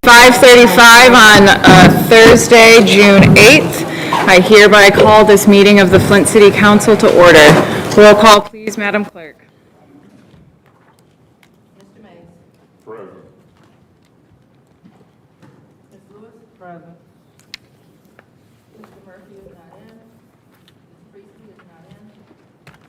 5:35 on Thursday, June 8th. I hereby call this meeting of the Flint City Council to order. Roll call, please, Madam Clerk. Mr. Mays. Present. Ms. Lewis. Present. Mr. Murphy is not in. Ms. Priestley is not in.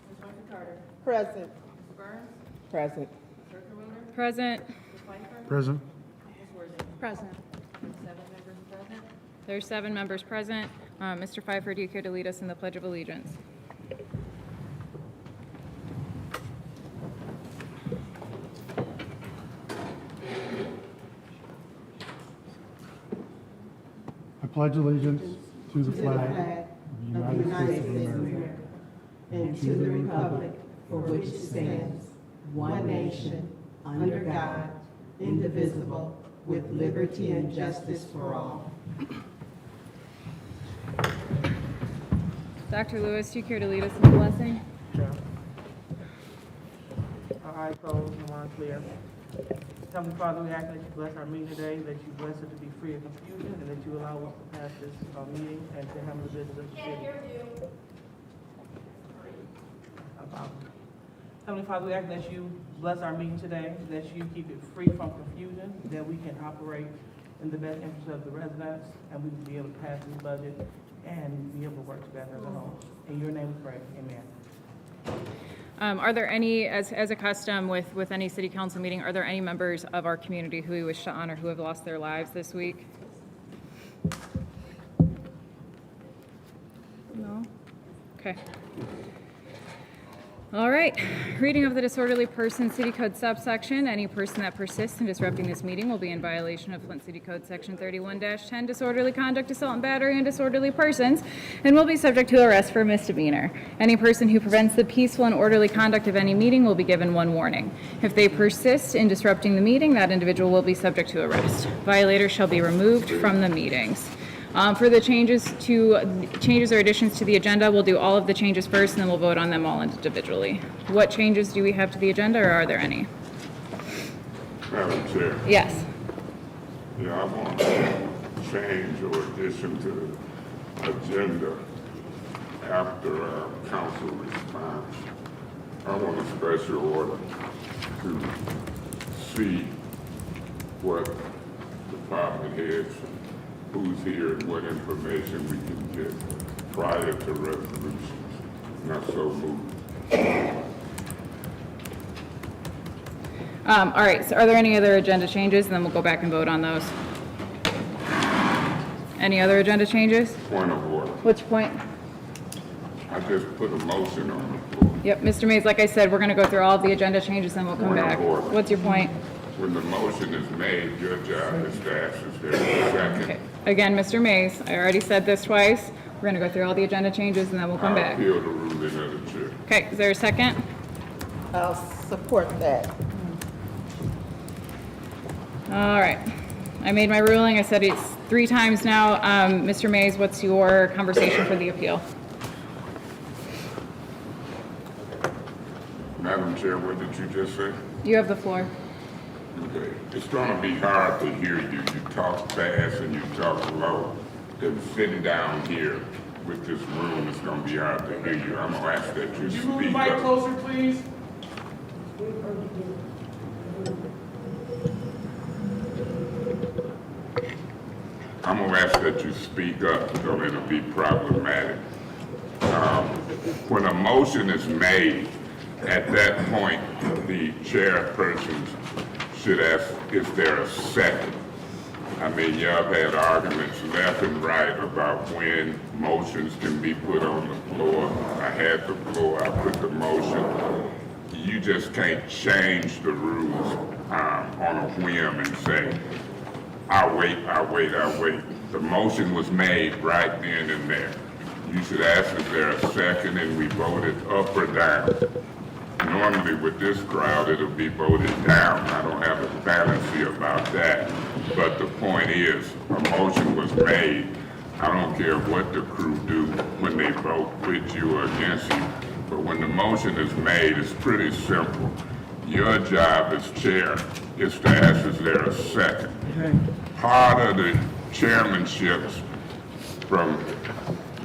Ms. Winter Carter. Present. Ms. Burns. Present. Ms. Zerker-Wheeler. Present. Ms. Pfeiffer. Present. Ms. Worthing. Present. There's 7 members present. There's 7 members present. Mr. Pfeiffer, do you care to lead us in the Pledge of Allegiance? I pledge allegiance to the flag Of the United States of America and to the republic for which it stands, one nation, under God, indivisible, with liberty and justice for all. Dr. Lewis, do you care to lead us in the blessing? Our eyes closed and mind clear. Heavenly Father, we ask that you bless our meeting today, that you bless it to be free of confusion, and that you allow us to pass this meeting and to handle the business of the city. Heavenly Father, we ask that you bless our meeting today, that you keep it free from confusion, that we can operate in the best interest of the residents, and we will be able to pass this budget and be able to work together as a whole. In your name we pray, amen. Are there any, as a custom with any city council meeting, are there any members of our community who we wish to honor who have lost their lives this week? No? Okay. All right. Reading of the disorderly person city code subsection. Any person that persists in disrupting this meeting will be in violation of Flint City Code section 31-10, disorderly conduct, assault and battery on disorderly persons, and will be subject to arrest for misdemeanor. Any person who prevents the peaceful and orderly conduct of any meeting will be given 1 warning. If they persist in disrupting the meeting, that individual will be subject to arrest. Violators shall be removed from the meetings. For the changes or additions to the agenda, we'll do all of the changes first, and then we'll vote on them all individually. What changes do we have to the agenda, or are there any? Madam Chair. Yes. Yeah, I want to change or addition to the agenda after our council response. I want a special order to see what department heads, who's here, and what information we can get prior to resolutions. Not so moved. All right, so are there any other agenda changes? And then we'll go back and vote on those. Any other agenda changes? Point of order. Which point? I just put a motion on the floor. Yep, Mr. Mays, like I said, we're going to go through all of the agenda changes, and we'll come Point of back. order. What's your point? When the motion is made, your job is to ask if there's a second. Okay. Again, Mr. Mays, I already said this twice. We're going to go through all the agenda changes, and then we'll come I back. appeal the ruling of the chair. Okay, is there a second? I'll support that. All right. I made my ruling. I said it's 3 times now. Mr. Mays, what's your conversation for the appeal? Madam Chair, what did you just say? You have the floor. Okay. It's gonna be hard to hear you. You talk fast and you talk low. Then sitting down here with this room, it's gonna be hard to hear you. I'm gonna ask that you Could you move the speak mic up. closer, please? I'm gonna ask that you speak up, so it'll be problematic. When a motion is made, at that point, the chairperson should ask, is there a second? I mean, y'all have had arguments left and right about when motions can be put on the floor. I had the floor, I put the motion. You just can't change the rules on a whim and say, I'll wait. The motion was made right then and there. You should ask if there a second, and we voted up or down. Normally with this crowd, it'll be voted down. I don't have a fantasy about that. But the point is, a motion was made. I don't care what the crew do when they vote with you or against you. But when the motion is made, it's pretty simple. Your job as chair is to ask, is there a second? part of the chairmanships from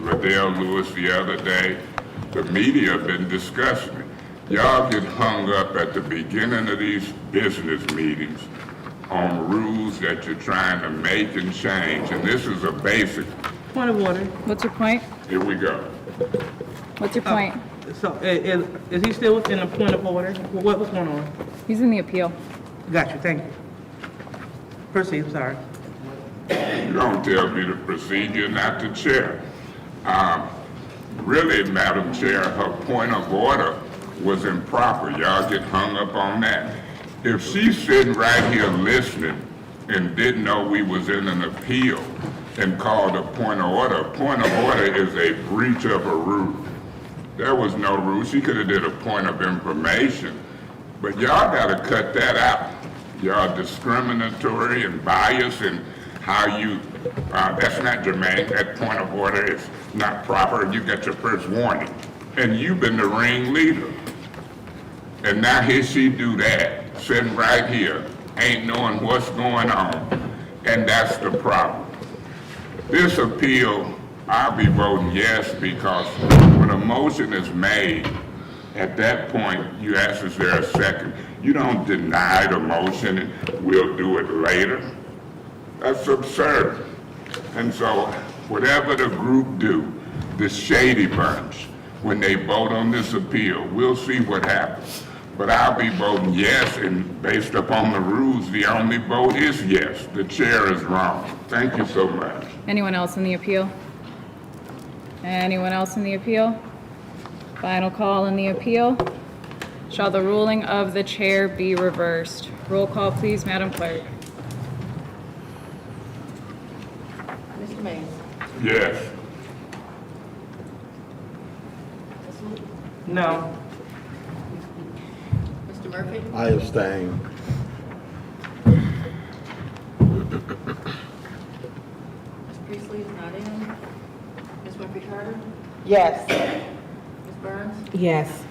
Liddell Lewis the other day, the media have been discussing it. Y'all get hung up at the beginning of these business meetings on rules that you're trying to make and change, and this is a basic. Point of order. What's your point? Here we go. What's your point? So, is he still within a point of order? What's going on? He's in the appeal. Got you, thank you. Proceed, I'm sorry. You don't tell me to proceed, you're not the chair. Really, Madam Chair, her point of order was improper. Y'all get hung up on that. If she's sitting right here listening and didn't know we was in an appeal and called a point of order is a breach of a rule. There was no rule. She could have did a point of information, but y'all gotta cut that out. Y'all discriminatory and biased in how you, that's not germane. That point of order is not proper. You got your first warning. And you've been the ringleader. And now here she do that, sitting right here, ain't knowing what's going on. And that's the problem. This appeal, I'll be voting yes, because when a motion is made, at that point, you ask, is there a second? You don't deny the motion and we'll do it later. That's absurd. And so whatever the group do, the shady bunch, when they vote on this appeal, we'll see what happens. But I'll be voting yes, and based upon the rules, the only vote is yes. The chair is wrong. Thank you so much. Anyone else in the appeal? Anyone else in the appeal? Final call in the appeal. Shall the ruling of the chair be reversed? Roll call, please, Madam Clerk. Mr. Mays? Yes. Ms. Luke? No. Mr. Murphy? I abstain. Ms. Priestley is not in. Ms. Winfrey Carter? Yes. Ms. Burns? Yes.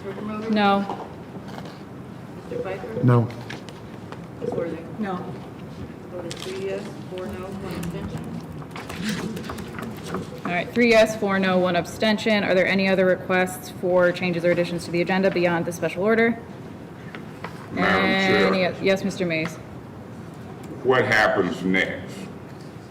Ms. Rickenroder? No. Mr. Pfeiffer? No. Ms. Worthing? No. Voted 3 yes, 4 no, 1 abstention. All right, 3 yes, 4 no, 1 abstention. Are there any other requests for changes or additions to the agenda beyond the special order? Madam Chair, Yes, Mr. Mays. what happens next?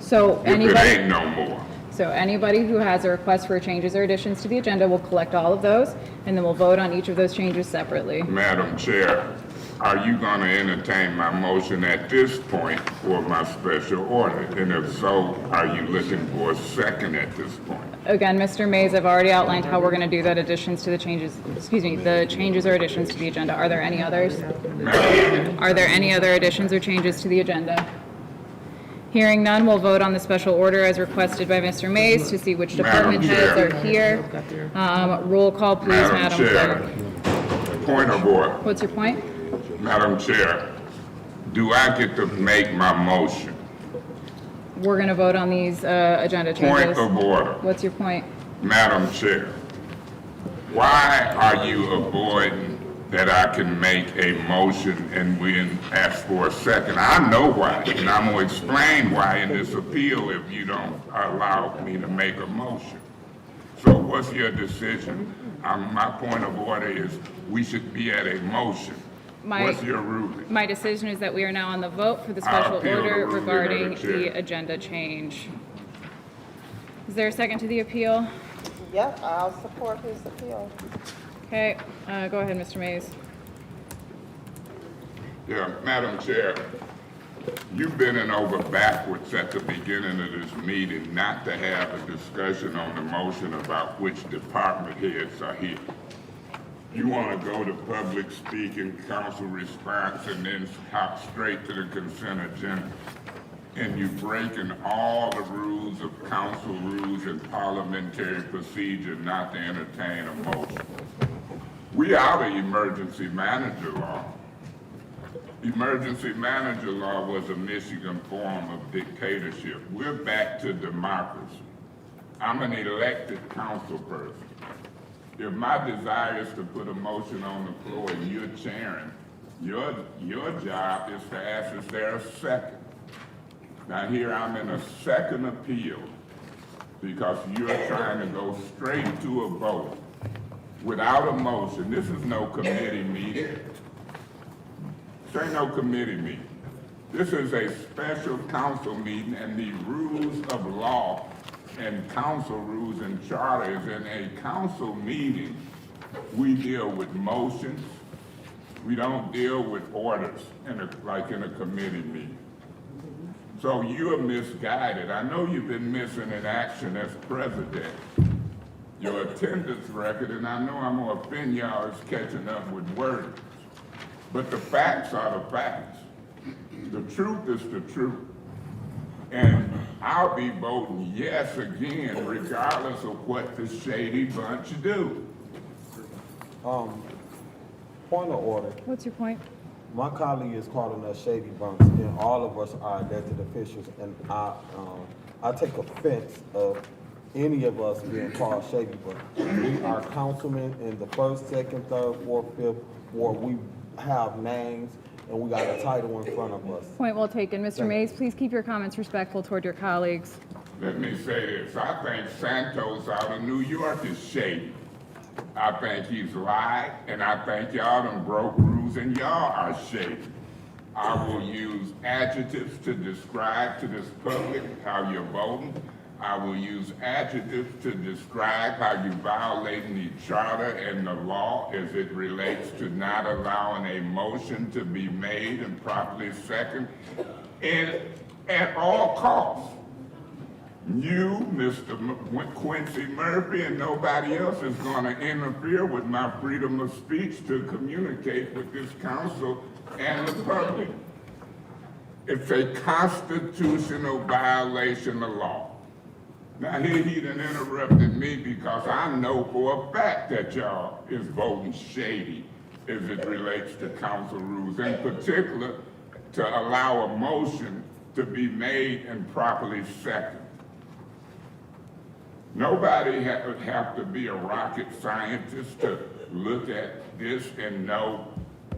So If it anybody, ain't no more. so anybody who has a request for changes or additions to the agenda will collect all of those, and then we'll vote on each of those changes separately. Madam Chair, are you going to entertain my motion at this point for my special order? And if so, are you looking for a second at this point? Again, Mr. Mays, I've already outlined how we're going to do that additions to the changes, excuse me, the changes or additions to the agenda. Are there any others? Are there any other additions or changes to the agenda? Hearing none, we'll vote on the special order as requested by Mr. Mays to see which department heads are here. Roll call, please, Madam Chair, Clerk. point of order. What's your point? Madam Chair, do I get to make my motion? We're going to vote on these agenda Point changes. of order. What's your point? Madam Chair, why are you avoiding that I can make a motion and we ask for a second? I know why, and I'm going to explain why in this appeal if you don't allow me to make a motion. So what's your decision? My point of order is we should be at a motion. What's your ruling? My decision is that we are now on the vote for the I'll special appeal the order ruling of the regarding chair. the agenda change. Is there a second to the appeal? Yep, I'll support his appeal. Okay, go ahead, Mr. Mays. Yeah, Madam Chair, you've been in over backwards at the beginning of this meeting not to have a discussion on the motion about which department heads are here. You want to go to public speaking, council response, and then hop straight to the consent agenda. And you're breaking all the rules of council rules and parliamentary procedure not to entertain a motion. We out of emergency manager law. Emergency manager law was a Michigan form of dictatorship. We're back to democracy. I'm an elected council person. If my desire is to put a motion on the floor and you're chairing, your job is to ask, is there a second? Now here I'm in a second appeal because you're trying to go straight to a vote without a motion. This is no committee meeting. This ain't no committee meeting. This is a special council meeting, and the rules of law and council rules and charters in a council meeting, we deal with motions. We don't deal with orders like in a committee meeting. So you're misguided. I know you've been missing in action as president. Your attendance record, and I know I'm gonna offend y'all, is catching up with words. But the facts are the facts. The truth is the truth. And I'll be voting yes again, regardless of what the shady bunch do. Point of order. What's your point? My colleague is calling us shady bunks, and all of us are elected officials, and I take offense of any of us being called shady bunks. We are councilmen in the 1st, 2nd, 3rd, 4th, 5th ward. We have names, and we got a title in front of us. Point well taken. Mr. Mays, please keep your comments respectful toward your colleagues. Let me say this, I think Santos out of New York is shady. I think he's lied, and I think y'all done broke rules and y'all are shady. I will use adjectives to describe to this public how you're voting. I will use adjectives to describe how you're violating the charter and the law as it relates to not allowing a motion to be made and properly seconded. And at all costs, you, Mr. Quincy Murphy, and nobody else is going to interfere with my freedom of speech to communicate with this council and the public. It's a constitutional violation of law. Now here he done interrupted me because I know for a fact that y'all is voting shady as it relates to council rules, in particular to allow a motion to be made and properly seconded. Nobody would have to be a rocket scientist to look at this and know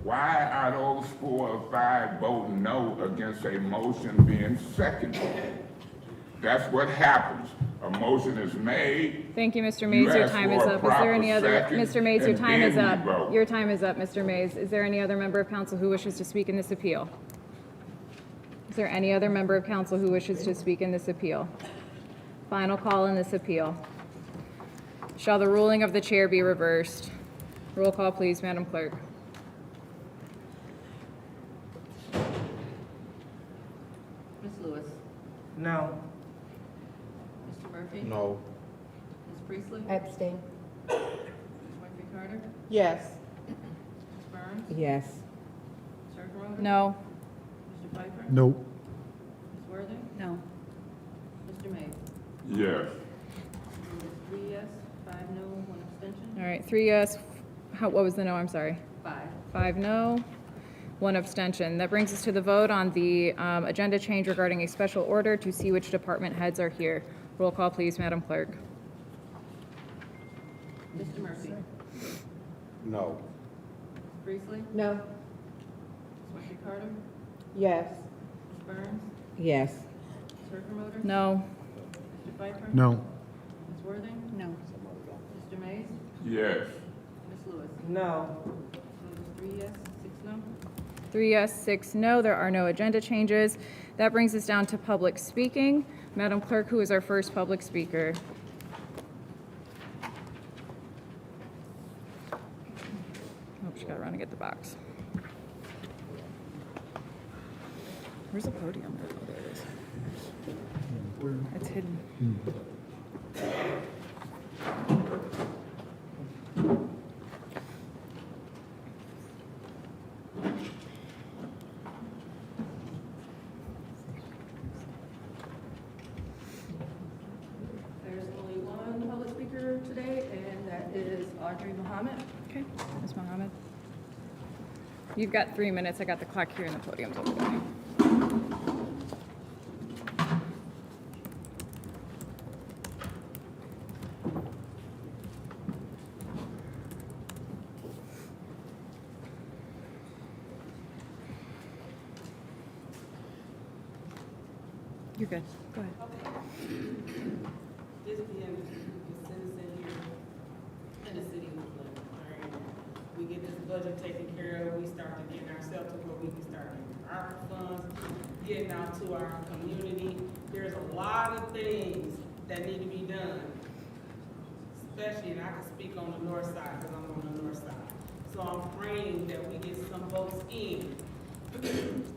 why are those 4 or 5 voting no against a motion being seconded. That's what happens. A motion is made. Thank you, Mr. Mays. Your time is up. Is there any other, Mr. Mays, your time is up. Vote. Your time is up, Mr. Mays. Is there any other member of council who wishes to speak in this appeal? Is there any other member of council who wishes to speak in this appeal? Final call in this appeal. Shall the ruling of the chair be reversed? Roll call, please, Madam Clerk. Ms. Lewis? No. Mr. Murphy? No. Ms. Priestley? Abstain. Ms. Winfrey Carter? Yes. Ms. Burns? Yes. Ms. Circaro? No. Mr. Pfeiffer? No. Ms. Worthing? No. Mr. Mays? Yes. 3 yes, 5 no, 1 abstention. All right, 3 yes. What was the no? I'm sorry. 5. 5 no, 1 abstention. That brings us to the vote on the agenda change regarding a special order to see which department heads are here. Roll call, please, Madam Clerk. Mr. Murphy? No. Ms. Priestley? No. Ms. Winfrey Carter? Yes. Ms. Burns? Yes. Ms. Circaro? No. Mr. Pfeiffer? No. Ms. Worthing? No. Mr. Mays? Yes. Ms. Lewis? No. So it is 3 yes, 6 no. 3 yes, 6 no. There are no agenda changes. That brings us down to public speaking. Madam Clerk, who is our first public speaker? Oh, she got to run and get the box. Where's the podium? Oh, there it is. It's hidden. There's only one public speaker today, and that is Audrey Muhammad. Okay, Ms. Mohammed. You've got 3 minutes. I got the clock here and the podium's over there. You're good. Go ahead. This being a citizen here in the city of Flint, all right? We get this budget taken care of, we start to get ourselves to where we can start getting our funds, getting out to our community. There's a lot of things that need to be done, especially, and I can speak on the north side, because I'm on the north side. So I'm praying that we get some folks in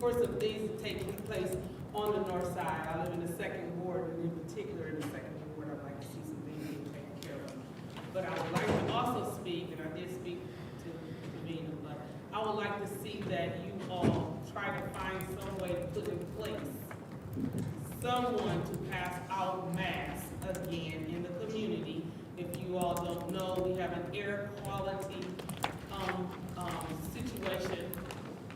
for some things to take place on the north side. I live in the second ward, and in particular in the second ward, I'd like to see some things being taken care of. But I would like to also speak, and I did speak to Davina, but I would like to see that you all try to find some way to put in place someone to pass out masks again in the community. If you all don't know, we have an air quality situation.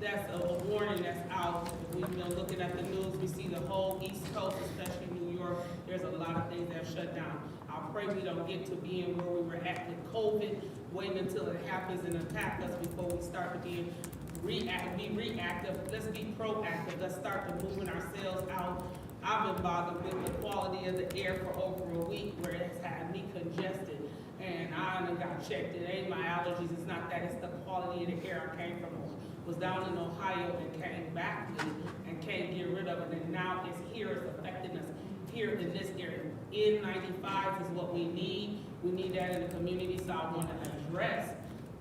That's a warning that's out. We've been looking at the news. We see the whole East Coast, especially New York. There's a lot of things that have shut down. I pray we don't get to being where we were at with COVID, waiting until it happens and attack us before we start to be reactive. Let's be proactive. Let's start to moving ourselves out. I've been bothered with the quality of the air for over a week, where it has had me congested. And I done got checked. It ain't my allergies. It's not that. It's the quality of the air I came from. Was down in Ohio and came back with it and can't get rid of it. And now it's here. It's affecting us here in this area. N95 is what we need. We need that in the community. So I want to address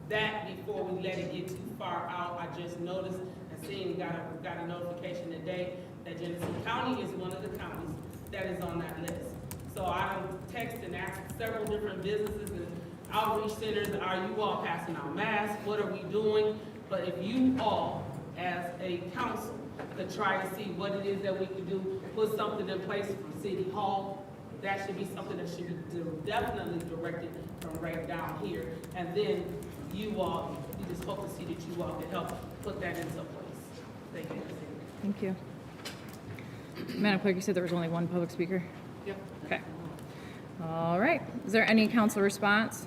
that before we let it get too far out. I just noticed and seen, got a notification today that Genesee County is one of the counties that is on that list. So I text and asked several different businesses and outreach centers, are you all passing out masks? What are we doing? But if you all, as a council, could try to see what it is that we could do, put something in place from City Hall, that should be something that should be definitely directed from right down here. And then you all, we just hope to see that you all can help put that into place. Thank you. Thank you. Madam Clerk, you said there was only one public speaker? Yep. Okay. All right. Is there any council response?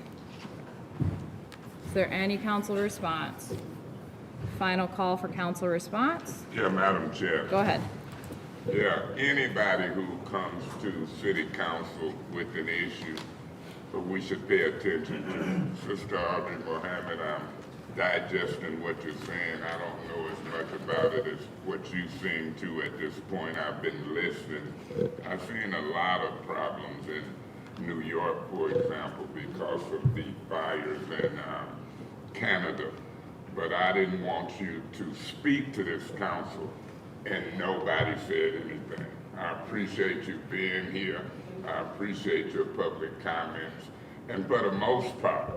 Is there any council response? Final call for council response. Yeah, Madam Chair. Go ahead. Yeah, anybody who comes to city council with an issue, we should pay attention to. Sister Audrey Mohammed, I'm digesting what you're saying. I don't know as much about it as what you seem to at this point. I've been listening. I've seen a lot of problems in New York, for example, because of the fires in Canada. But I didn't want you to speak to this council and nobody said anything. I appreciate you being here. I appreciate your public comments. And for the most part,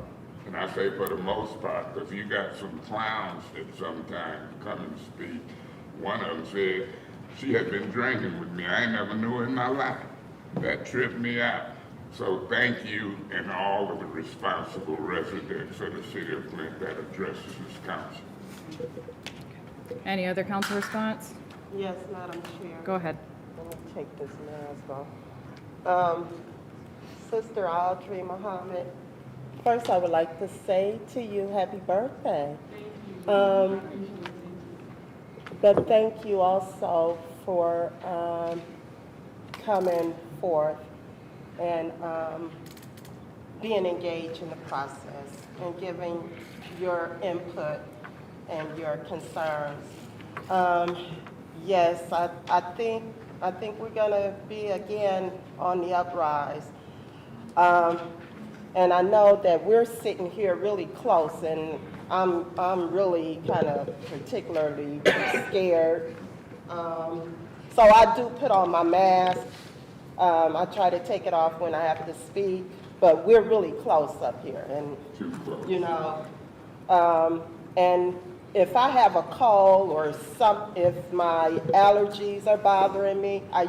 and I say for the most part, because you got some clowns that sometimes come and speak. One of them said she had been drinking with me. I ain't never knew her in my life. That tripped me out. So thank you and all of the responsible residents of the city of Flint that addresses this council. Any other council response? Yes, Madam Chair. Go ahead. Let me take this mask off. Sister Audrey Muhammad, first I would like to say to you, happy birthday. But thank you also for coming forth and being engaged in the process and giving your input and your concerns. Yes, I think we're gonna be again on the uprise. And I know that we're sitting here really close, and I'm really kind of particularly scared. So I do put on my mask. I try to take it off when I have to speak, but we're really close up here, and you know, and if I have a cold or if my allergies are bothering me, I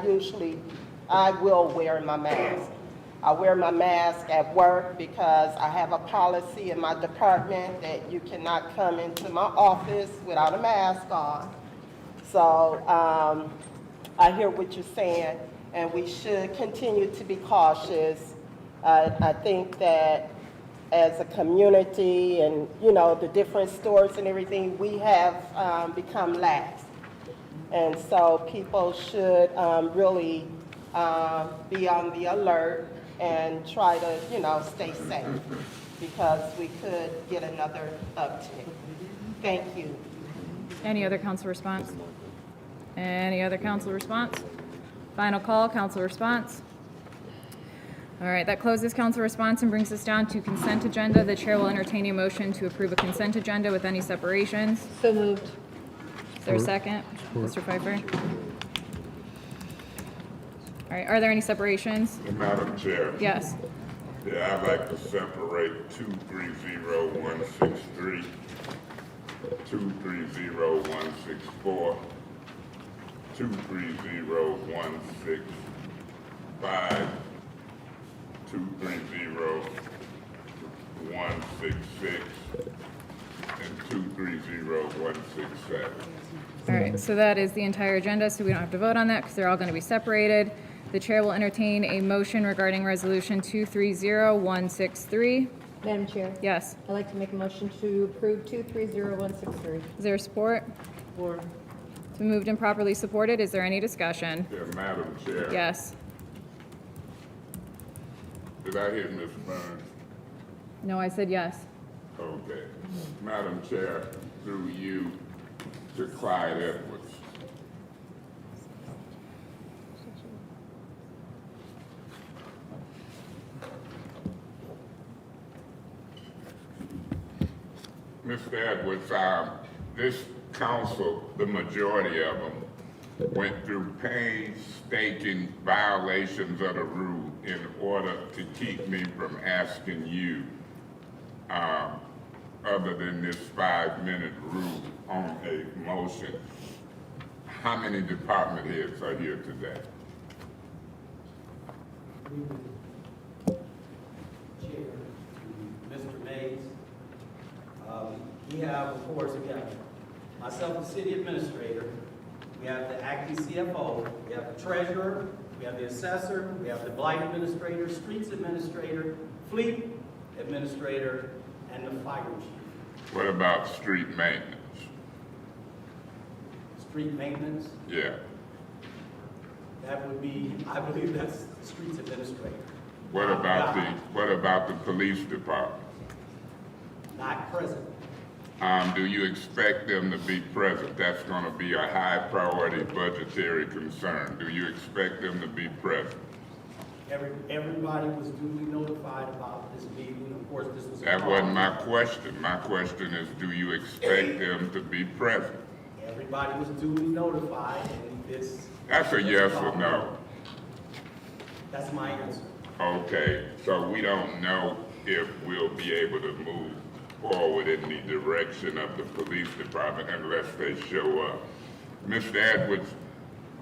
will wear my mask. I wear my mask at work because I have a policy in my department that you cannot come into my office without a mask on. So I hear what you're saying, and we should continue to be cautious. I think that as a community and, you know, the different stores and everything, we have become lax. And so people should really be on the alert and try to, stay safe, because we could get another uptick. Thank you. Any other council response? Any other council response? Final call, council response. All right, that closes council response and brings us down to consent agenda. The chair will entertain a motion to approve a consent agenda with any separations. So moved. Is there a second? Mr. Pfeiffer? All right, are there any separations? Madam Chair. Yes. Yeah, I'd like to separate 230163, 230164, 230165, 230166, and 230167. All right, so that is the entire agenda, so we don't have to vote on that because they're all going to be separated. The chair will entertain a motion regarding Resolution 230163. Madam Chair, Yes. I'd like to make a motion to approve 230163. Is there support? Support. It's been moved and properly supported. Is there any discussion? Yeah, Madam Chair. Yes. Did I hear Ms. Burns? No, I said yes. Okay. Madam Chair, through you to Clyde Edwards. Mr. Edwards, this council, the majority of them, went through painstaking violations of the rule in order to keep me from asking you, other than this 5-minute rule on a motion, how many department heads are here today? Chair, Mr. Mays. We have, of course, again, myself, the city administrator, we have the acting CFO, we have the treasurer, we have the assessor, we have the blight administrator, streets administrator, fleet administrator, and the fire chief. What about street maintenance? Street maintenance, Yeah. that would be, I believe that's the streets administrator. What about the police department? Not present. Do you expect them to be present? That's gonna be a high priority budgetary concern. Do you expect them to be present? Everybody was duly notified about this meeting. Of course, this was. That wasn't my question. My question is, do you expect them to be present? Everybody was duly notified, and this. That's a yes or no. That's my answer. Okay, so we don't know if we'll be able to move forward in the direction of the police department unless they show up. Mr. Edwards,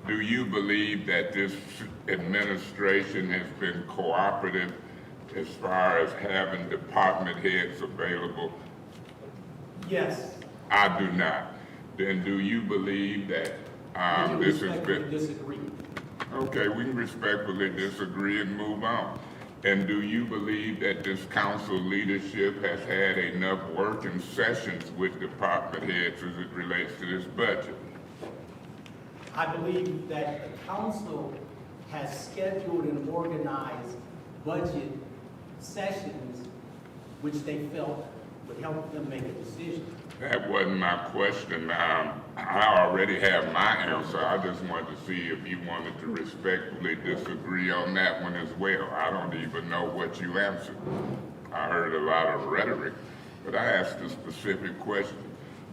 do you believe that this administration has been cooperative as far as having department heads available? Yes. I do not. Then do you believe that this has been... Disagree. Okay, we can respectfully disagree and move on. And do you believe that this council leadership has had enough working sessions with department heads as it relates to this budget? I believe that the council has scheduled and organized budget sessions which they felt would help them make a decision. That wasn't my question. I already have my answer. I just wanted to see if you wanted to respectfully disagree on that one as well. I don't even know what you answered. I heard a lot of rhetoric, but I asked a specific question.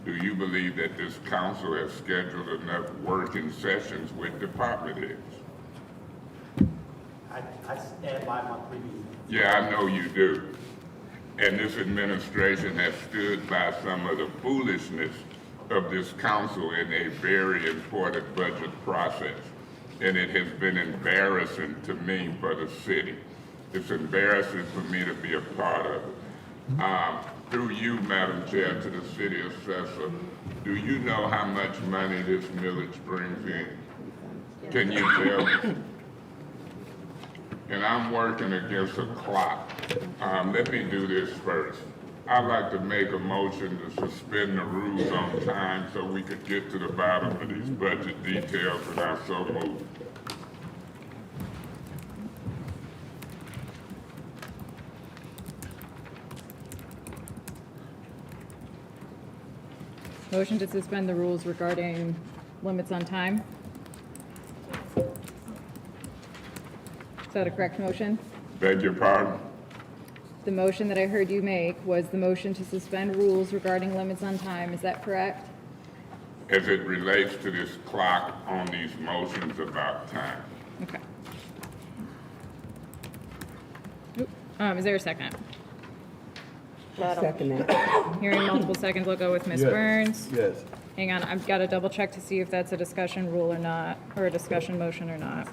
Do you believe that this council has scheduled enough working sessions with department heads? I stand by my previous answer. Yeah, I know you do. And this administration has stood by some of the foolishness of this council in a very important budget process. And it has been embarrassing to me for the city. It's embarrassing for me to be a part of it. Through you, Madam Chair, to the city assessor, do you know how much money this millage brings in? Can you tell me? And I'm working against a clock. Let me do this first. I'd like to make a motion to suspend the rules on time so we could get to the bottom of these budget details, and I so move. Motion to suspend the rules regarding limits on time. Is that a correct motion? Beg your pardon? The motion that I heard you make was the motion to suspend rules regarding limits on time. Is that correct? As it relates to this clock on these motions about time. Okay. Oop. Is there a second? Second that. Hearing multiple seconds, we'll go with Ms. Yes. Burns. Yes. Hang on, I've got to double check to see if that's a discussion rule or not, or a discussion motion or not.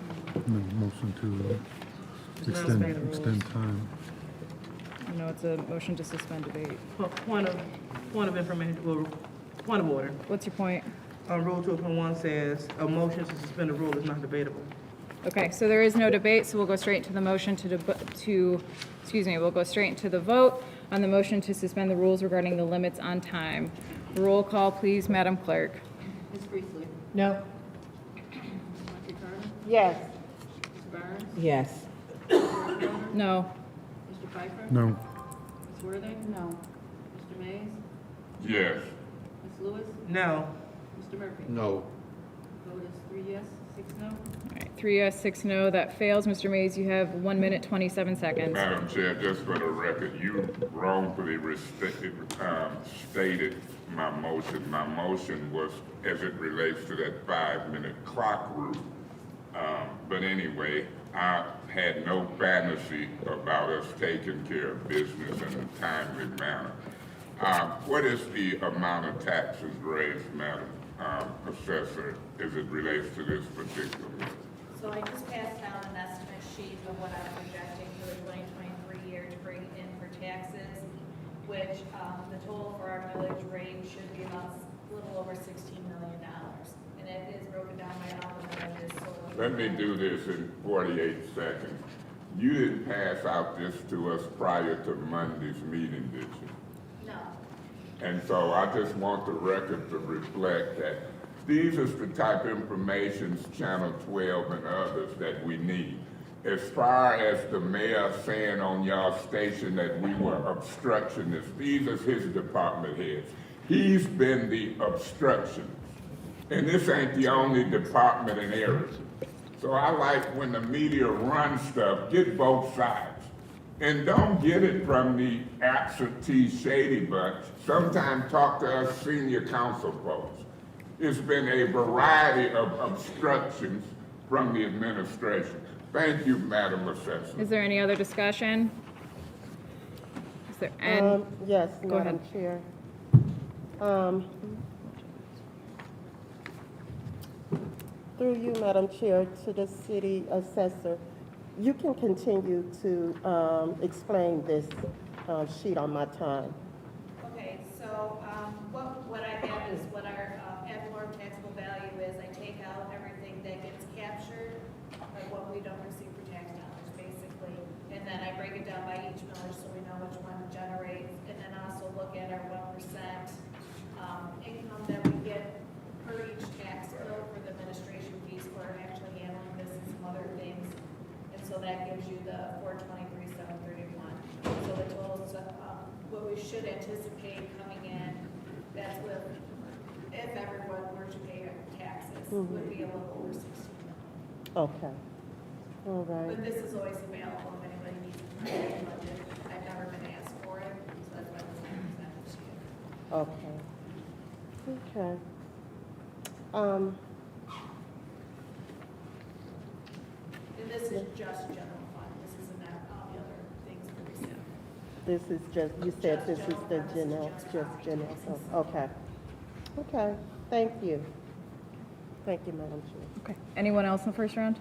No, motion to extend time. No, it's a motion to suspend debate. Point of information, well, point of order. What's your point? Rule 2.1 says a motion to suspend the rule is not debatable. Okay, so there is no debate, so we'll go straight to the motion we'll go straight into the vote on the motion to suspend the rules regarding the limits on time. Roll call, please, Madam Clerk. Ms. Priestley? No. Dr. Carter? Yes. Ms. Barnes? Yes. No. Mr. Pfeiffer? No. Ms. Worthing? No. Mr. Mays? Yes. Ms. Lewis? No. Mr. Murphy? No. Vote is 3 yes, 6 no. All right, 3 yes, 6 no, that fails. Mr. Mays, you have 1 minute, 27 seconds. Madam Chair, just for the record, you wrongfully stated my motion. My motion was as it relates to that 5-minute clock rule. But anyway, I had no fantasy about us taking care of business in a timely manner. What is the amount of taxes raised, Madam Assessor, as it relates to this particular bill? So I just passed down an estimate sheet of what I'm projecting for the 2023 year to bring in for taxes, which the total for our millage rate should be about a little over $16 million. And it is broken down by all the villages. So Let me do this in 48 seconds. You didn't pass out this to us prior to Monday's meeting, did you? no. And so I just want the record to reflect that these is the type of information, Channel 12 and others, that we need. As far as the mayor saying on y'all station that we were obstructionists, these is his department heads. He's been the obstructionist. And this ain't the only department in area. So I like when the media runs stuff, get both sides. And don't get it from the absentee shady bunch. Sometimes talk to us senior council folks. It's been a variety of obstructions from the administration. Thank you, Madam Assessor. Is there any other discussion? Is there any? Yes, Go Madam ahead. Chair. Through you, Madam Chair, to the city assessor, you can continue to explain this sheet on my time. Okay, so what I have is what our ad valorem taxable value is. I take out everything that gets captured, like what we don't receive for tax dollars, basically. And then I break it down by each millage so we know which one generates. And then also look at our 1% income that we get per each tax bill for the administration fees for actually handling this and some other things. And so that gives you the 423,731. So the totals, what we should anticipate coming in, that's with, if everyone were to pay taxes, would be a little over 16 million. Okay. All right. But this is always available if anybody needs it for their budget. I've never been asked for it, so that's why it's not presented to you. Okay. Okay. And this is just general fund, this isn't that, all the other things that we said. This is just, you said this Just is the general, general, this is just just property general. taxes. Okay. Okay, thank you. Thank you, Madam Chair. Okay. Anyone else in the first round?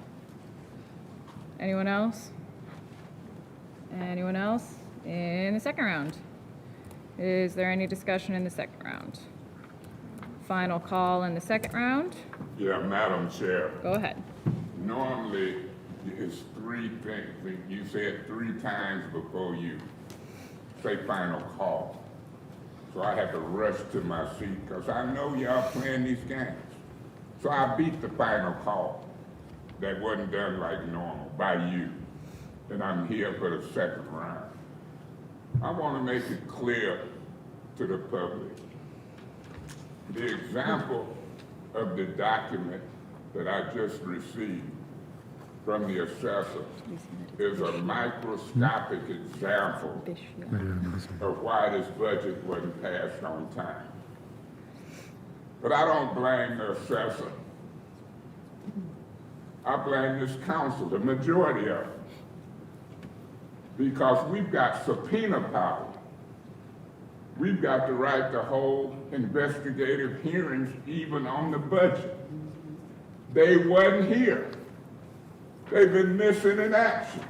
Anyone else? Anyone else in the second round? Is there any discussion in the second round? Final call in the second round. Yeah, Madam Chair. Go ahead. Normally, it's 3 things. You said 3 times before you say final call. So I had to rush to my seat because I know y'all playing these games. So I beat the final call that wasn't done like normal by you. And I'm here for the second round. I want to make it clear to the public. The example of the document that I just received from the assessor is a microscopic example of why this budget wasn't passed on time. But I don't blame the assessor. I blame this council, the majority of it, because we've got subpoena power. We've got the right to hold investigative hearings even on the budget. They wasn't here. They've been missing in action.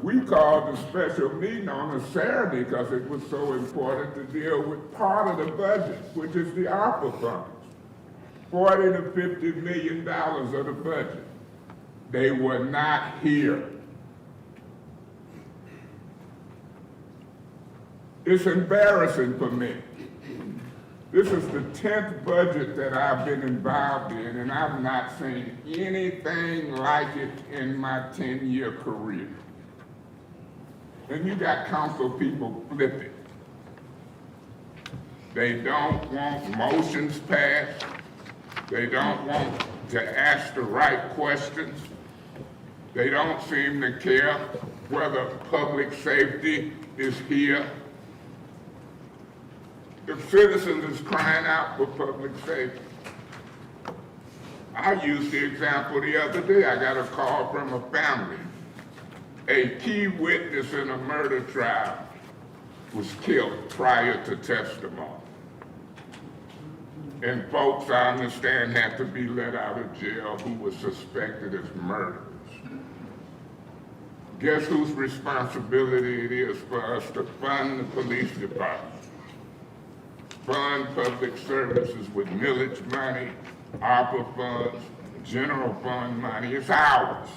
We called the special meeting on a Saturday because it was so important to deal with part of the budget, which is the ARPA funds. $40 to $50 million of the budget. They were not here. It's embarrassing for me. This is the 10th budget that I've been involved in, and I've not seen anything like it in my 10-year career. And you got council people flipping. They don't want motions passed. They don't want to ask the right questions. They don't seem to care whether public safety is here. The citizens is crying out for public safety. I used the example the other day. I got a call from a family. A key witness in a murder trial was killed prior to testimony. And folks, I understand, had to be let out of jail who was suspected as murderers. Guess whose responsibility it is for us to fund the police department? Fund public services with millage money, ARPA funds, general fund money. It's ours.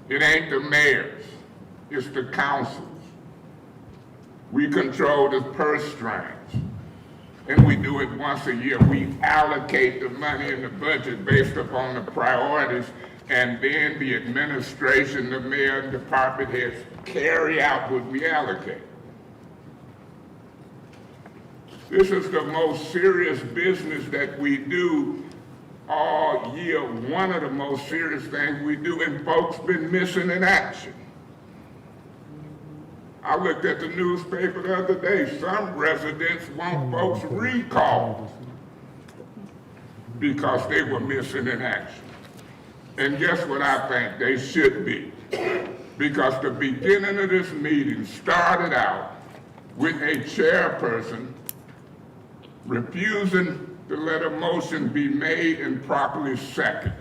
It ain't the mayor's, it's the council's. We control the purse strings. And we do it once a year. We allocate the money in the budget based upon the priorities, and then the administration, the mayor, and department heads carry out what we allocate. This is the most serious business that we do all year, one of the most serious things we do, and folks been missing in action. I looked at the newspaper the other day. Some residents want folks recalled because they were missing in action. And guess what I think they should be? Because the beginning of this meeting started out with a chairperson refusing to let a motion be made and properly seconded.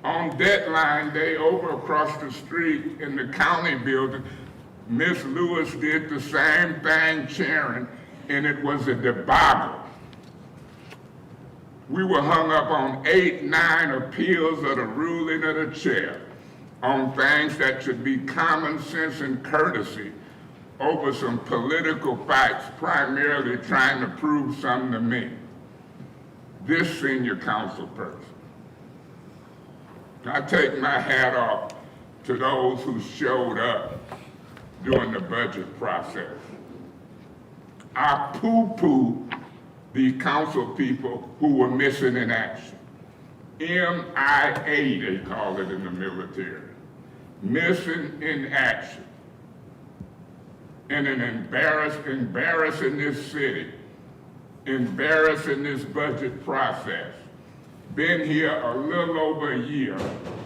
On deadline day, over across the street in the county building, Miss Lewis did the same thing chairing, and it was a debacle. We were hung up on 8, 9 appeals of the ruling of the chair on things that should be common sense and courtesy over some political fights, primarily trying to prove something to me. This senior council person. I take my hat off to those who showed up during the budget process. I poo-poo the council people who were missing in action. MIA, they call it in the military. Missing in action. And an embarrassing this city, embarrassing this budget process. Been here a little over a year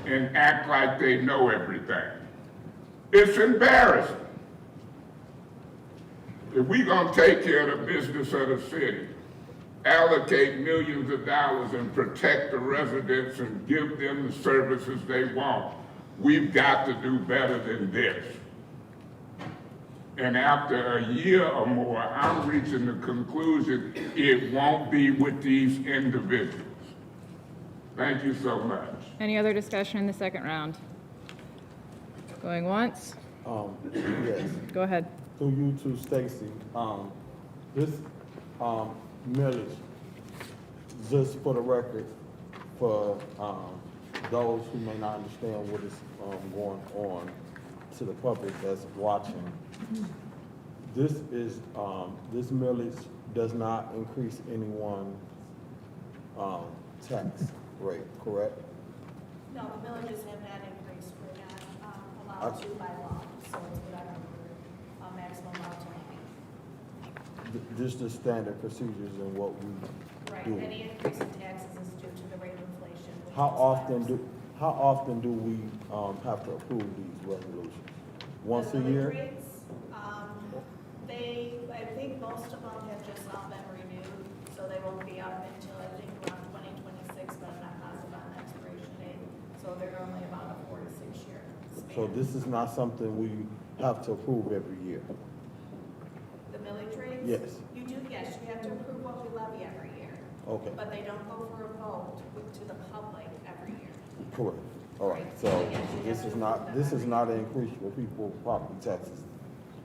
and act like they know everything. It's embarrassing. If we're gonna take care of the business of the city, allocate millions of dollars and protect the residents and give them the services they want, we've got to do better than this. And after a year or more, I'm reaching the conclusion it won't be with these individuals. Thank you so much. Any other discussion in the second round? Going once? Yes. Go ahead. Through you to Stacy, this, millage, just for the record, for, those who may not understand what is, going on to the public that's watching. This is, this millage does not increase anyone, tax rate, correct? No, the villages have not increased, we're not allowed to by law, so it's whatever maximum amount to levy. Just the standard procedures and what we Right, do. any increase in taxes is due to the rate of inflation. which How is 5%. often do we, have to approve these resolutions? Once a The millage year? rates, I think most of them have just all been renewed, so they won't be up until I think around 2026, but I'm not positive on the expiration date. So they're only about a 4 to 6 year span. So this is not something we have to approve every year? The millage rates? Yes. You do, yes, you have to approve what we levy every year. Okay, But they don't go for a vote to the public every year. correct. All right, so this is not an increase for people's property taxes.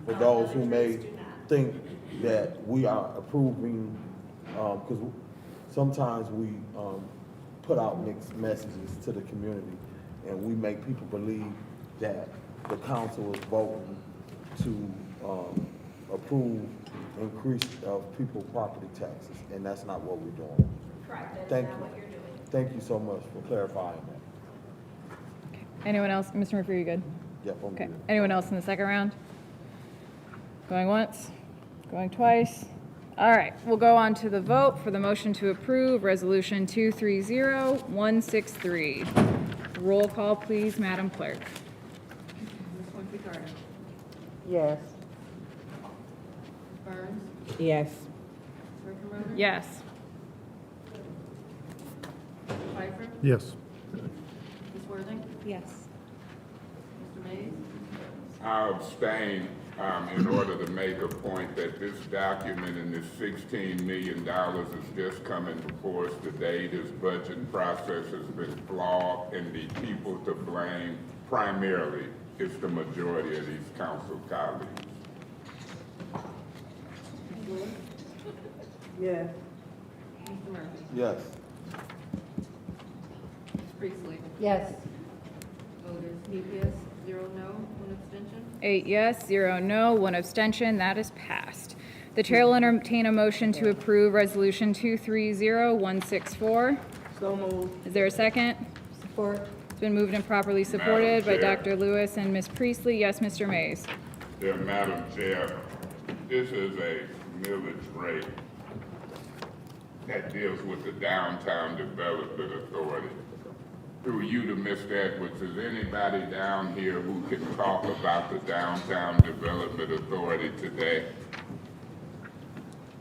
For No, those who millage may rates do not. think that we are approving, because sometimes we, put out mixed messages to the community, and we make people believe that the council is voting to, approve increase of people's property taxes, and that's not what we're doing. Correct, that Thank is not you. what you're doing. Thank you so much for clarifying that. Anyone else? Mr. Murphy, are you good? Yep, I'm Okay. good. Anyone else in the second round? Going once, going twice. All right, we'll go on to the vote for the motion to approve Resolution 230163. Roll call, please, Madam Clerk. Ms. Winfrey Carter. Yes. Ms. Burns. Yes. Ms. Rickenberger. Yes. Ms. Pfeiffer. Yes. Ms. Worthing. Yes. Mr. Mays. I abstain in order to make a point that this document and this $16 million is just coming before us today. This budget process has been flawed, and the people to blame primarily is the majority of these council colleagues. Ms. Lewis. Yes. Mr. Murphy. Yes. Ms. Priestley. Yes. Vote is 8 yes, 0 no, 1 abstention. 8 yes, 0 no, 1 abstention. That is passed. The chair will entertain a motion to approve Resolution 230164. So moved. Is there a second? Support. It's been moved and properly supported by Chair. Dr. Lewis and Ms. Priestley. Yes, Mr. Mays. Yeah, Madam Chair, this is a millage rate that deals with the Downtown Development Authority. Through you to Mr. Edwards, is anybody down here who can talk about the Downtown Development Authority today?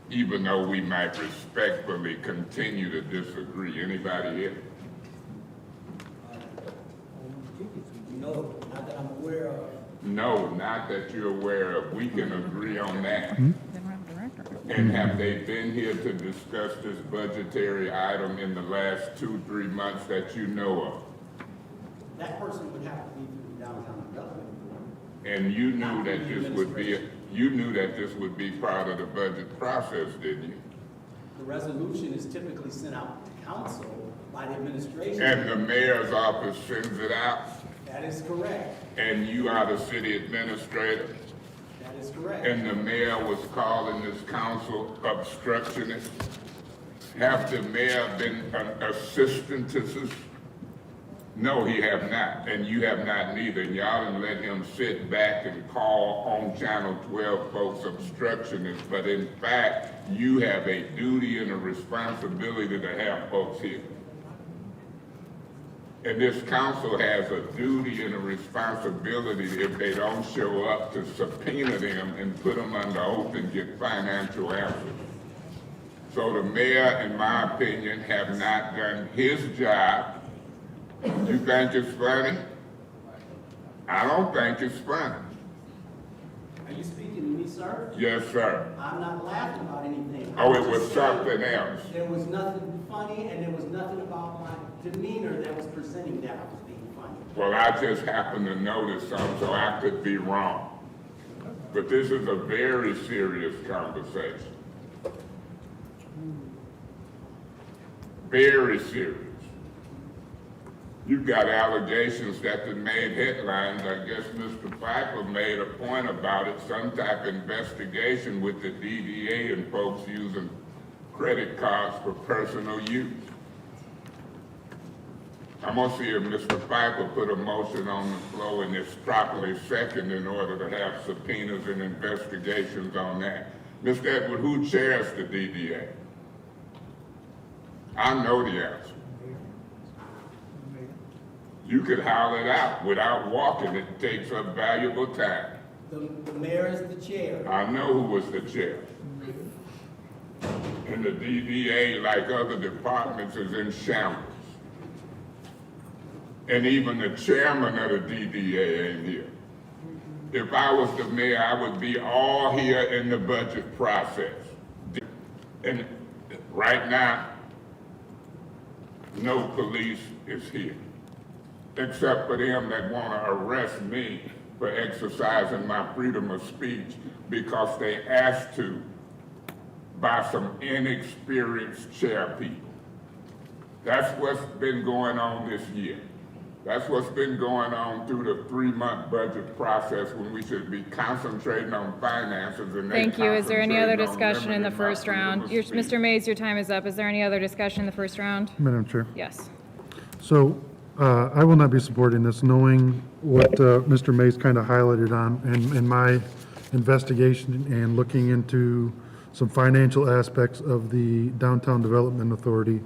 Even though we might respectfully continue to disagree. Anybody here? No, not that I'm aware of. No, not that you're aware of. We can agree on that. They don't have a director. And have they been here to discuss this budgetary item in the last 2-3 months that you know of? That person would have to be through the downtown development. And you knew that this would be part of the budget process, didn't you? The resolution is typically sent out to council by the administration. And the mayor's office sends it out, That is correct. and you are the city administrator, That is correct. and the mayor was calling this council obstructionist. Have the mayor been an assistant to this? No, he have not, and you have not neither. And y'all done let him sit back and call on Channel 12 folks obstructionists, but in fact, you have a duty and a responsibility to have folks here. And this council has a duty and a responsibility if they don't show up to subpoena them and put them under oath and get financial answers. So the mayor, in my opinion, have not done his job. You think it's funny? I don't think it's funny. Are you speaking to me, sir? Yes, sir. I'm not laughing about anything. Oh, I'm it was just saying something else. There was nothing funny, and there was nothing about my demeanor that was presenting that was being funny. Well, I just happened to notice something, so I could be wrong. But this is a very serious conversation. Very serious. You've got allegations that have made headlines. I guess Mr. Pfeiffer made a point about it, some type of investigation with the DDA and folks using credit cards for personal use. I'm gonna see if Mr. Pfeiffer put a motion on the floor and it's properly seconded in order to have subpoenas and investigations on that. Mr. Edward, who chairs the DDA? I know the answer. You could holler it out without walking. It takes up valuable time. The mayor is the chair. I know who was the chair. And the DDA, like other departments, is in shambles. And even the chairman of the DDA ain't here. If I was the mayor, I would be all here in the budget process. And right now, no police is here, except for them that want to arrest me for exercising my freedom of speech because they asked to by some inexperienced chair people. That's what's been going on this year. That's what's been going on through the 3-month budget process when we should be concentrating on finances and Thank you. Is there any other concentrating on discussion in the limiting my first round? freedom of speech. Mr. Mays, your time is up. Is there any other discussion in the first round? Madam Chair. Yes. So I will not be supporting this, knowing what Mr. Mays kind of highlighted on in my investigation and looking into some financial aspects of the Downtown Development Authority.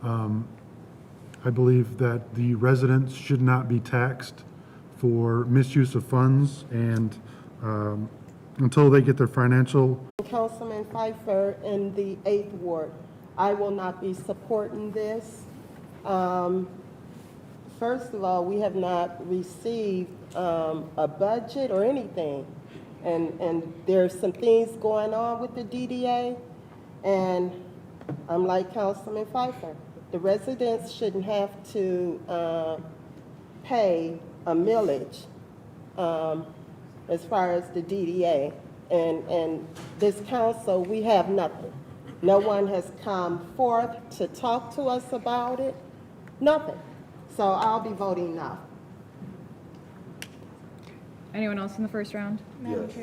I believe that the residents should not be taxed for misuse of funds, and until they get their financial. Councilman Pfeiffer in the 8th Ward, I will not be supporting this. First of all, we have not received a budget or anything. And there's some things going on with the DDA, and I'm like Councilman Pfeiffer. The residents shouldn't have to pay a millage as far as the DDA. And this council, we have nothing. No one has come forth to talk to us about it, nothing. So I'll be voting no. Anyone else in the first round? Yes.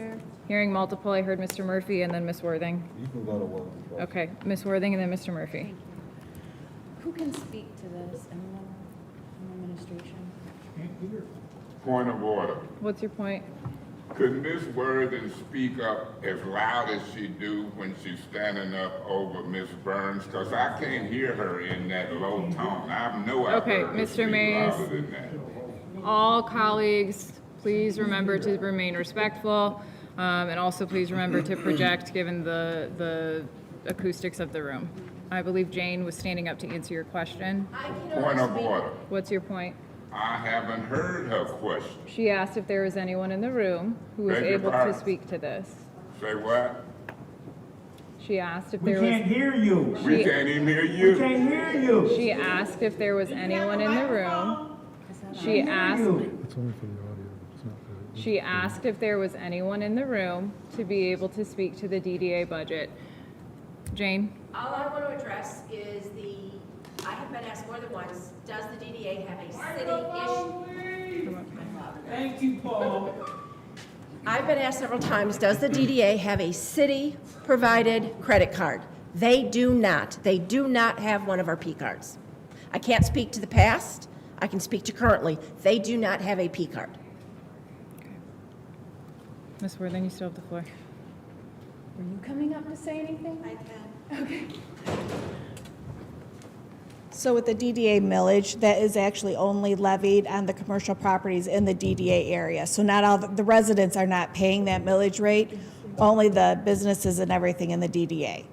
Hearing multiple, I heard Mr. Murphy and then Ms. Worthing. You can go to one. Okay, Ms. Worthing and then Mr. Murphy. Who can speak to this? Anyone from administration? Point of order. What's your point? Could Ms. Worthing speak up as loud as she do when she's standing up over Ms. Burns? Because I can't hear her in that low tone. I know I've Okay, heard her Mr. speak Mays. louder than that. All colleagues, please remember to remain respectful, and also please remember to project given the acoustics of the room. I believe Jane was standing up to answer your question. Point of order. What's your point? I haven't heard her question. She asked if there was anyone in the room who was Beg your able to pardon? speak to this. Say what? She asked if We there was. can't hear you. We can't even hear you. We can't hear you. She asked if there was anyone in the room. She asked. It's only for the audio. It's not for. She asked if there was anyone in the room to be able to speak to the DDA budget. Jane? All I want to address is I have been asked more than once, does the DDA have a city issue? Thank you, Paul. I've been asked several times, does the DDA have a city-provided credit card? They do not. They do not have one of our P cards. I can't speak to the past. I can speak to currently. They do not have a P card. Ms. Worthing, you still have the floor. Were you coming up to say anything? I can. Okay. So with the DDA millage, that is actually only levied on the commercial properties in the DDA area. So not all, the residents are not paying that millage rate, only the businesses and everything in the DDA.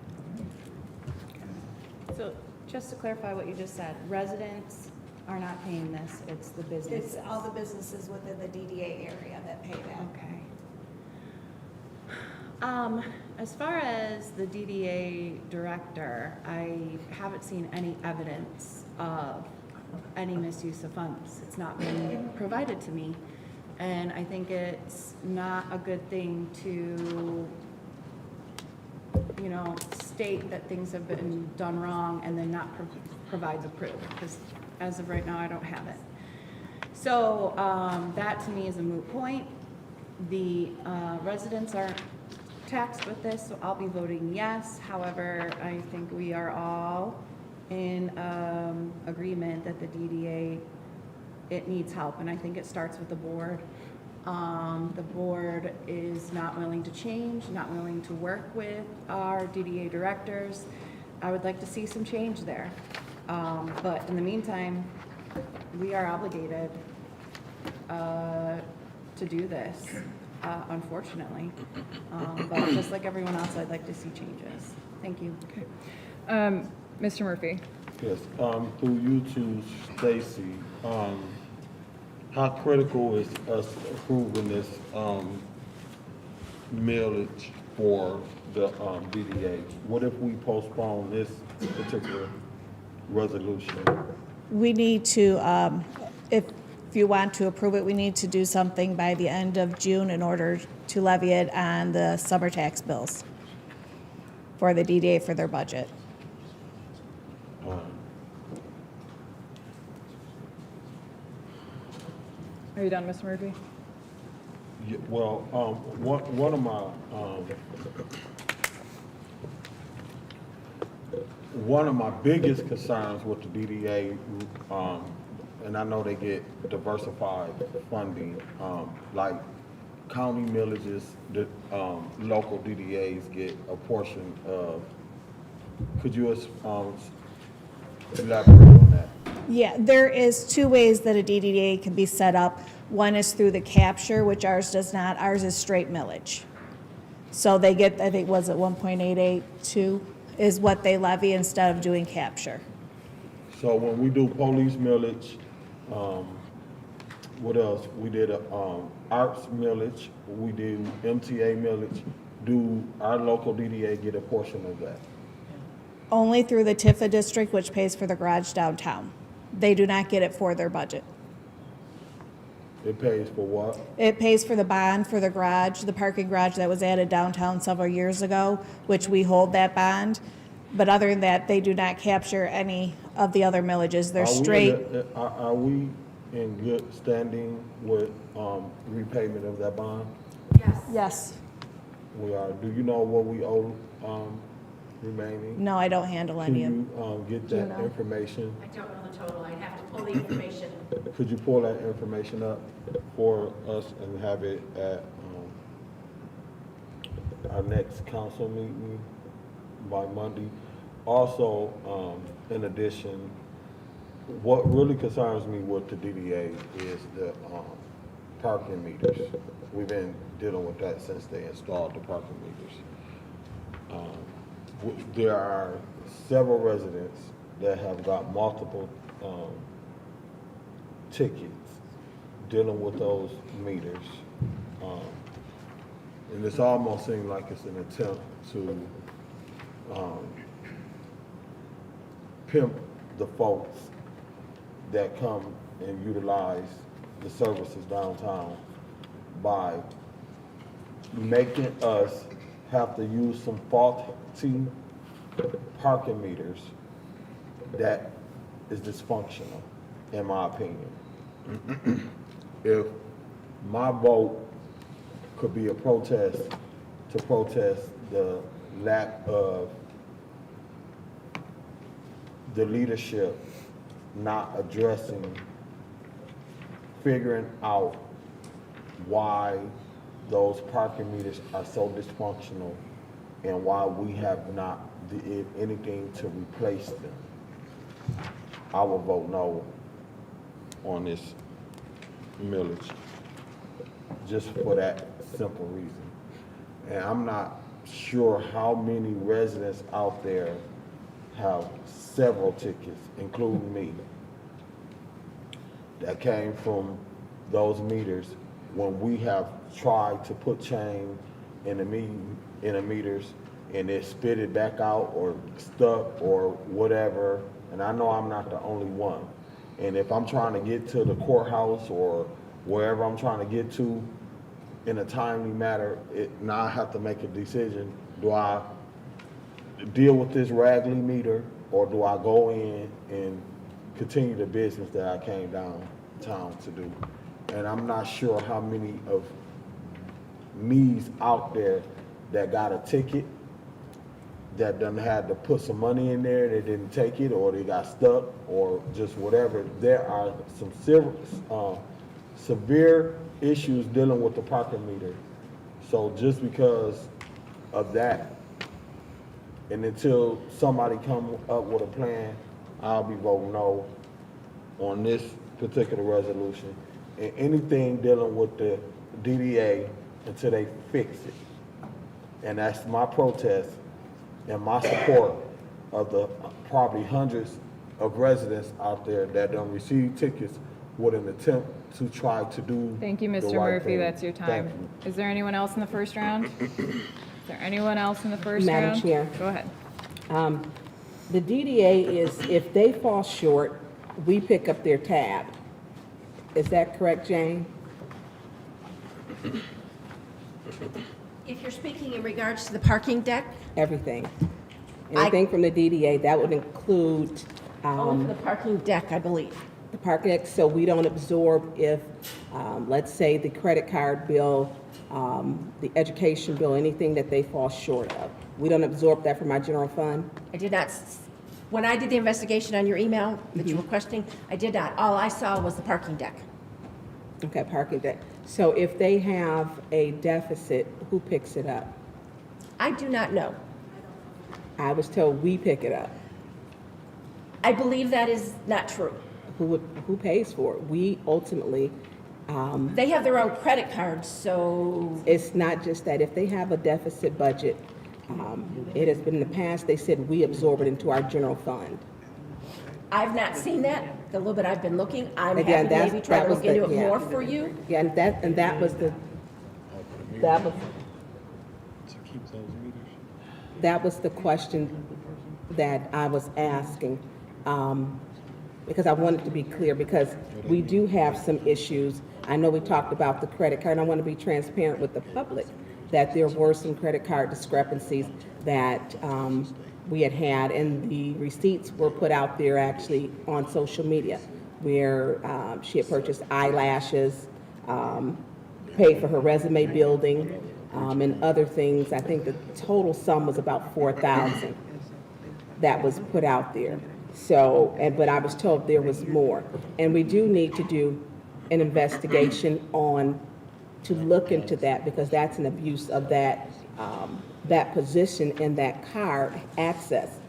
So just to clarify what you just said, residents are not paying this, it's the businesses. It's all the businesses within the DDA area that pay that. Okay. As far as the DDA director, I haven't seen any evidence of any misuse of funds. It's not been provided to me. And I think it's not a good thing to, state that things have been done wrong and then not provide the proof, because as of right now, I don't have it. So that to me is a moot point. The residents aren't taxed with this, so I'll be voting yes. However, I think we are all in agreement that the DDA, it needs help, and I think it starts with the board. The board is not willing to change, not willing to work with our DDA directors. I would like to see some change there. But in the meantime, we are obligated to do this, unfortunately. But just like everyone else, I'd like to see changes. Thank you. Mr. Murphy? Yes, through you to Stacy, how critical is us approving this, millage for the, DDA? What if we postpone this particular resolution? We need to, if you want to approve it, we need to do something by the end of June in order to levy it on the summer tax bills for the DDA for their budget. Are you done, Mr. Murphy? Yeah, well, one of my, one of my biggest concerns with the DDA, and I know they get diversified funding, like county millages, the local DDAs get a portion of. Could you elaborate on that? Yeah, there is two ways that a DDA can be set up. One is through the capture, which ours does not. Ours is straight millage. So they get, I think, was it 1.882 is what they levy instead of doing capture. So when we do police millage, what else? We did arts millage, we do MTA millage. Do our local DDA get a portion of that? Only through the Tifa district, which pays for the garage downtown. They do not get it for their budget. It pays for what? It pays for the bond for the garage, the parking garage that was added downtown several years ago, which we hold that bond. But other than that, they do not capture any of the other millages. They're straight. Are we in good standing with repayment of that bond? Yes. We are. Do you know what we owe remaining? No, I don't handle any of. Can you get Do you that know? information? I don't know the total, I'd have to pull the information. Could you pull that information up for us and have it at our next council meeting by Monday? Also, in addition, what really concerns me with the DDA is the parking meters. We've been dealing with that since they installed the parking meters. There are several residents that have got multiple tickets dealing with those meters. And it's almost seemed like it's an attempt to pimp the folks that come and utilize the services downtown by making us have to use some faulty parking meters that is dysfunctional, in my opinion. If my vote could be a protest to protest the lack of the leadership not addressing, figuring out why those parking meters are so dysfunctional and why we have not did anything to replace them, I will vote no on this millage, just for that simple reason. And I'm not sure how many residents out there have several tickets, including me, that came from those meters when we have tried to put chain in the meters and it spit it back out or stuck or whatever. And I know I'm not the only one. And if I'm trying to get to the courthouse or wherever I'm trying to get to in a timely manner, now I have to make a decision. Do I deal with this Ragley meter, or do I go in and continue the business that I came downtown to do? And I'm not sure how many of me's out there that got a ticket that done had to put some money in there, they didn't take it, or they got stuck, or just whatever. There are some severe issues dealing with the parking meter. So just because of that, and until somebody come up with a plan, I'll be voting no on this particular resolution. And anything dealing with the DDA until they fix it. And that's my protest and my support of the probably hundreds of residents out there that don't receive tickets with an attempt to try to do Thank you, the Mr. right Murphy. thing. That's your Thank time. you. Is there anyone else in the first round? Is there anyone else in the first round? Madam Chair. Go ahead. The DDA is, if they fall short, we pick up their tab. Is that correct, Jane? If you're speaking in regards to the parking deck, Everything. Anything from the DDA, that would include only for the parking deck, I believe. the parking deck, so we don't absorb if, let's say, the credit card bill, the education bill, anything that they fall short of. We don't absorb that from our general fund? I did not, when I did the investigation on your email that you were Mm-hmm. questioning, I did not. All I saw was the parking deck. Okay, parking deck. So if they have a deficit, who picks it up? I do not know. I was told we pick it up. I believe that is not true. Who pays for it? We ultimately, They have their own credit cards, so it's not just that. If they have a deficit budget, it has been in the past, they said we absorb it into our general fund. I've not seen that. The little bit I've been looking, I'm happy Again, to that's- maybe try that to was look the- into it yeah. more for you. Yeah, and that was the question that I was asking, because I wanted to be clear, because we do have some issues. I know we talked about the credit card, and I want to be transparent with the public, that there were some credit card discrepancies that we had, and the receipts were put out there actually on social media, where she had purchased eyelashes, paid for her resume building, and other things. I think the total sum was about $4,000 that was put out there. So, but I was told there was more. And we do need to do an investigation to look into that, because that's an abuse of that position and that card access.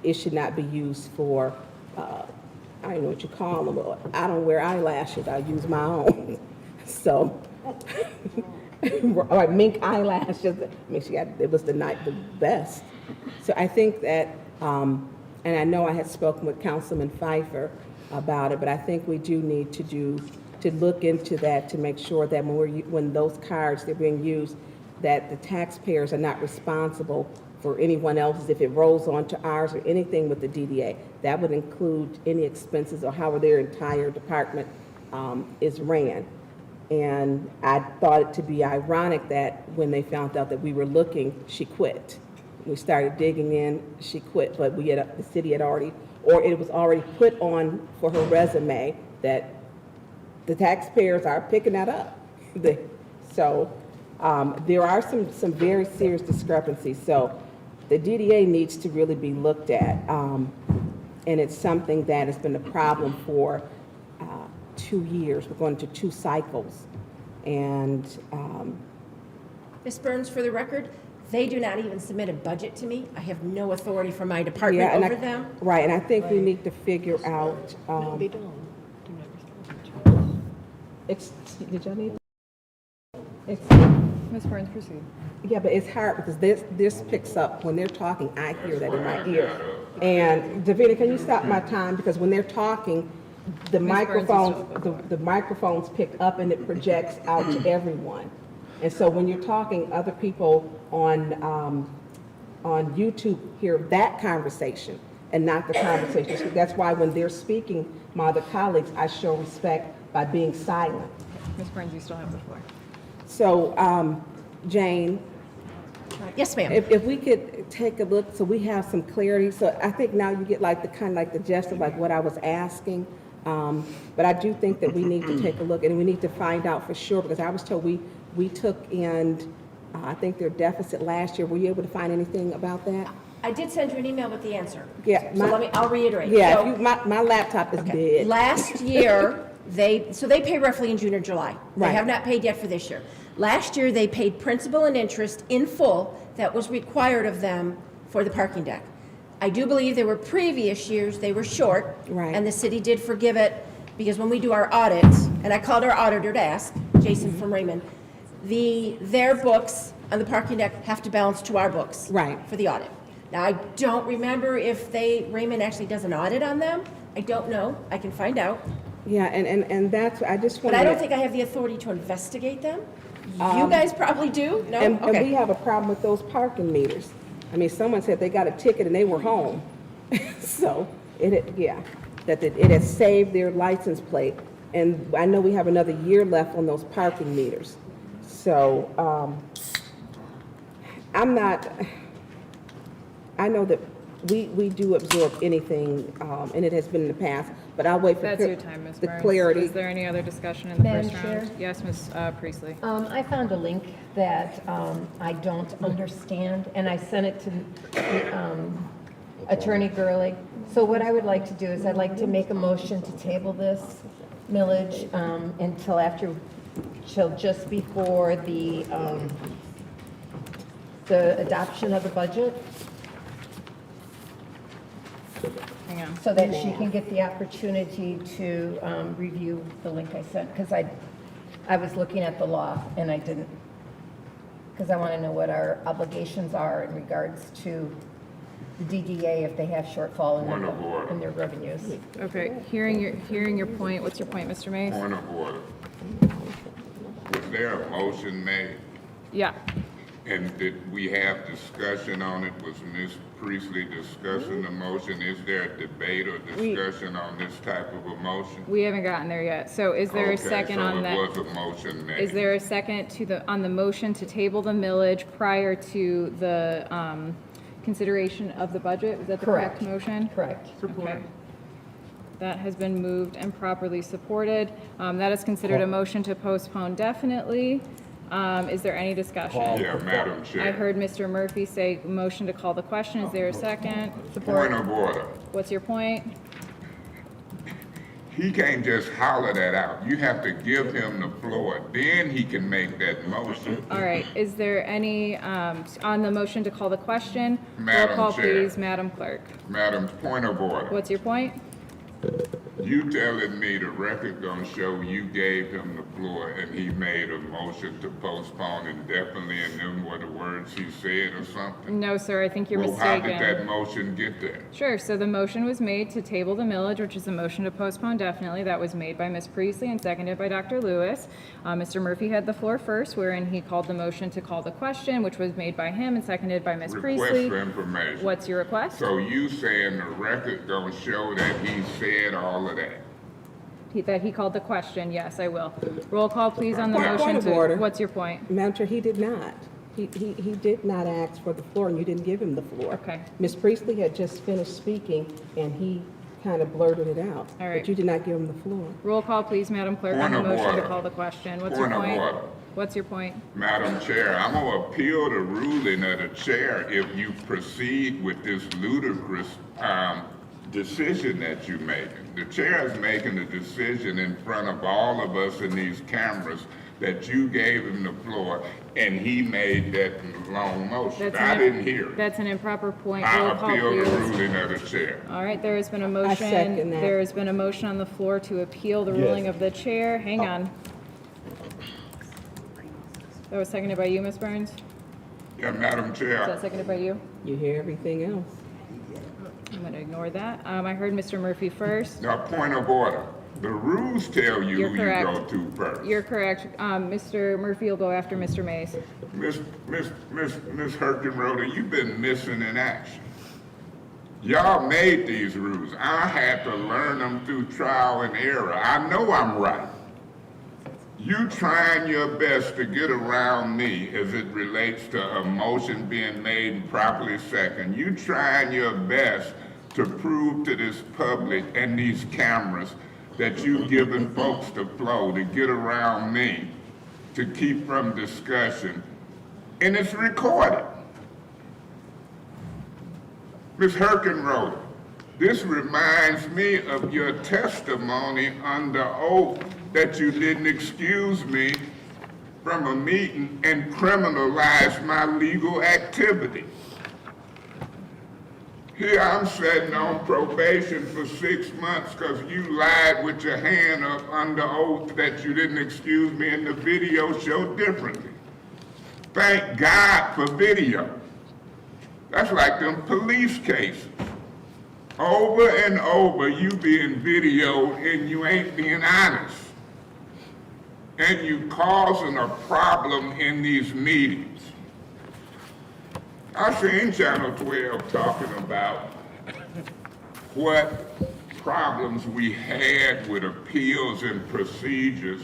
It should not be used for, I don't know what you call them, but I don't wear eyelashes, I use my own. So, or mink eyelashes, it was the best. So I think that, and I know I had spoken with Councilman Pfeiffer about it, but I think we do need to look into that to make sure that when those cards are being used, that the taxpayers are not responsible for anyone else's if it rolls onto ours or anything with the DDA. That would include any expenses or how their entire department is ran. And I thought it to be ironic that when they found out that we were looking, she quit. We started digging in, she quit, but the city had already, or it was already put on for her resume that the taxpayers are picking that up. So there are some very serious discrepancies. So the DDA needs to really be looked at. And it's something that has been a problem for 2 years. We're going to 2 cycles. And Ms. Burns, for the record, they do not even submit a budget to me. I have no authority from my department over them. Right, and I think we need to figure out. Did y'all need? Ms. Burns, proceed. Yeah, but it's hard because this picks up, when they're talking, I hear that in my ear. And Davina, can you stop my time? Because when they're talking, the microphones pick up and it projects out to everyone. And so when you're talking, other people on YouTube hear that conversation and not the conversation. So that's why when they're speaking, my other colleagues, I show respect by being silent. Ms. Burns, you still have the floor. So, Jane, Yes, ma'am. if we could take a look, so we have some clarity, so I think now you get like the kind of like the gist of like what I was asking. But I do think that we need to take a look and we need to find out for sure, because I was told we took in, I think their deficit last year. Were you able to find anything about that? I did send you an email with the answer. Yeah. So I'll reiterate. Yeah, So- if you, my laptop is dead. Last year, they pay roughly in June or July. They Right. have not paid yet for this year. Last year, they paid principal and interest in full that was required of them for the parking deck. I do believe there were previous years they were short. Right. And the city did forgive it, because when we do our audits, and I called our auditor to ask, Jason from Raymond, their books on the parking deck have to balance to our books. Right. For the audit. Now, I don't remember if Raymond actually does an audit on them. I don't know. I can find out. Yeah, and that's, I just But want to. I don't think I have the authority to investigate them. You guys probably do? No? And we Okay. have a problem with those parking meters. I mean, someone said they got a ticket and they were home. So, that it has saved their license plate. And I know we have another year left on those parking meters. So, I know that we do absorb anything, and it has been in the past, but I'll wait for That's your time, Ms. the Burns. clarity. Is there any other discussion in the Madam first round? Chair? Yes, Ms. Priestley. I found a link that I don't understand, and I sent it to Attorney Gurley. So what I would like to do is I'd like to make a motion to table this millage till just before the adoption of the budget, Hang on. so that she can get the opportunity to review the link I sent, because I was looking at the law and I didn't, because I want to know what our obligations are in regards to the DDA if they have shortfall Point of order. in their revenues. Okay, hearing your point, what's your point, Mr. Mays? Point of order. Was there a motion made? Yeah. And did we have discussion on it? Was Ms. Priestley discussing the motion? Is there a debate or discussion on this type of a motion? We haven't gotten there yet. So is there a second on that? Okay, so it was a motion made. Is there a second on the motion to table the millage prior to the consideration of the budget? Is that the correct motion? Correct. Okay. That has been moved and properly supported. That is considered a motion to postpone definitely. Is there any discussion? Yeah, Madam Chair. I heard Mr. Murphy say motion to call the question. Is there a second? Point of order. What's your point? He can't just holler that out. You have to give him the floor, then he can make that motion. All right, is there any, on the motion to call the question? Madam Roll call, Chair. please, Madam Clerk. Madam, point of order. What's your point? You telling me the record gonna show you gave him the floor and he made a motion to postpone indefinitely and them were the words he said or something? No, sir, I think you're Well, how did mistaken. that motion get there? Sure, so the motion was made to table the millage, which is a motion to postpone definitely. That was made by Ms. Priestley and seconded by Dr. Lewis. Mr. Murphy had the floor first, wherein he called the motion to call the question, which was made by him and seconded by Ms. Request Priestley. for information. What's your request? So you saying the record gonna show that he said all of that? That he called the question, yes, I will. Roll call, please, on the Point motion of to, order. what's your point? Madam Chair, he did not. He did not ask for the floor, and you didn't give him the floor. Okay. Ms. Priestley had just finished speaking, and he kind of blurted it out. All right. But you did not give him the floor. Roll call, please, Madam Clerk, on Point the of motion to order. call the question. What's your Point of point? order. What's your point? Madam Chair, I'm gonna appeal the ruling of the chair if you proceed with this ludicrous, decision that you're making. The chair is making a decision in front of all of us in these cameras that you gave him the floor and he made that long motion. I didn't hear it. That's an improper point. I Roll call, appeal the please. ruling of the chair. All right, there has been a motion. second that. There has been a motion on the floor to appeal the ruling of the chair. Hang on. That was seconded by you, Ms. Burns? Yeah, Madam Is Chair. that seconded by you? You hear everything else. I'm going to ignore that. I heard Mr. Murphy first. Now, point of order. The rules tell you You're who you correct. go to first. You're correct. Mr. Murphy will go after Mr. Mays. Miss Herkenroder, you've been missing in action. Y'all made these rules. I had to learn them through trial and error. I know I'm right. You trying your best to get around me as it relates to a motion being made and properly second. You trying your best to prove to this public and these cameras that you giving folks the flow to get around me, to keep from discussion, and it's recorded. Ms. Herkenroth, this reminds me of your testimony under oath that you didn't excuse me from a meeting and criminalize my legal activity. Here I'm sitting on probation for 6 months because you lied with your hand up under oath that you didn't excuse me, and the video showed differently. Thank God for video. That's like them police cases. Over and over, you being videoed and you ain't being honest. And you causing a problem in these meetings. I seen Channel 12 talking about what problems we had with appeals and procedures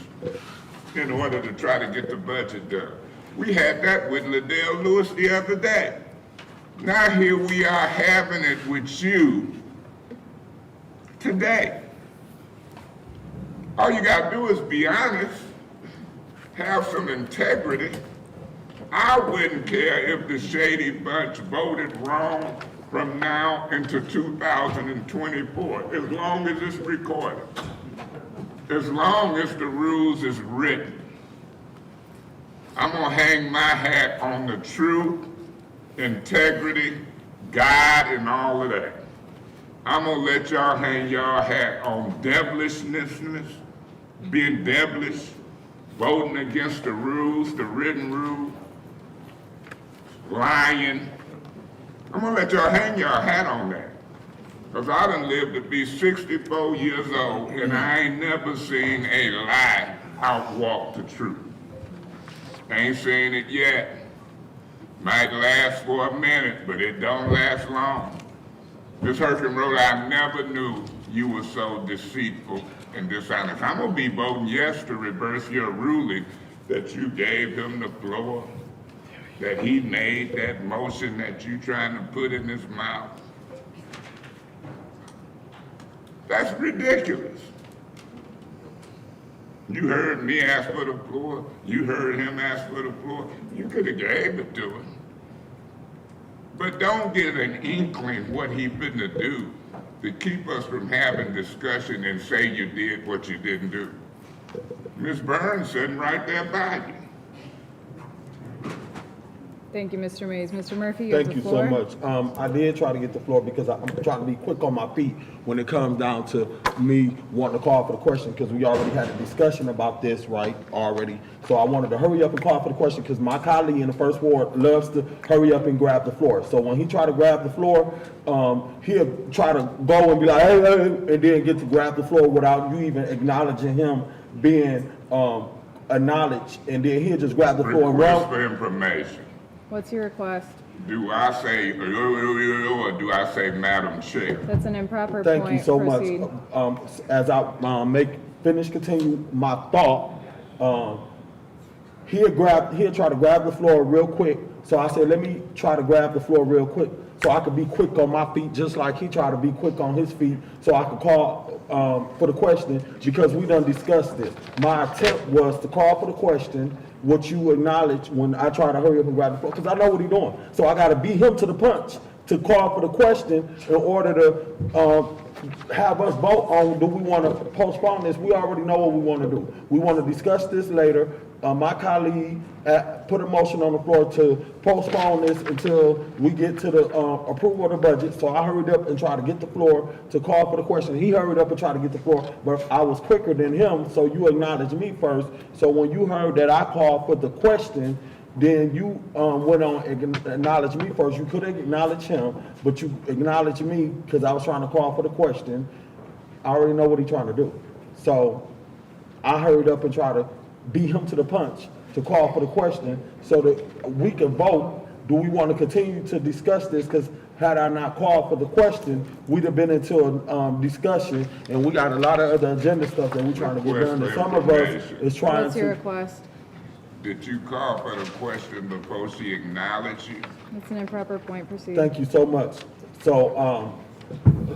in order to try to get the budget done. We had that with Liddell Lewis the other day. Now here we are having it with you today. All you gotta do is be honest, have some integrity. I wouldn't care if the shady bunch voted wrong from now into 2024, as long as it's recorded, as long as the rules is written. I'm gonna hang my hat on the truth, integrity, God, and all of that. I'm gonna let y'all hang y'all hat on devilishness, being devilish, voting against the rules, the written rules, lying. I'm gonna let y'all hang y'all hat on that. Because I done lived to be 64 years old and I ain't never seen a lie outwalk the truth. Ain't seen it yet. Might last for a minute, but it don't last long. Ms. Herkenroth, I never knew you were so deceitful and dishonest. I'm gonna be voting yes to reverse your ruling that you gave him the floor, that he made that motion that you trying to put in his mouth. That's ridiculous. You heard me ask for the floor. You heard him ask for the floor. You could have gave it to him. But don't get an inkling what he finna do to keep us from having discussion and say you did what you didn't do. Ms. Burns sitting right there by you. Thank you, Mr. Mays. Mr. Murphy, you have Thank the you so floor. much. I did try to get the floor because I'm trying to be quick on my feet when it comes down to me wanting to call for the question, because we already had a discussion about this, right, already. So I wanted to hurry up and call for the question because my colleague in the first ward loves to hurry up and grab the floor. So when he tried to grab the floor, he'll try to go and be like, hey, hey, and then get to grab the floor without you even acknowledging him being acknowledged, and then he'll just grab the floor and Request run. for information. What's your request? Do I say, or do I say Madam Chair? That's an improper point. Thank you so Proceed. much. As I continue my thought, he'll try to grab the floor real quick. So I said, let me try to grab the floor real quick so I could be quick on my feet, just like he tried to be quick on his feet, so I could call for the question, because we done discussed this. My attempt was to call for the question, what you acknowledge when I try to hurry up and grab the floor, because I know what he's doing. So I got to beat him to the punch to call for the question in order to have us vote on, do we want to postpone this? We already know what we want to do. We want to discuss this later. My colleague put a motion on the floor to postpone this until we get to the approval of the budget. So I hurried up and tried to get the floor to call for the question. He hurried up and tried to get the floor, but I was quicker than him, so you acknowledged me first. So when you heard that I called for the question, then you went on and acknowledged me first. You could acknowledge him, but you acknowledged me because I was trying to call for the question. I already know what he's trying to do. So I hurried up and tried to beat him to the punch to call for the question so that we can vote. Do we want to continue to discuss this? Because had I not called for the question, we'd have been into a discussion, and we got a lot of other agenda stuff that we're trying to get done, and some of us is trying What's your to. request? Did you call for the question before she acknowledged you? It's an improper point, proceed. Thank you so much. So,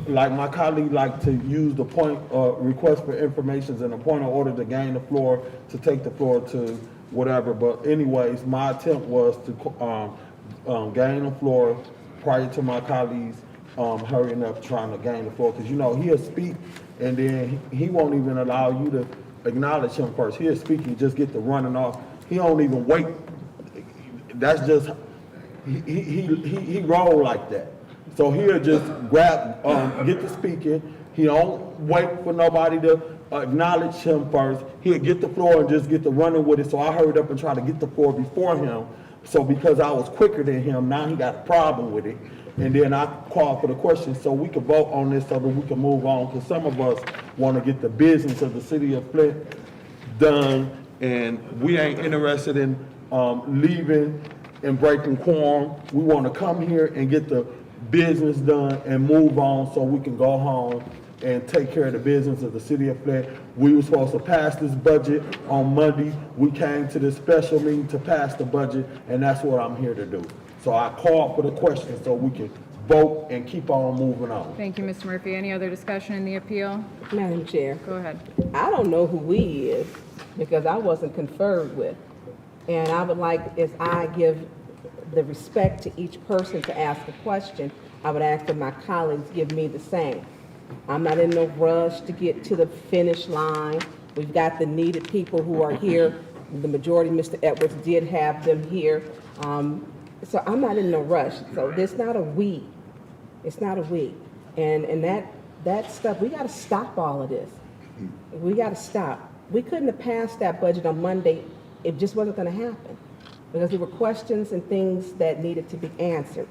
like my colleague like to use the point, request for information and a point of order to gain the floor, to take the floor to whatever. But anyways, my attempt was to, gain the floor prior to my colleagues, hurrying up trying to gain the floor. Cause you know, he'll speak and then he won't even allow you to acknowledge him first. He'll speak, you just get to running off. He don't even wait. That's just, he roll like that. So he'll just grab, get to speaking. He don't wait for nobody to acknowledge him first. He'll get the floor and just get to running with it. So I hurried up and tried to get the floor before him. So because I was quicker than him, now he got a problem with it. And then I called for the question so we could vote on this so that we can move on. Because some of us want to get the business of the city of Flint done. And we ain't interested in leaving and breaking quorum. We want to come here and get the business done and move on so we can go home and take care of the business of the city of Flint. We were supposed to pass this budget on Monday. We came to this special meeting to pass the budget, and that's what I'm here to do. So I called for the question so we can vote and keep on moving on. Thank you, Mr. Murphy. Any other discussion in the appeal? Madam Chair, Go ahead. I don't know who "we" is because I wasn't conferred with. And I would like, as I give the respect to each person to ask a question, I would ask that my colleagues give me the same. I'm not in no rush to get to the finish line. We've got the needed people who are here. The majority, Mr. Edwards, did have them here. So I'm not in no rush. So it's not a "we." It's not a "we." And that stuff, we got to stop all of this. We got to stop. We couldn't have passed that budget on Monday. It just wasn't going to happen because there were questions and things that needed to be answered.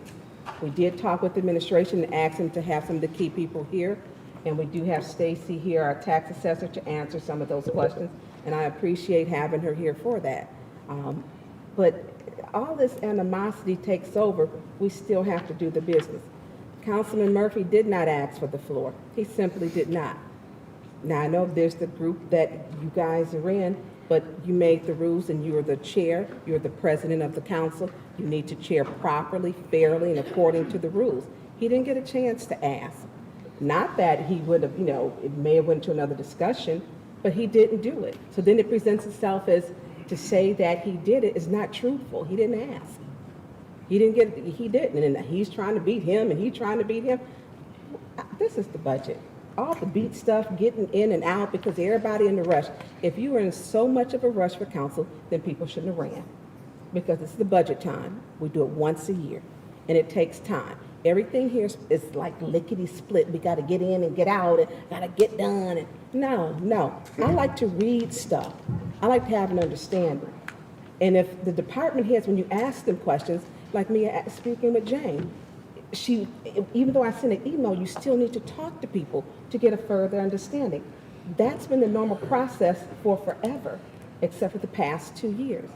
We did talk with the administration and ask them to have some of the key people here. And we do have Stacy here, our tax assessor, to answer some of those questions. And I appreciate having her here for that. But all this animosity takes over, we still have to do the business. Councilman Murphy did not ask for the floor. He simply did not. Now, I know there's the group that you guys are in, but you made the rules and you are the chair, you're the president of the council. You need to chair properly, fairly, and according to the rules. He didn't get a chance to ask. Not that he would have, it may have went to another discussion, but he didn't do it. So then it presents itself as to say that he did it is not truthful. He didn't ask. He didn't. And he's trying to beat him and he's trying to beat him. This is the budget. All the beat stuff, getting in and out because everybody in the rush. If you were in so much of a rush for council, then people shouldn't have ran. Because it's the budget time. We do it once a year. And it takes time. Everything here is like lickety split. We got to get in and get out and got to get done. And no. I like to read stuff. I like to have an understanding. And if the department heads, when you ask them questions, like me speaking with Jane, even though I sent an email, you still need to talk to people to get a further understanding. That's been the normal process for forever, except for the past 2 years.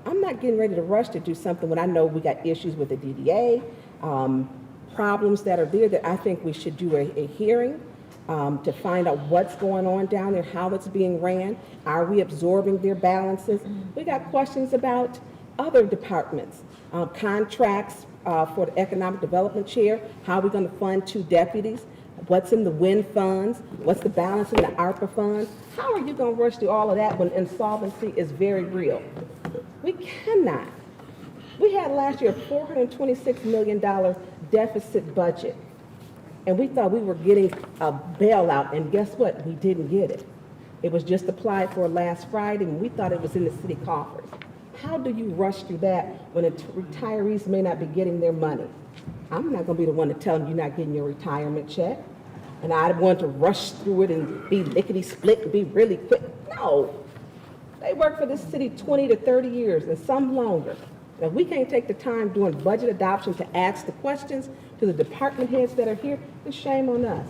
I'm not getting ready to rush to do something when I know we got issues with the DDA, problems that are there that I think we should do a hearing to find out what's going on down there, how it's being ran. Are we absorbing their balances? We got questions about other departments, contracts for the economic development chair. How are we going to fund 2 deputies? What's in the WIN funds? What's the balance in the ARPA funds? How are you going to rush through all of that when insolvency is very real? We cannot. We had last year a $426 million deficit budget. And we thought we were getting a bailout, and guess what? We didn't get it. It was just applied for last Friday, and we thought it was in the city coffers. How do you rush through that when retirees may not be getting their money? I'm not going to be the one to tell them you're not getting your retirement check. And I want to rush through it and be lickety-split and be really quick. No. They work for this city 20 to 30 years, and some longer. And if we can't take the time doing budget adoption to ask the questions to the department heads that are here, then shame on us.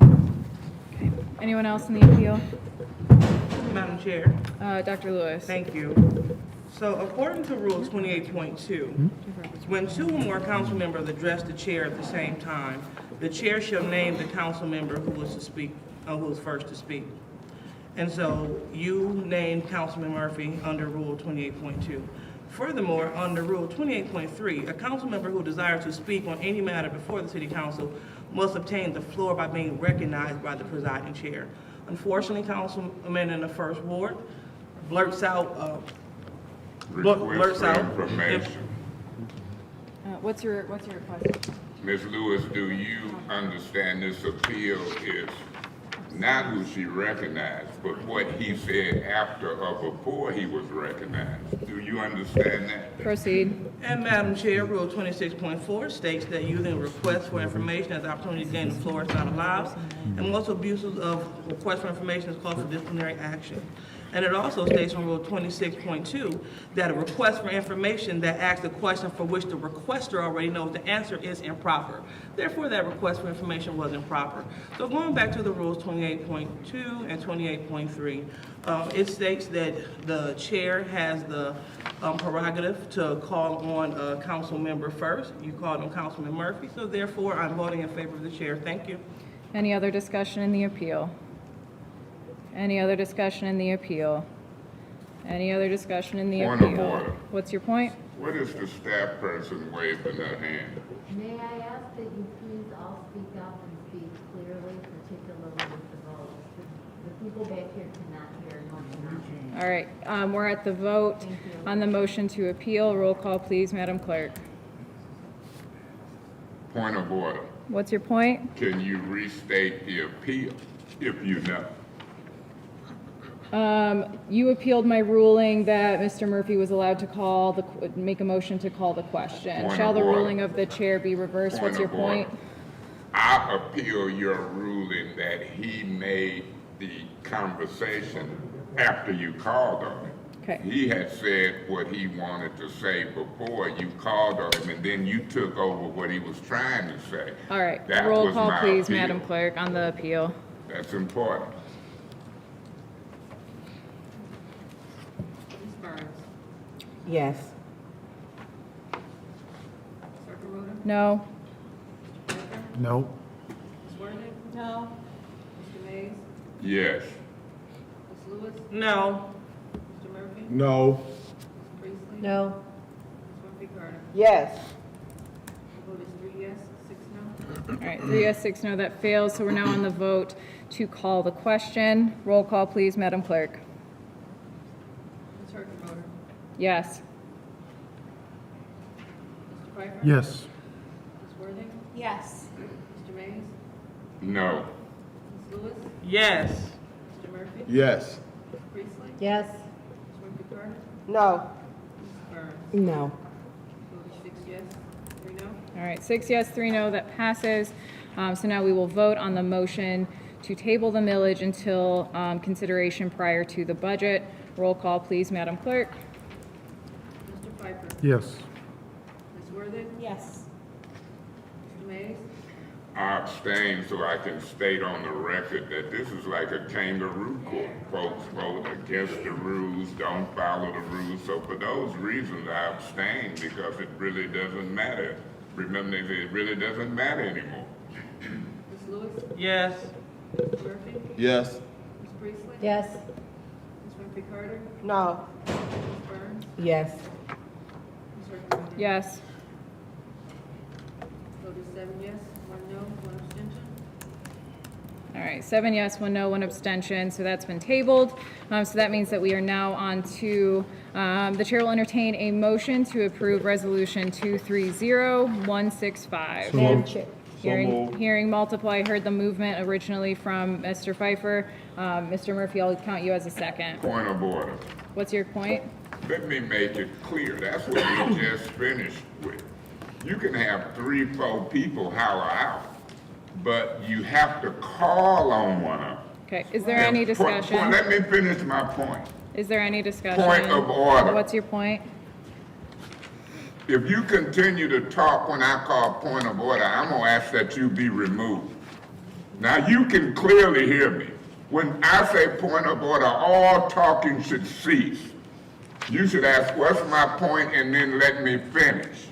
Okay. Anyone else in the appeal? Madam Chair. Dr. Lewis. Thank you. So according to Rule 28.2, when two or more council members address the chair at the same time, the chair shall name the council member who is to speak, who is first to speak. And so you named Councilman Murphy under Rule 28.2. Furthermore, under Rule 28.3, a council member who desires to speak on any matter before the city council must obtain the floor by being recognized by the presiding chair. Unfortunately, Councilman in the First Ward blurts out, Request for information. What's your request? Ms. Lewis, do you understand this appeal is not who she recognized, but what he said after or before he was recognized? Do you understand that? Proceed. And Madam Chair, Rule 26.4 states that using requests for information as an opportunity to gain the floor is not allowed, and most abuses of requests for information is called for disciplinary action. And it also states in Rule 26.2 that a request for information that asks a question for which the requester already knows the answer is improper. Therefore, that request for information was improper. So going back to the Rules 28.2 and 28.3, it states that the chair has the prerogative to call on a council member first. You called on Councilman Murphy, so therefore I'm voting in favor of the chair. Thank you. Any other discussion in the appeal? Any other discussion in the appeal? Any other discussion in the Point of appeal? order. What's your point? What is the staff person waving their hand? May I ask that you please all speak up and speak clearly, particularly with the vote? The people back here cannot hear much. All right, we're at the vote on the motion to appeal. Roll call, please, Madam Clerk. Point of order. What's your point? Can you restate the appeal, if you know? You appealed my ruling that Mr. Murphy was allowed to make a motion to call the question. Point Shall of the order. ruling of the chair be reversed? What's your Point of order. point? I appeal your ruling that he made the conversation after you called on him. Okay. He had said what he wanted to say before you called on him, and then you took over what he was trying to say. All right, That roll was call, my please, appeal. Madam Clerk, on the appeal. That's important. Yes. No? No. No. Yes. No. No. No. Yes. All right, 3 yes, 6 no, that fails. So we're now on the vote to call the question. Roll call, please, Madam Clerk. Yes. Yes. Yes. No. Yes. Yes. Yes. No. No. All right, 6 yes, 3 no, that passes. So now we will vote on the motion to table the millage until consideration prior to the budget. Roll call, please, Madam Clerk. Yes. Yes. I abstain so I can state on the record that this is like a kangaroo court. Folks vote against the rules, don't follow the rules. So for those reasons, I abstain because it really doesn't matter. Remember, they say it really doesn't matter anymore. Yes. Yes. Yes. No. Yes. Yes. All right, 7 yes, 1 no, 1 abstention, so that's been tabled. So that means that we are now on to, the chair will entertain a motion to approve Resolution 230165. Madam Chair. Hearing multiply, heard the movement originally from Mr. Pfeiffer. Mr. Murphy, I'll count you as a second. Point of order. What's your point? Let me make it clear. That's what we just finished with. You can have 3, 4 people holler out, but you have to call on one of them. Okay, is there any discussion? Let me finish my point. Is there any discussion? Point of order. What's your point? If you continue to talk when I call point of order, I'm gonna ask that you be removed. Now, you can clearly hear me. When I say point of order, all talking should cease. You should ask, what's my point, and then let me finish.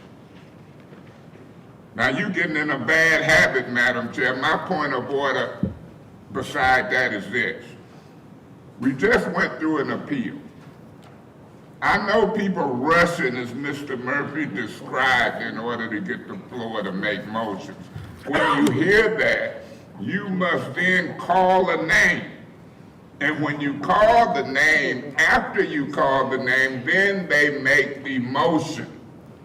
Now, you getting in a bad habit, Madam Chair. My point of order beside that is this. We just went through an appeal. I know people rushing, as Mr. Murphy described, in order to get the floor to make motions. When you hear that, you must then call a name. And when you call the name, after you call the name, then they make the motion.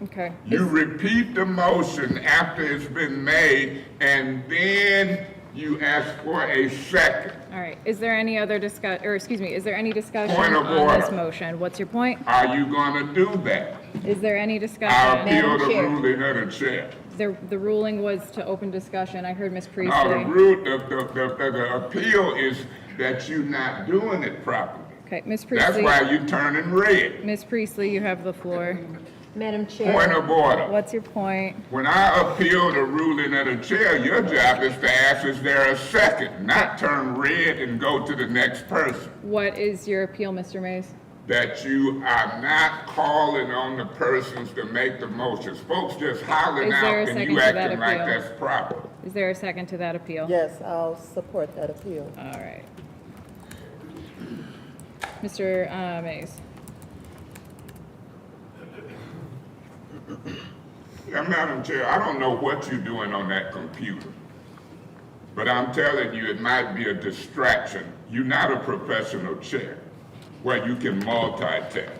Okay. You repeat the motion after it's been made, and then you ask for a second. All right. Is there any other is there any discussion Point of on this order. motion? What's your point? Are you gonna do that? Is there any I discussion? appeal the ruling of the chair. The ruling was to open discussion. I heard Ms. No, Priestley. the appeal is that you're not doing it properly. Okay, Ms. That's Priestley. why you're turning red. Ms. Priestley, you have the floor. Madam Chair. Point of order. What's your point? When I appeal the ruling of the chair, your job is to ask, is there a second? Not turn red and go to the next person. What is your appeal, Mr. Mays? That you are not calling on the persons to make the motions. Folks just hollering Is there a out and second you to that acting like appeal? that's proper. Is there a second to that appeal? Yes, I'll support that appeal. All right. Mr. Mays. Yeah, Madam Chair, I don't know what you're doing on that computer, but I'm telling you, it might be a distraction. You're not a professional chair where you can multitask.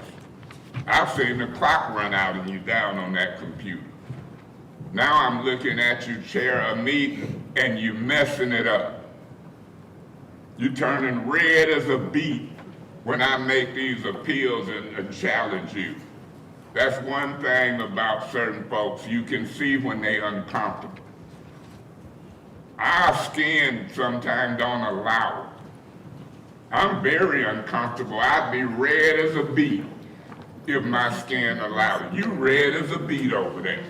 I've seen the clock run out and you down on that computer. Now I'm looking at you chair a meeting and you messing it up. You turning red as a beet when I make these appeals and challenge you. That's one thing about certain folks. You can see when they uncomfortable. Our skin sometimes don't allow it. I'm very uncomfortable. I'd be red as a beet if my skin allowed it. You red as a beet over there.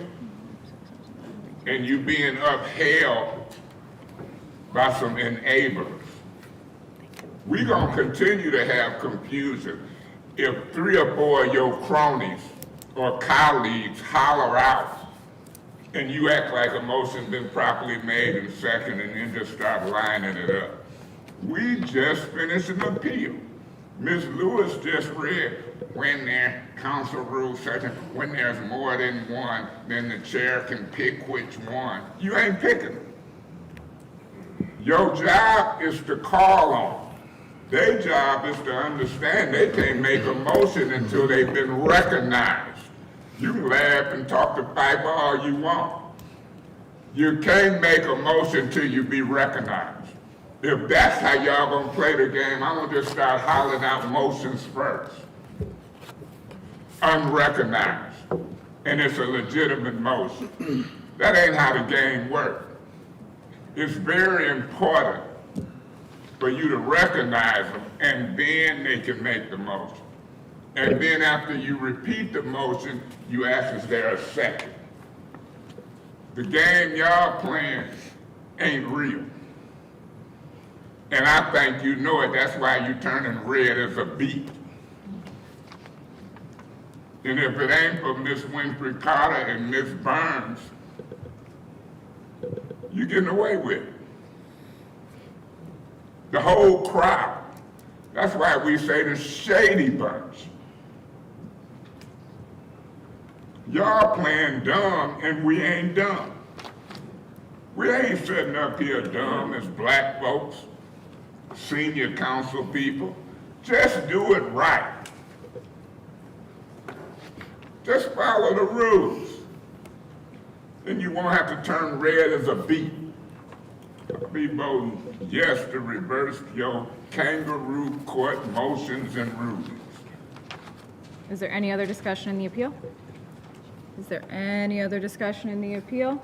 And you being upheld by some enablers. We're gonna continue to have confusion if 3 or 4 of your cronies or colleagues holler out and you act like a motion's been properly made and second and then just start lining it up. We just finished an appeal. Ms. Lewis just read, when there, council rules such, when there's more than one, then the chair can pick which one. You ain't picking them. Your job is to call on. Their job is to understand they can't make a motion until they've been recognized. You can laugh and talk to Piper all you want. You can't make a motion till you be recognized. If that's how y'all gonna play the game, I'm gonna just start hollering out motions first. Unrecognized, and it's a legitimate motion. That ain't how the game works. It's very important for you to recognize them, and then they can make the motion. And then after you repeat the motion, you ask, is there a second? The game y'all playing ain't real. And I think you know it, that's why you turning red as a beet. And if it ain't for Miss Winfrey Carter and Miss Burns, you getting away with it. The whole crowd. That's why we say the shady bunch. Y'all playing dumb and we ain't dumb. We ain't sitting up here dumb as black folks, senior council people. Just do it right. Just follow the rules. Then you won't have to turn red as a beet. I'll be voting yes to reverse your kangaroo court motions and rulings. Is there any other discussion in the appeal? Is there any other discussion in the appeal?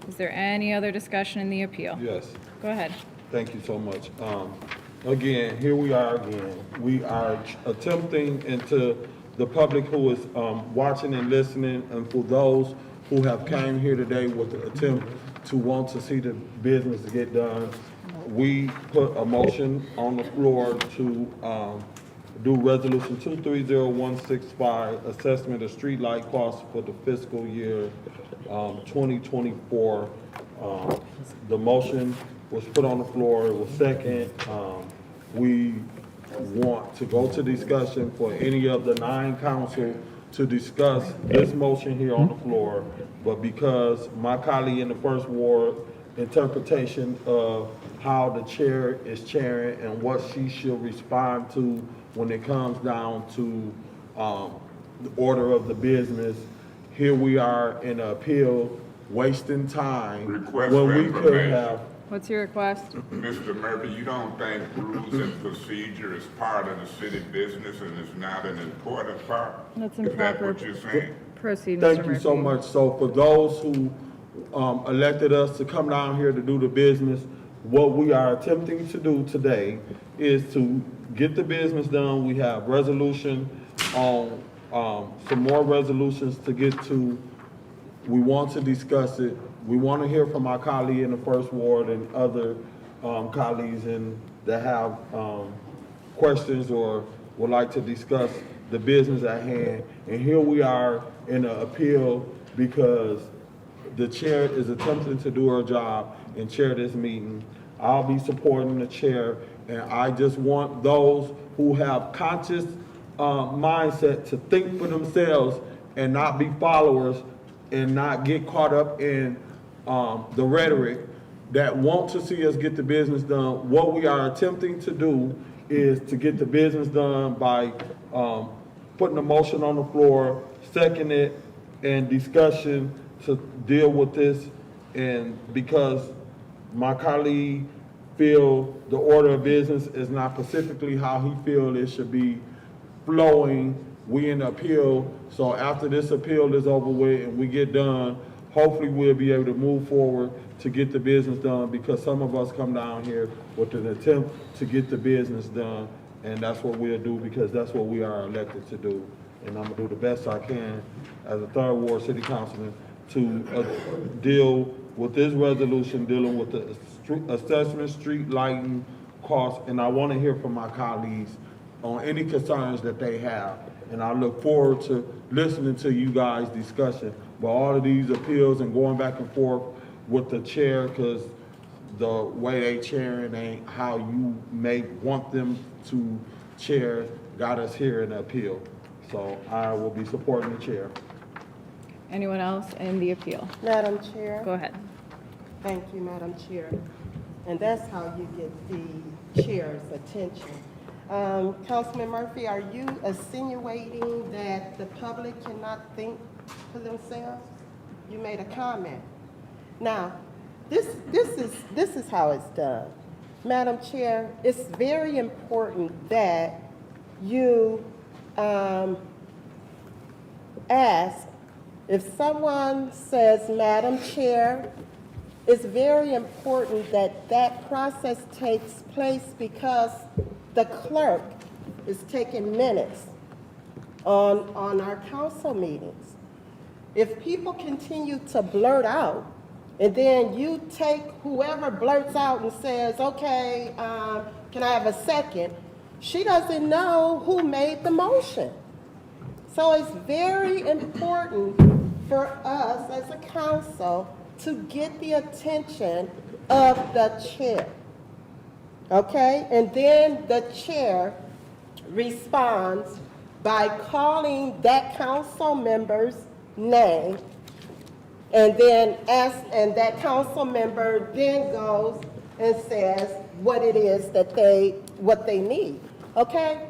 Is there any other discussion in the appeal? Yes. Go ahead. Thank you so much. Again, here we are again. We are attempting, and to the public who is watching and listening, and for those who have came here today with the attempt to want to see the business get done, we put a motion on the floor to do resolution 230165, assessment of streetlight costs for the fiscal year 2024. The motion was put on the floor, it was second. We want to go to discussion for any of the 9 council to discuss this motion here on the floor, but because my colleague in the first ward interpretation of how the chair is chairing and what she should respond to when it comes down to the order of the business, here we are in an appeal, wasting time Request when for we could information. have. What's your request? Mr. Murphy, you don't think rules and procedure is part of the city business and is not an important part? That's Is that improper. what you're saying? Proceed, Mr. Murphy. Thank you so much. So for those who elected us to come down here to do the business, what we are attempting to do today is to get the business done. We have resolution on, some more resolutions to get to. We want to discuss it. We want to hear from our colleague in the first ward and other colleagues that have questions or would like to discuss the business at hand. And here we are in an appeal because the chair is attempting to do her job and chair this meeting. I'll be supporting the chair, and I just want those who have conscious mindset to think for themselves and not be followers and not get caught up in the rhetoric that want to see us get the business done. What we are attempting to do is to get the business done by putting a motion on the floor, second it, and discussion to deal with this. And because my colleague feel the order of business is not specifically how he feel it should be flowing, we in the appeal. So after this appeal is over with and we get done, hopefully we'll be able to move forward to get the business done, because some of us come down here with an attempt to get the business done, and that's what we'll do because that's what we are elected to do. And I'm gonna do the best I can as a third ward city councilman to deal with this resolution, dealing with the assessment, street lighting costs, and I wanna hear from my colleagues on any concerns that they have. And I look forward to listening to you guys' discussion. But all of these appeals and going back and forth with the chair, because the way they chairing ain't how you may want them to chair, got us here in the appeal. So I will be supporting the chair. Anyone else in the appeal? Madam Chair. Go ahead. Thank you, Madam Chair. And that's how you get the chair's attention. Councilman Murphy, are you insinuating that the public cannot think for themselves? You made a comment. Now, this is how it's done. Madam Chair, it's very important that you ask, if someone says, Madam Chair, it's very important that that process takes place because the clerk is taking minutes on our council meetings. If people continue to blurt out, and then you take whoever blurts out and says, okay, can I have a second? She doesn't know who made the motion. So it's very important for us as a council to get the attention of the chair. Okay? And then the chair responds by calling that council member's name, and then and that council member then goes and says what it is that what they need. Okay?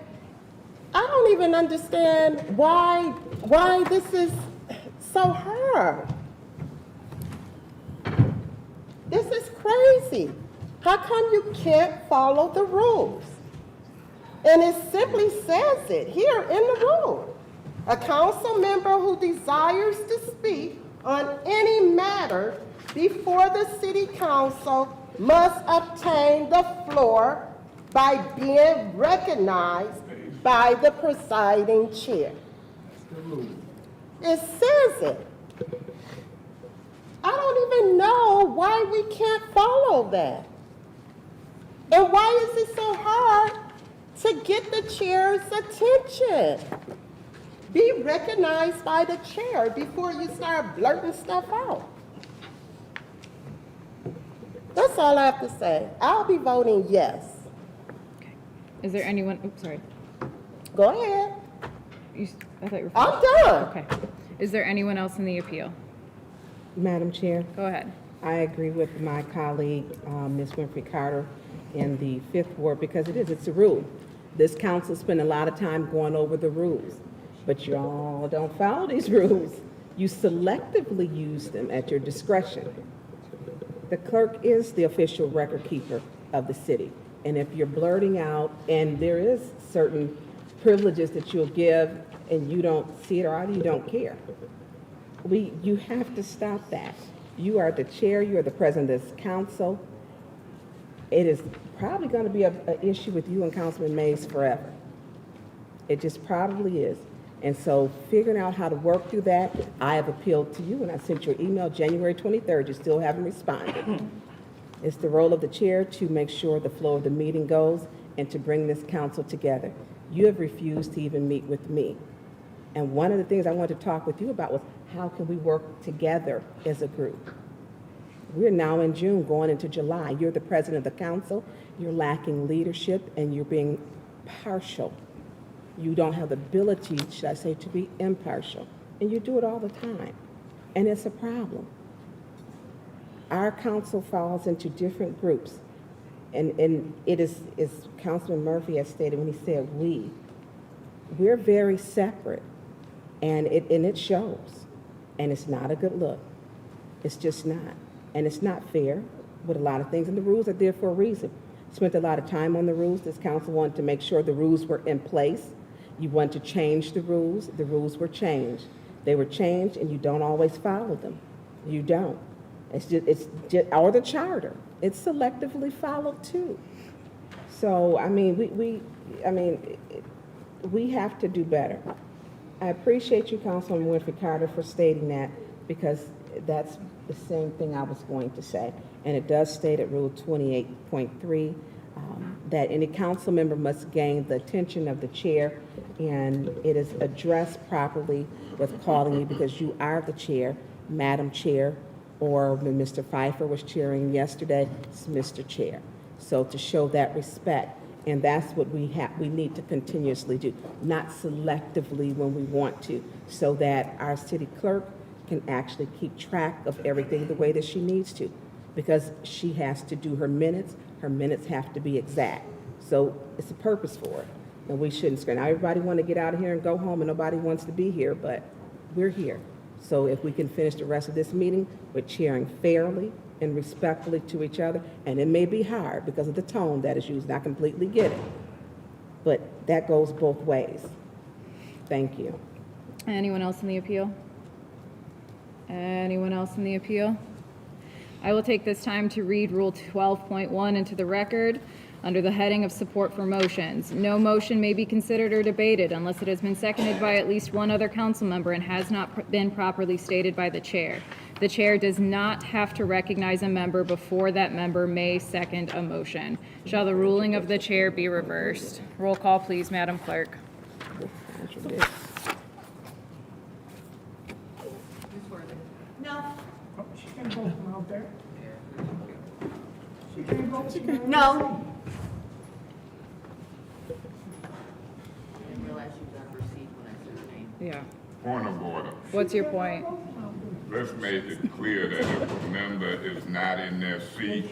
I don't even understand why this is so hard. This is crazy. How come you can't follow the rules? And it simply says it here in the rule. A council member who desires to speak on any matter before the city council must obtain the floor by being recognized by the presiding chair. It says it. I don't even know why we can't follow that. And why is it so hard to get the chair's attention. Be recognized by the chair before you start blurting stuff out. That's all I have to say. I'll be voting yes. Is there anyone, oops, sorry. Go ahead. I thought you were. I'm done. Okay. Is there anyone else in the appeal? Madam Chair, Go ahead. I agree with my colleague, Ms. Winfrey Carter, in the Fifth Ward, because it's a rule. This council spent a lot of time going over the rules, but y'all don't follow these rules. You selectively use them at your discretion. The clerk is the official record keeper of the city, and if you're blurting out, and there is certain privileges that you'll give, and you don't see it or either you don't care, you have to stop that. You are the chair, you are the president of this council. It is probably going to be an issue with you and Councilman Mays forever. It just probably is. And so figuring out how to work through that, I have appealed to you, and I sent your email January 23rd. You still haven't responded. It's the role of the chair to make sure the flow of the meeting goes and to bring this council together. You have refused to even meet with me. And one of the things I wanted to talk with you about was how can we work together as a group? We're now in June, going into July. You're the president of the council. You're lacking leadership, and you're being partial. You don't have the ability, should I say, to be impartial. And you do it all the time. And it's a problem. Our council falls into different groups. And it is, as Councilman Murphy has stated when he said we're very separate. And it shows. And it's not a good look. It's just not. And it's not fair with a lot of things. And the rules are there for a reason. Spent a lot of time on the rules. This council wanted to make sure the rules were in place. You want to change the rules. The rules were changed. They were changed, and you don't always follow them. You don't. It's just or the charter. It's selectively followed too. So I mean, we have to do better. I appreciate you, Councilwoman Winfrey Carter, for stating that, because that's the same thing I was going to say. And it does state at Rule 28.3 that any council member must gain the attention of the chair, and it is addressed properly with calling you because you are the chair, Madam Chair, or when Mr. Pfeiffer was chairing yesterday, it's Mr. Chair. So to show that respect, and that's what we need to continuously do, not selectively when we want to, so that our city clerk can actually keep track of everything the way that she needs to, because she has to do her minutes have to be exact. So it's a purpose for it, and we shouldn't scream. Now, everybody want to get out of here and go home, and nobody wants to be here, but we're here. So if we can finish the rest of this meeting with chairing fairly and respectfully to each other, and it may be hard because of the tone that is used, and I completely get it, but that goes both ways. Thank you. Anyone else in the appeal? Anyone else in the appeal? I will take this time to read Rule 12.1 into the record under the heading of support for motions. No motion may be considered or debated unless it has been seconded by at least one other council member and has not been properly stated by the chair. The chair does not have to recognize a member before that member may second a motion. Shall the ruling of the chair be reversed? Roll call, please, Madam Clerk. No. She can vote from out there. No. Yeah. Point of order. What's your point? Let's make it clear that if a member is not in their seat,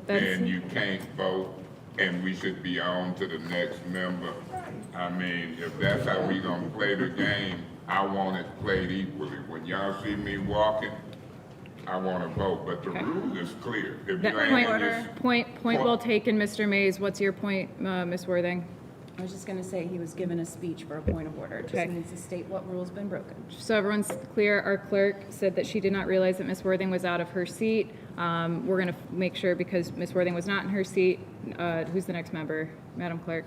then you can't vote, and we should be on to the next member. I mean, if that's how we gonna play the game, I want it played equally. When y'all see me walking, I wanna vote, but the rule is clear. If you ain't in your Point well taken, Mr. Mays. What's your point, Ms. Worthing? I was just going to say he was given a speech for a point of order. It Okay. just needs to state what rule's been broken. So everyone's clear, our clerk said that she did not realize that Ms. Worthing was out of her seat. We're going to make sure, because Ms. Worthing was not in her seat, who's the next member? Madam Clerk?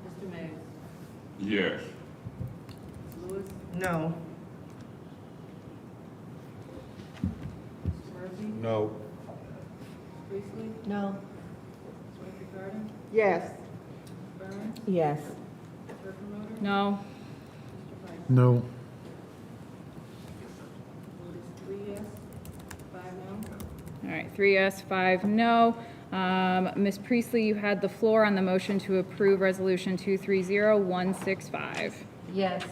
Mr. Mays. Yes. Ms. Lewis. No. Mr. Murphy. No. Priestley. No. Ms. Winfrey Carter. Yes. Burns. Yes. No. No. All right, 3 yes, 5 no. Ms. Priestley, you had the floor on the motion to approve Resolution 230165. Yes,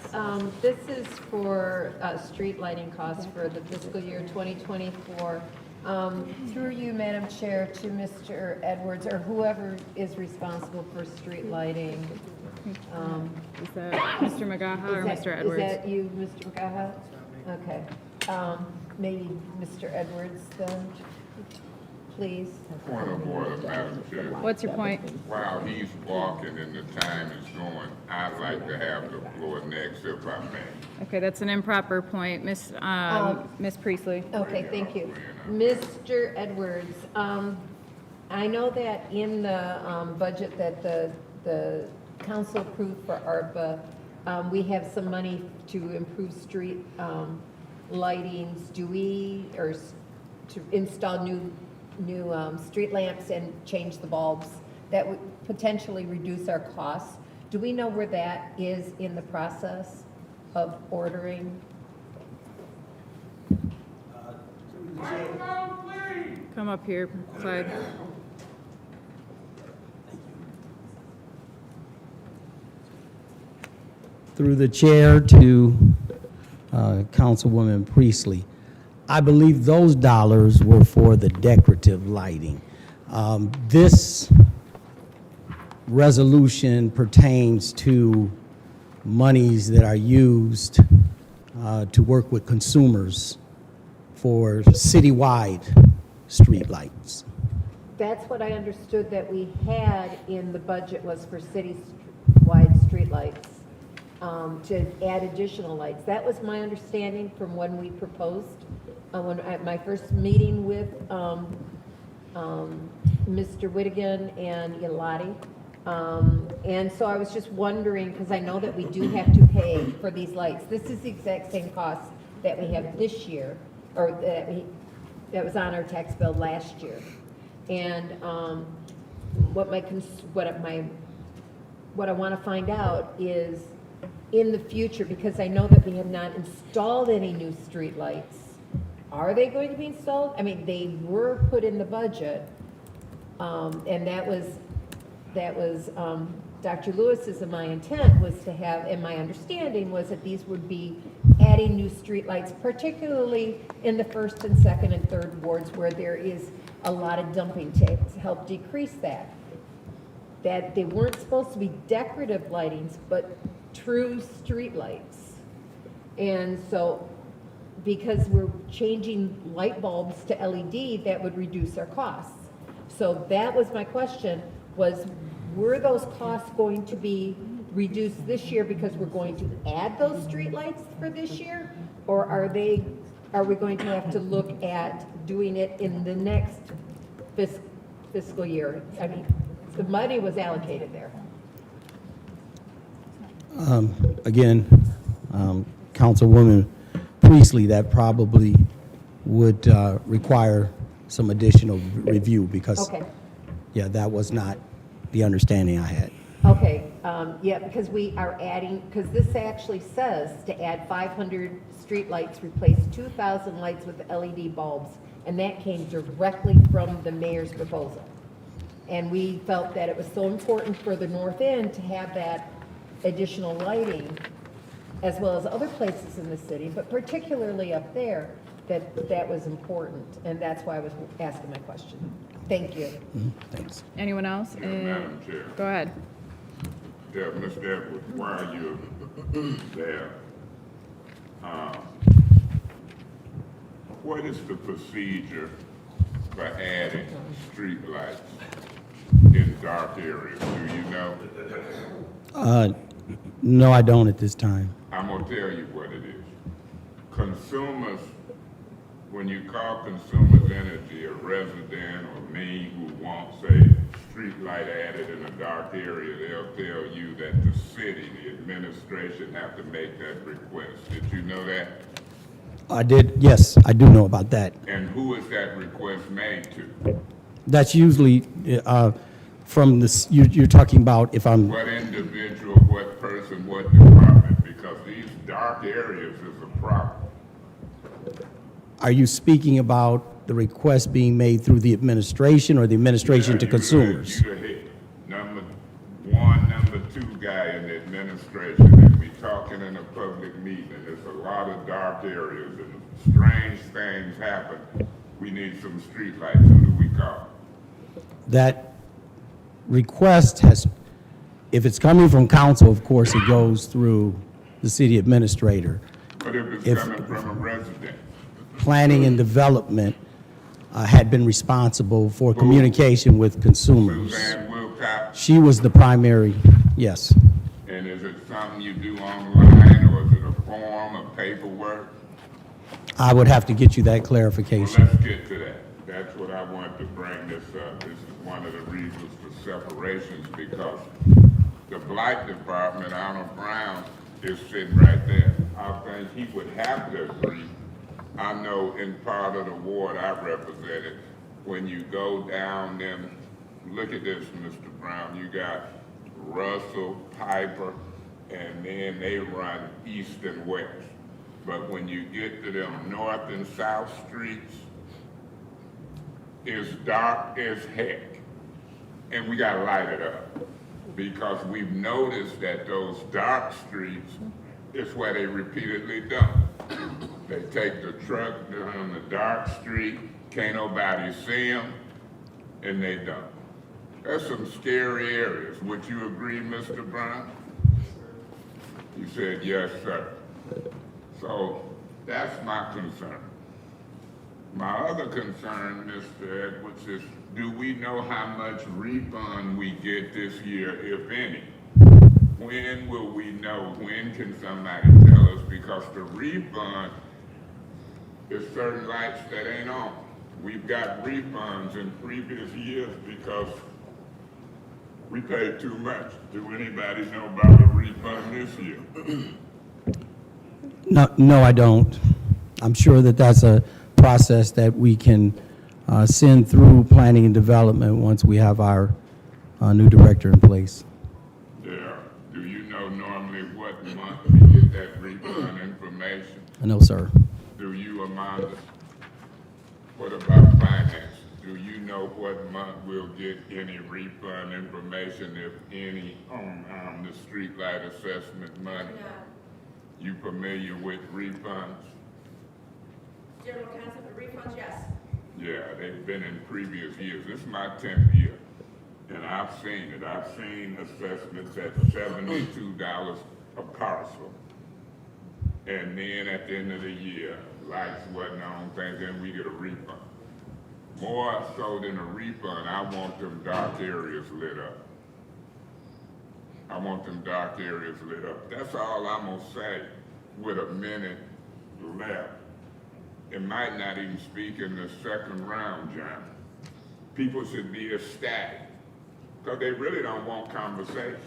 this is for street lighting costs for the fiscal year 2024. Through you, Madam Chair, to Mr. Edwards, or whoever is responsible for street lighting. Is that Mr. McGaha or Mr. Edwards? Is that you, Mr. McGaha? Okay. Maybe Mr. Edwards then, please. Point of order, Madam Chair. What's your point? While he's walking and the time is going, I'd like to have the floor next if I may. Okay, that's an improper point. Miss Priestley. Okay, thank you. Mr. Edwards, I know that in the budget that the council approved for ARPA, we have some money to improve street lightings. Do we, or to install new street lamps and change the bulbs that would potentially reduce our costs? Do we know where that is in the process of ordering? Come up here, Clyde. Through the chair to Councilwoman Priestley, I believe those dollars were for the decorative lighting. This resolution pertains to monies that are used to work with consumers for citywide streetlights. That's what I understood that we had in the budget was for city-wide streetlights, to add additional lights. That was my understanding from when we proposed, at my first meeting with Mr. Whittigan and Yolati. And so I was just wondering, because I know that we do have to pay for these lights. This is the exact same cost that we have this year, or that was on our tax bill last year. And what I want to find out is in the future, because I know that we have not installed any new street lights. Are they going to be installed? I mean, they were put in the budget, and that was Dr. Lewis's and my intent was to have, and my understanding was that these would be adding new streetlights, particularly in the first and second and third wards where there is a lot of dumping to help decrease that. That they weren't supposed to be decorative lightings, but true streetlights. And so, because we're changing light bulbs to LED, that would reduce our costs. So that was my question, were those costs going to be reduced this year because we're going to add those streetlights for this year? Or are we going to have to look at doing it in the next fiscal year? I mean, the money was allocated there. Again, Councilwoman Priestley, that probably would require some additional review because, Okay. yeah, that was not the understanding I had. Okay, yeah, because we are adding, because this actually says to add 500 streetlights, replace 2,000 lights with LED bulbs, and that came directly from the mayor's proposal. And we felt that it was so important for the north end to have that additional lighting, as well as other places in the city, but particularly up there, that was important, and that's why I was asking my question. Thank you. Thanks. Anyone else? Madam Chair. Go ahead. Yeah, Mr. Edwards, while you're there, what is the procedure for adding streetlights in dark areas? Do you know? No, I don't at this time. I'm gonna tell you what it is. Consumers, when you call consumers energy, a resident or me who wants a street light added in a dark area, they'll tell you that the city, the administration have to make that request. Did you know that? I did, yes, I do know about that. And who is that request made to? That's usually from this, you're talking about if I'm, What individual, what person, what department? Because these dark areas is a problem. are you speaking about the request being made through the administration or the administration to consumers? You the head. Number one, number two guy in the administration, and we talking in a public meeting, there's a lot of dark areas and strange things happen. We need some streetlights. Who do we call? That request has, if it's coming from council, of course, it goes through the city administrator. But if it's coming from a resident? Planning and development had been responsible for communication with consumers. Suzanne Wilcox? She was the primary, yes. And is it something you do online, or is it a form of paperwork? I would have to get you that Well, clarification. let's get to that. That's what I wanted to bring this up. This is one of the reasons for separations, because the Blight Department, Arnold Brown, is sitting right there. I think he would have to agree. I know in part of the ward I represented, when you go down them, look at this, Mr. Brown, you got Russell, Piper, and then they run east and west. But when you get to them north and south streets, it's dark as heck. And we gotta light it up. Because we've noticed that those dark streets is where they repeatedly dump. They take the truck down the dark street, can't nobody see them, and they dump. That's some scary areas. Would you agree, Mr. Brown? You said yes, sir. So that's my concern. My other concern, Mr. Edwards, is do we know how much refund we get this year, if any? When will we know? When can somebody tell us? Because the refund is certain lights that ain't on. We've got refunds in previous years because we paid too much. Do anybody know about a refund this year? No, I don't. I'm sure that that's a process that we can send through planning and development once we have our new director in place. Yeah. Do you know normally what month we get that refund information? No, sir. Do you, Amanda? What about finance? Do you know what month we'll get any refund information, if any, on the streetlight assessment money? You familiar with refunds? General concept of refunds, yes. Yeah, they've been in previous years. This is my 10th year, and I've seen it. I've seen assessments at $72 a parcel. And then at the end of the year, lights wasn't on, things, then we get a refund. More so than a refund, I want them dark areas lit up. I want them dark areas lit up. That's all I'm gonna say with a minute left. It might not even speak in the second round, John. People should be ecstatic, because they really don't want conversation.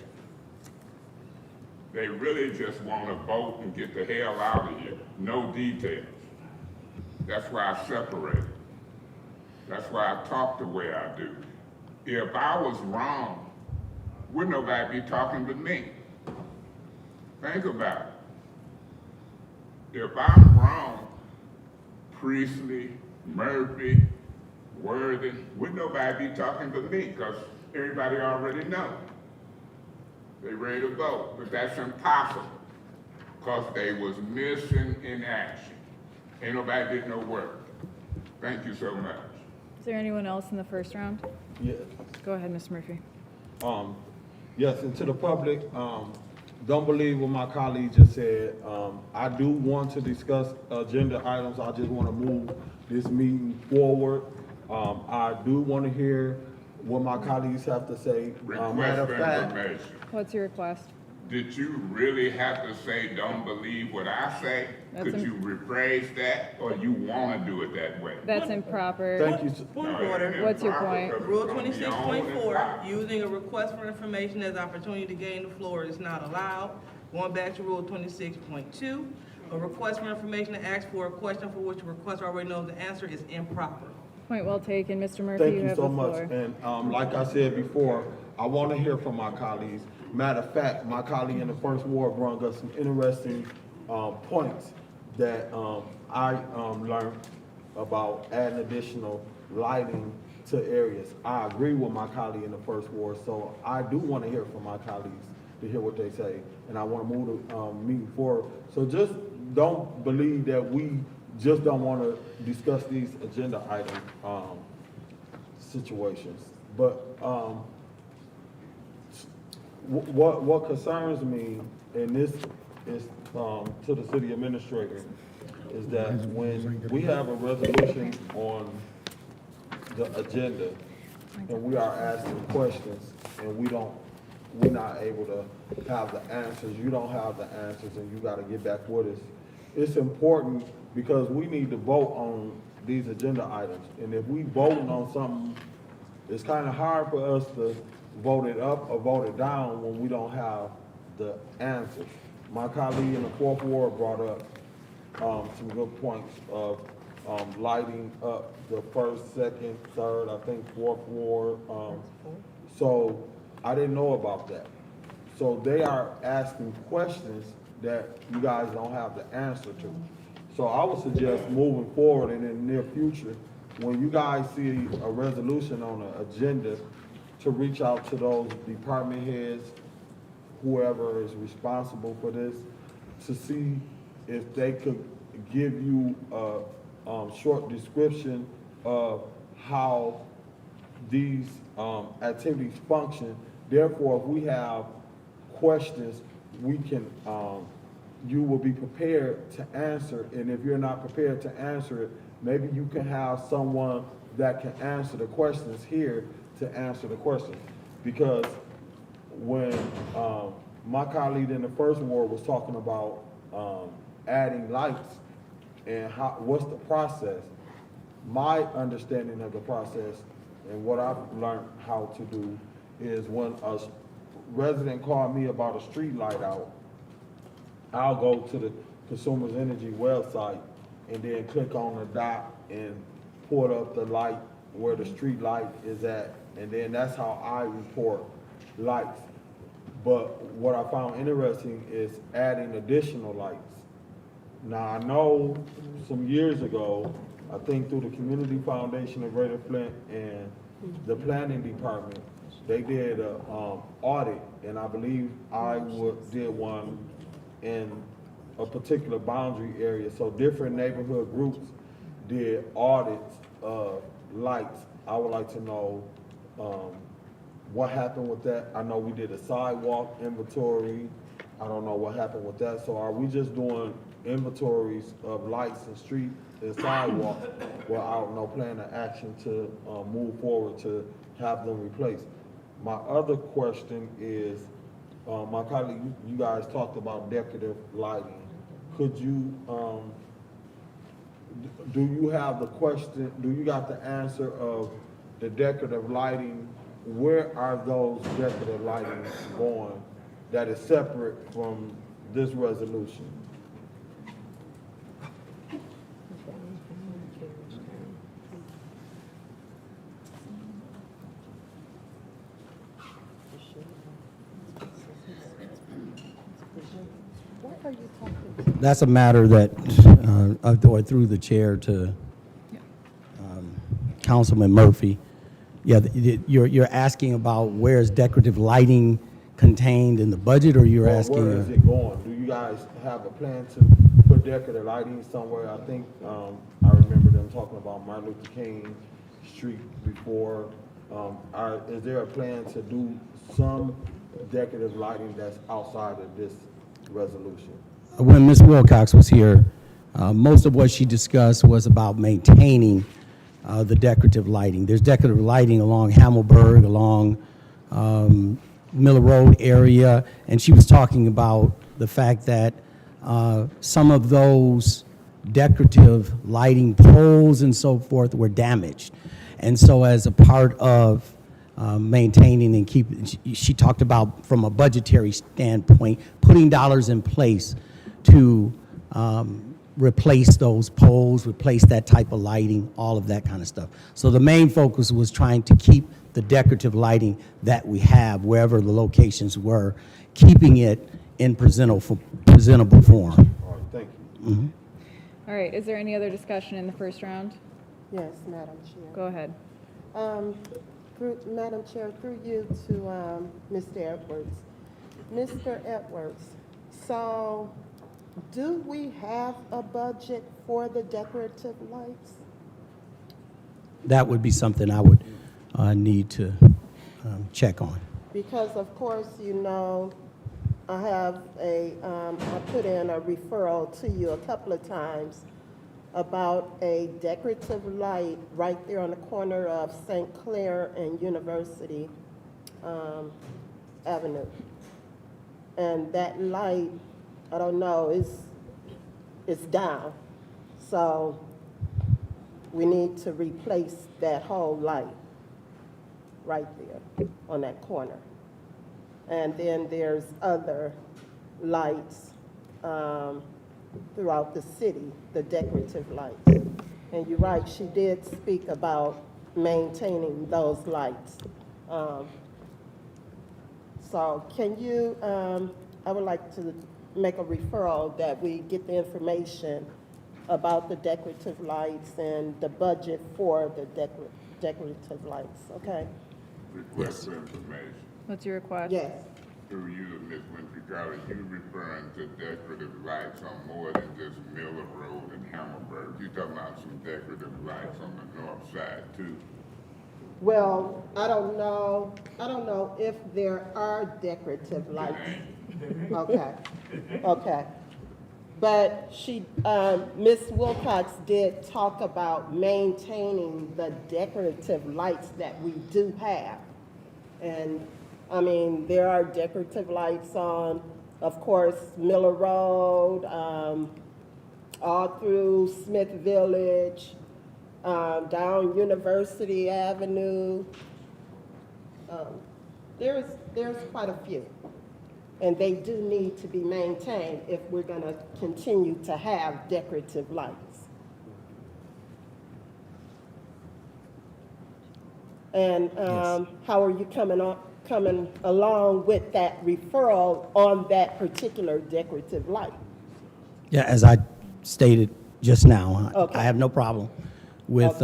They really just want to vote and get the hell out of here. No details. That's why I separate. That's why I talk the way I do. If I was wrong, would nobody be talking to me? Think about it. If I'm wrong, Priestley, Murphy, Worthing, would nobody be talking to me? Because everybody already knows. They ready to vote, but that's impossible, because they was missing in action. Ain't nobody did no work. Thank you so much. Is there anyone else in the first round? Yeah. Go ahead, Mr. Murphy. Yes, and to the public, don't believe what my colleague just said. I do want to discuss agenda items. I just want to move this meeting forward. I do want to hear what my colleagues have to say. Request for information. What's your request? Did you really have to say, don't believe what I say? Could you rephrase that, or you want to do it that way? That's improper. Thank you. Point of order. What's your point? Rule 26.4, using a request for information as opportunity to gain the floor is not allowed. Going back to Rule 26.2, a request for information to ask for a question for which the requester already knows the answer is improper. Point well taken. Mr. Murphy, Thank you you have the so much. floor. And like I said before, I want to hear from my colleagues. Matter of fact, my colleague in the first ward brought us some interesting points that I learned about adding additional lighting to areas. I agree with my colleague in the first ward, so I do want to hear from my colleagues to hear what they say, and I want to move the meeting forward. So just don't believe that we just don't want to discuss these agenda item situations. But what concerns me, and this is to the city administrator, is that when we have a resolution on the agenda and we are asking questions and we're not able to have the answers, you don't have the answers, and you gotta get back with us. It's important because we need to vote on these agenda items. And if we voting on something, it's kinda hard for us to vote it up or vote it down when we don't have the answers. My colleague in the fourth ward brought up some good points of lighting up the first, second, third, I think fourth ward. So I didn't know about that. So they are asking questions that you guys don't have the answer to. So I would suggest moving forward and in the near future, when you guys see a resolution on the agenda, to reach out to those department heads, whoever is responsible for this, to see if they could give you a short description of how these activities function. Therefore, if we have questions, we can, you will be prepared to answer. And if you're not prepared to answer it, maybe you can have someone that can answer the questions here to answer the questions. Because when my colleague in the first ward was talking about adding lights and what's the process, my understanding of the process and what I've learned how to do is when a resident called me about a street light out, I'll go to the Consumers Energy website and then click on the dot and put up the light where the street light is at, and then that's how I report lights. But what I found interesting is adding additional lights. Now, I know some years ago, I think through the Community Foundation of Greater Flint and the planning department, they did a audit, and I believe I did one in a particular boundary area. So different neighborhood groups did audits of lights. I would like to know what happened with that. I know we did a sidewalk inventory. I don't know what happened with that. So are we just doing inventories of lights and street and sidewalk without no plan of action to move forward to have them replaced? My other question is, my colleague, you guys talked about decorative lighting. Could you, do you have the question, do you got the answer of the decorative lighting? Where are those decorative lighting going that is separate from this resolution? That's a matter that, or through the chair to Councilman Murphy. Yeah, you're asking about where's decorative lighting contained in the budget, or you're asking? Where is it going? Do you guys have a plan to put decorative lighting somewhere? I think, I remember them talking about Martin Luther King Street before. Is there a plan to do some decorative lighting that's outside of this resolution? When Ms. Wilcox was here, most of what she discussed was about maintaining the decorative lighting. There's decorative lighting along Hammelburg, along Miller Road area, and she was talking about the fact that some of those decorative lighting poles and so forth were damaged. And so as a part of maintaining and keeping, she talked about from a budgetary standpoint, putting dollars in place to replace those poles, replace that type of lighting, all of that kind of stuff. So the main focus was trying to keep the decorative lighting that we have, wherever the locations were, keeping it in presentable form. All right, thank you. All right, is there any other discussion in the first round? Yes, Madam Chair. Go ahead. Madam Chair, through you to Mr. Edwards. Mr. Edwards, so do we have a budget for the decorative lights? That would be something I would need to check on. Because of course, you know, I have I put in a referral to you a couple of times about a decorative light right there on the corner of St. Clair and University Avenue. And that light, I don't know, it's down. So we need to replace that whole light right there on that corner. And then there's other lights throughout the city, the decorative lights. And you're right, she did speak about maintaining those lights. So can you, I would like to make a referral that we get the information about the decorative lights and the budget for the decorative lights, okay? Request for information. What's your request? Yes. Through you, Ms. Winfrey Carter, you referring to decorative lights on more than just Miller Road and Hammelburg. You talking about some decorative lights on the north side too? Well, I don't know if there are decorative lights. Okay, okay. But she, Ms. Wilcox did talk about maintaining the decorative lights that we do have. And, I mean, there are decorative lights on, of course, Miller Road, all through Smith Village, down University Avenue. There's quite a few. And they do need to be maintained if we're going to continue to have decorative lights. And how are you coming along with that referral on that particular decorative light? Yeah, as I stated just now, Okay. I have no problem with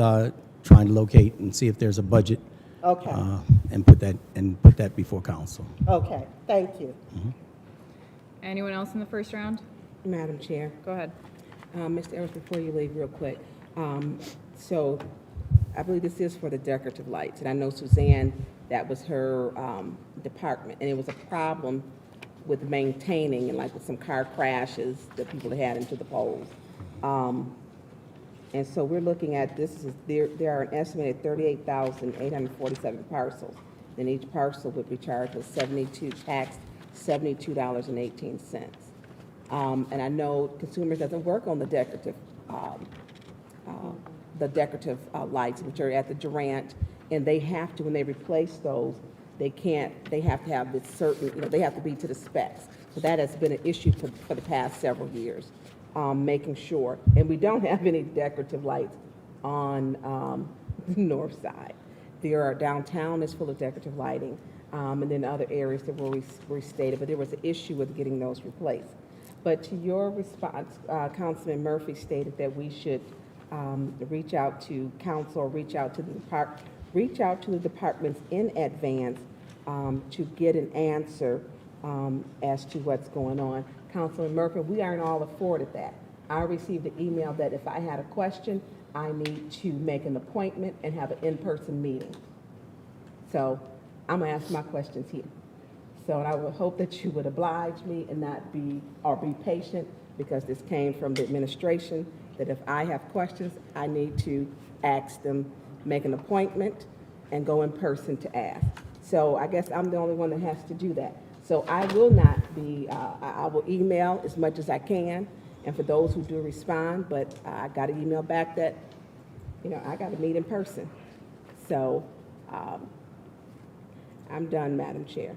trying to locate and see if there's a budget. Okay. And put that before council. Okay, thank you. Anyone else in the first round? Madam Chair. Go ahead. Mr. Evans, before you leave real quick, so I believe this is for the decorative lights, and I know Suzanne, that was her department, and it was a problem with maintaining, and like with some car crashes that people had into the poles. And so we're looking at, there are an estimated 38,847 parcels. Then each parcel would be charged with taxed $72.18. And I know consumers doesn't work on the decorative lights, which are at the Durant, and they have to, when they replace those, they have to have this certain, they have to be to the specs. So that has been an issue for the past several years, making sure. And we don't have any decorative lights on the north side. There are, downtown is full of decorative lighting, and then other areas that were restated, but there was an issue with getting those replaced. But to your response, Councilman Murphy stated that we should reach out to council, reach out to the departments in advance to get an answer as to what's going on. Councilman Murphy, we aren't all afforded that. I received an email that if I had a question, I need to make an appointment and have an in-person meeting. So I'm gonna ask my questions here. So I would hope that you would oblige me and not be patient, because this came from the administration, that if I have questions, I need to ask them, make an appointment, and go in person to ask. So I guess I'm the only one that has to do that. So I will not be, I will email as much as I can, and for those who do respond, but I got an email back that, I got to meet in person. So I'm done, Madam Chair.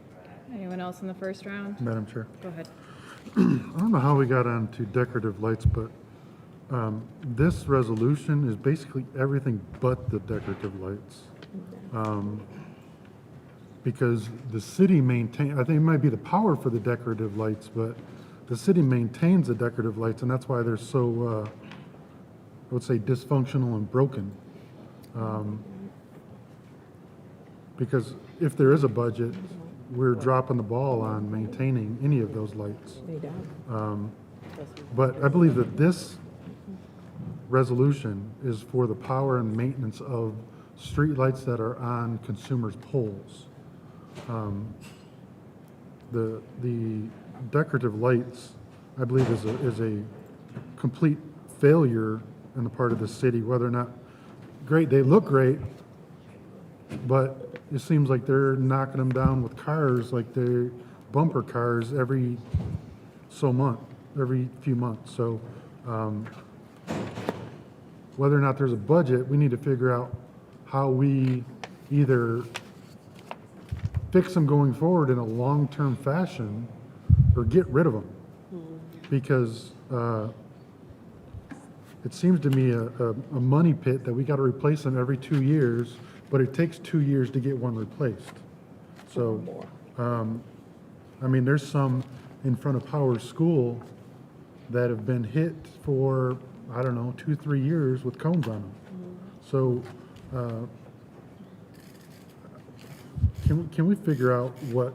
Anyone else in the first round? Madam Chair. Go ahead. I don't know how we got onto decorative lights, but This resolution is basically everything but the decorative lights. Because the city I think it might be the power for the decorative lights, but the city maintains the decorative lights, and that's why they're so, I would say, dysfunctional and broken. Because if there is a budget, we're dropping the ball on maintaining any of those lights. They don't. But I believe that this resolution is for the power and maintenance of streetlights that are on consumers' poles. The decorative lights, I believe, is a complete failure on the part of the city, whether or not, great, they look great, but it seems like they're knocking them down with cars, like they're bumper cars every few months. So whether or not there's a budget, we need to figure out how we either fix them going forward in a long-term fashion or get rid of them. Because it seems to me a money pit that we got to replace them every 2 years, but it takes 2 years to get one replaced. So, I mean, there's some in front of Powers School that have been hit for, I don't know, 2-3 years with cones on them. So, can we figure out what,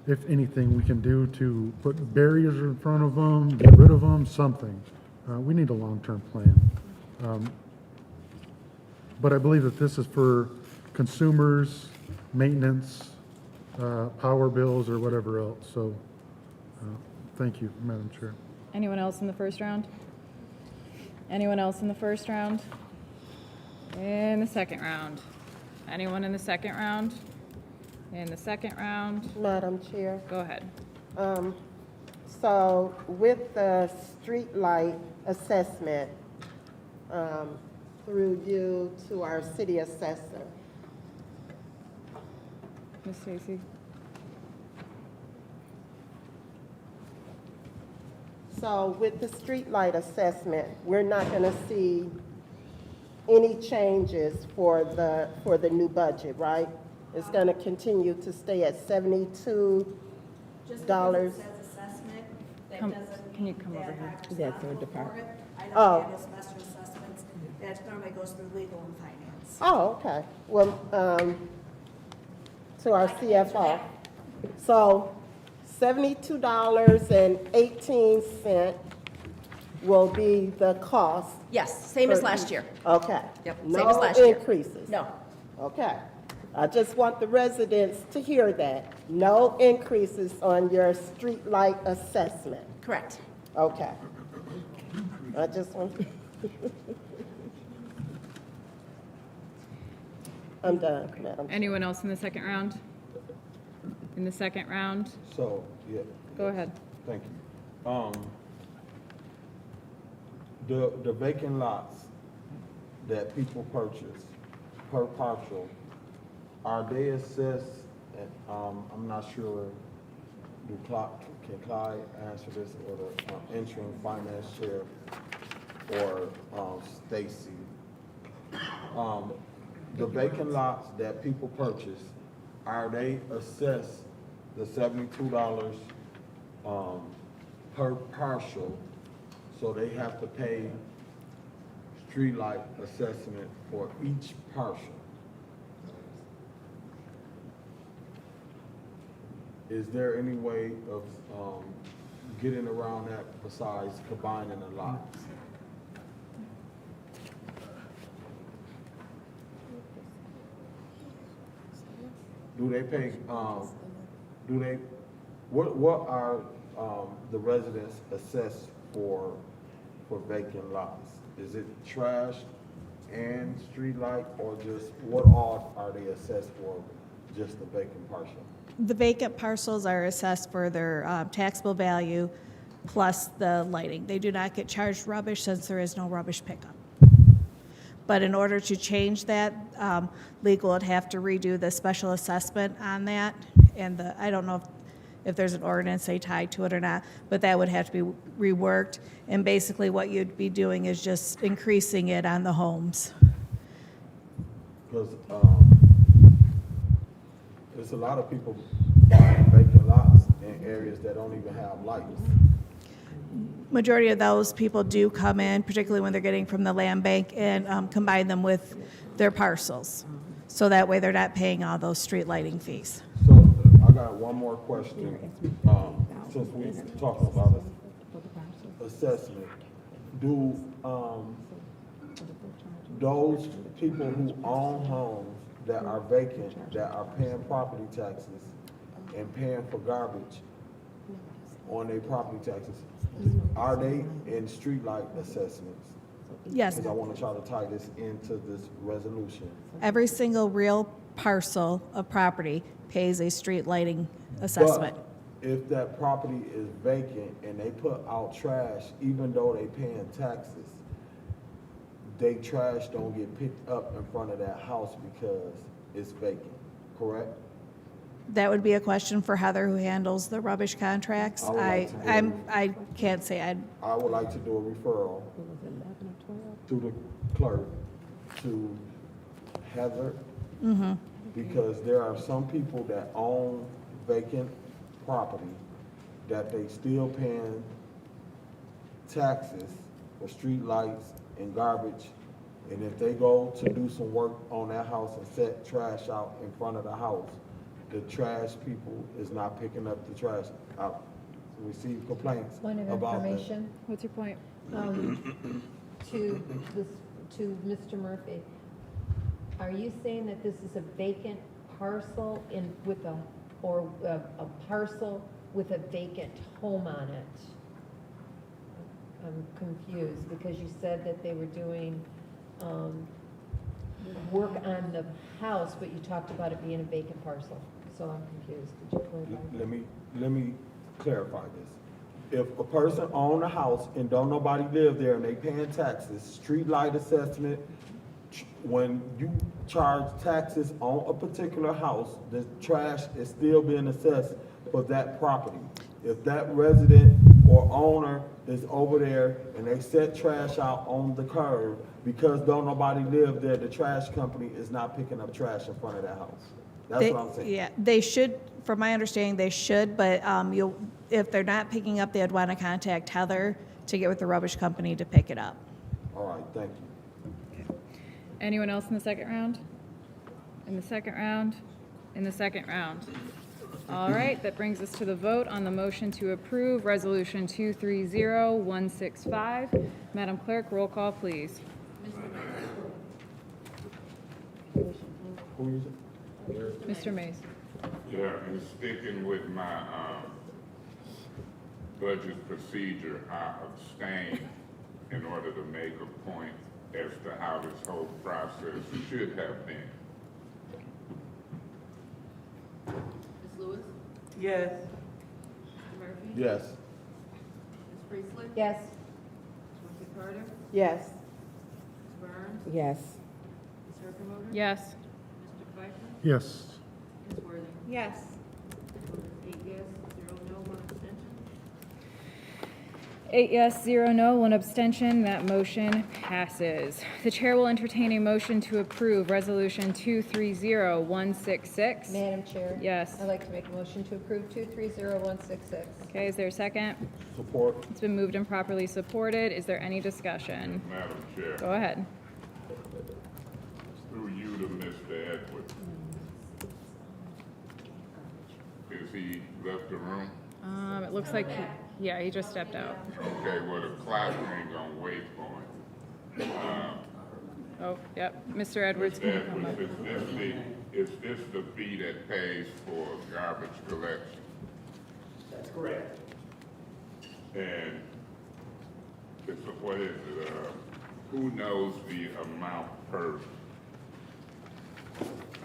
if anything, we can do to put barriers in front of them, get rid of them, something? We need a long-term plan. But I believe that this is for consumers, maintenance, power bills, or whatever else. So, thank you, Madam Chair. Anyone else in the first round? Anyone else in the first round? In the second round? Anyone in the second round? In the second round? Madam Chair. Go ahead. So with the street light assessment, through you to our city assessor. Ms. Stacy? So with the street light assessment, we're not gonna see any changes for the new budget, right? It's gonna continue to stay at $72. Just because it says assessment, that Come- doesn't can you mean come that over here? I'm That's our responsible for department. it. I Oh. don't have special assessments. That normally goes through legal and finance. Oh, okay. Well, to our CFO. So $72.18 will be the cost. Yes, same as last year. Okay. Yep, same as last year. No increases? No. Okay. I just want the residents to hear that. No increases on your street light assessment. Correct. Okay. I just want. I'm done, Madam. Anyone else in the second round? In the second round? So, yeah. Go ahead. Thank you. The vacant lots that people purchase per parcel, are they assessed, at, I'm not sure, can Clyde answer this, or the interim finance chair, or Stacy? The vacant lots that people purchase, are they assessed the $72 per parcel, so they have to pay streetlight assessment for each parcel? Is there any way of getting around that besides combining the lots? Do they pay, what are the residents assessed for vacant lots? Is it trash and street light, or just, what all are they assessed for, just the vacant parcel? The vacant parcels are assessed for their taxable value plus the lighting. They do not get charged rubbish since there is no rubbish pickup. But in order to change that, legal would have to redo the special assessment on that. And I don't know if there's an ordinance, say, tied to it or not, but that would have to be reworked. And basically what you'd be doing is just increasing it on the homes. Because, there's a lot of people buying vacant lots in areas that don't even have lights. Majority of those people do come in, particularly when they're getting from the land bank, and combine them with their parcels. So that way they're not paying all those street lighting fees. So I got one more question. Since we're talking about assessment, do those people who own homes that are vacant, that are paying property taxes and paying for garbage on their property taxes, are they in streetlight assessments? Yes. Because I want to try to tie this into this resolution. Every single real parcel of property pays a street lighting assessment. But if that property is vacant and they put out trash, even though they paying taxes, they trash don't get picked up in front of that house because it's vacant, correct? That would be a question for Heather, who handles the rubbish contracts. I can't say. I would like to do a referral to the clerk, to Heather, because there are some people that own vacant property that they still paying taxes for street lights and garbage. And if they go to do some work on that house and set trash out in front of the house, the trash people is not picking up the trash. I received complaints Point of about that. information, What's your point? to this, to Mr. Murphy. Are you saying that this is a vacant parcel with a parcel with a vacant home on it? I'm confused because you said that they were doing, work on the house, but you talked about it being a vacant parcel. So I'm confused. Did you clarify? Let me clarify this. If a person own a house and don't nobody live there and they paying taxes, street light assessment, when you charge taxes on a particular house, the trash is still being assessed for that property. If that resident or owner is over there and they set trash out on the curb, because don't nobody live there, the trash company is not picking up trash in front of that house. That's what I'm saying. Yeah, they should, from my understanding, they should, but if they're not picking up, they'd want to contact Heather to get with the rubbish company to pick it up. All right, thank you. Anyone else in the second round? In the second round? In the second round. All right, that brings us to the vote on the motion to approve Resolution 230165. Madam Clerk, roll call, please. Who is it? Mr. Mays. Yeah, and sticking with my, budget procedure, I abstain in order to make a point as to how this whole process should have been. Ms. Lewis? Yes. Mr. Murphy? Yes. Ms. Priestley? Yes. Ms. Murphy Carter? Yes. Ms. Burns? Yes. Ms. Herpenhofer? Yes. Mr. Pfeiffer? Yes. Ms. Worthing? Yes. 8 yes, 0 no, 1 abstention. 8 yes, 0 no, 1 abstention. That motion passes. The chair will entertain a motion to approve Resolution 230166. Madam Chair? Yes. I'd like to make a motion to approve 230166. Okay, is there a second? Support. It's been moved and properly supported. Is there any discussion? Madam Chair, Go ahead. through you to Mr. Edwards. Is he left the room? It looks like, he just stepped out. Okay, well, the clock ain't gonna wait for him. Oh, yep. Mr. Edwards, can you come up? Is this the fee that pays for garbage collection? That's correct. And it's, what is it, who knows the amount per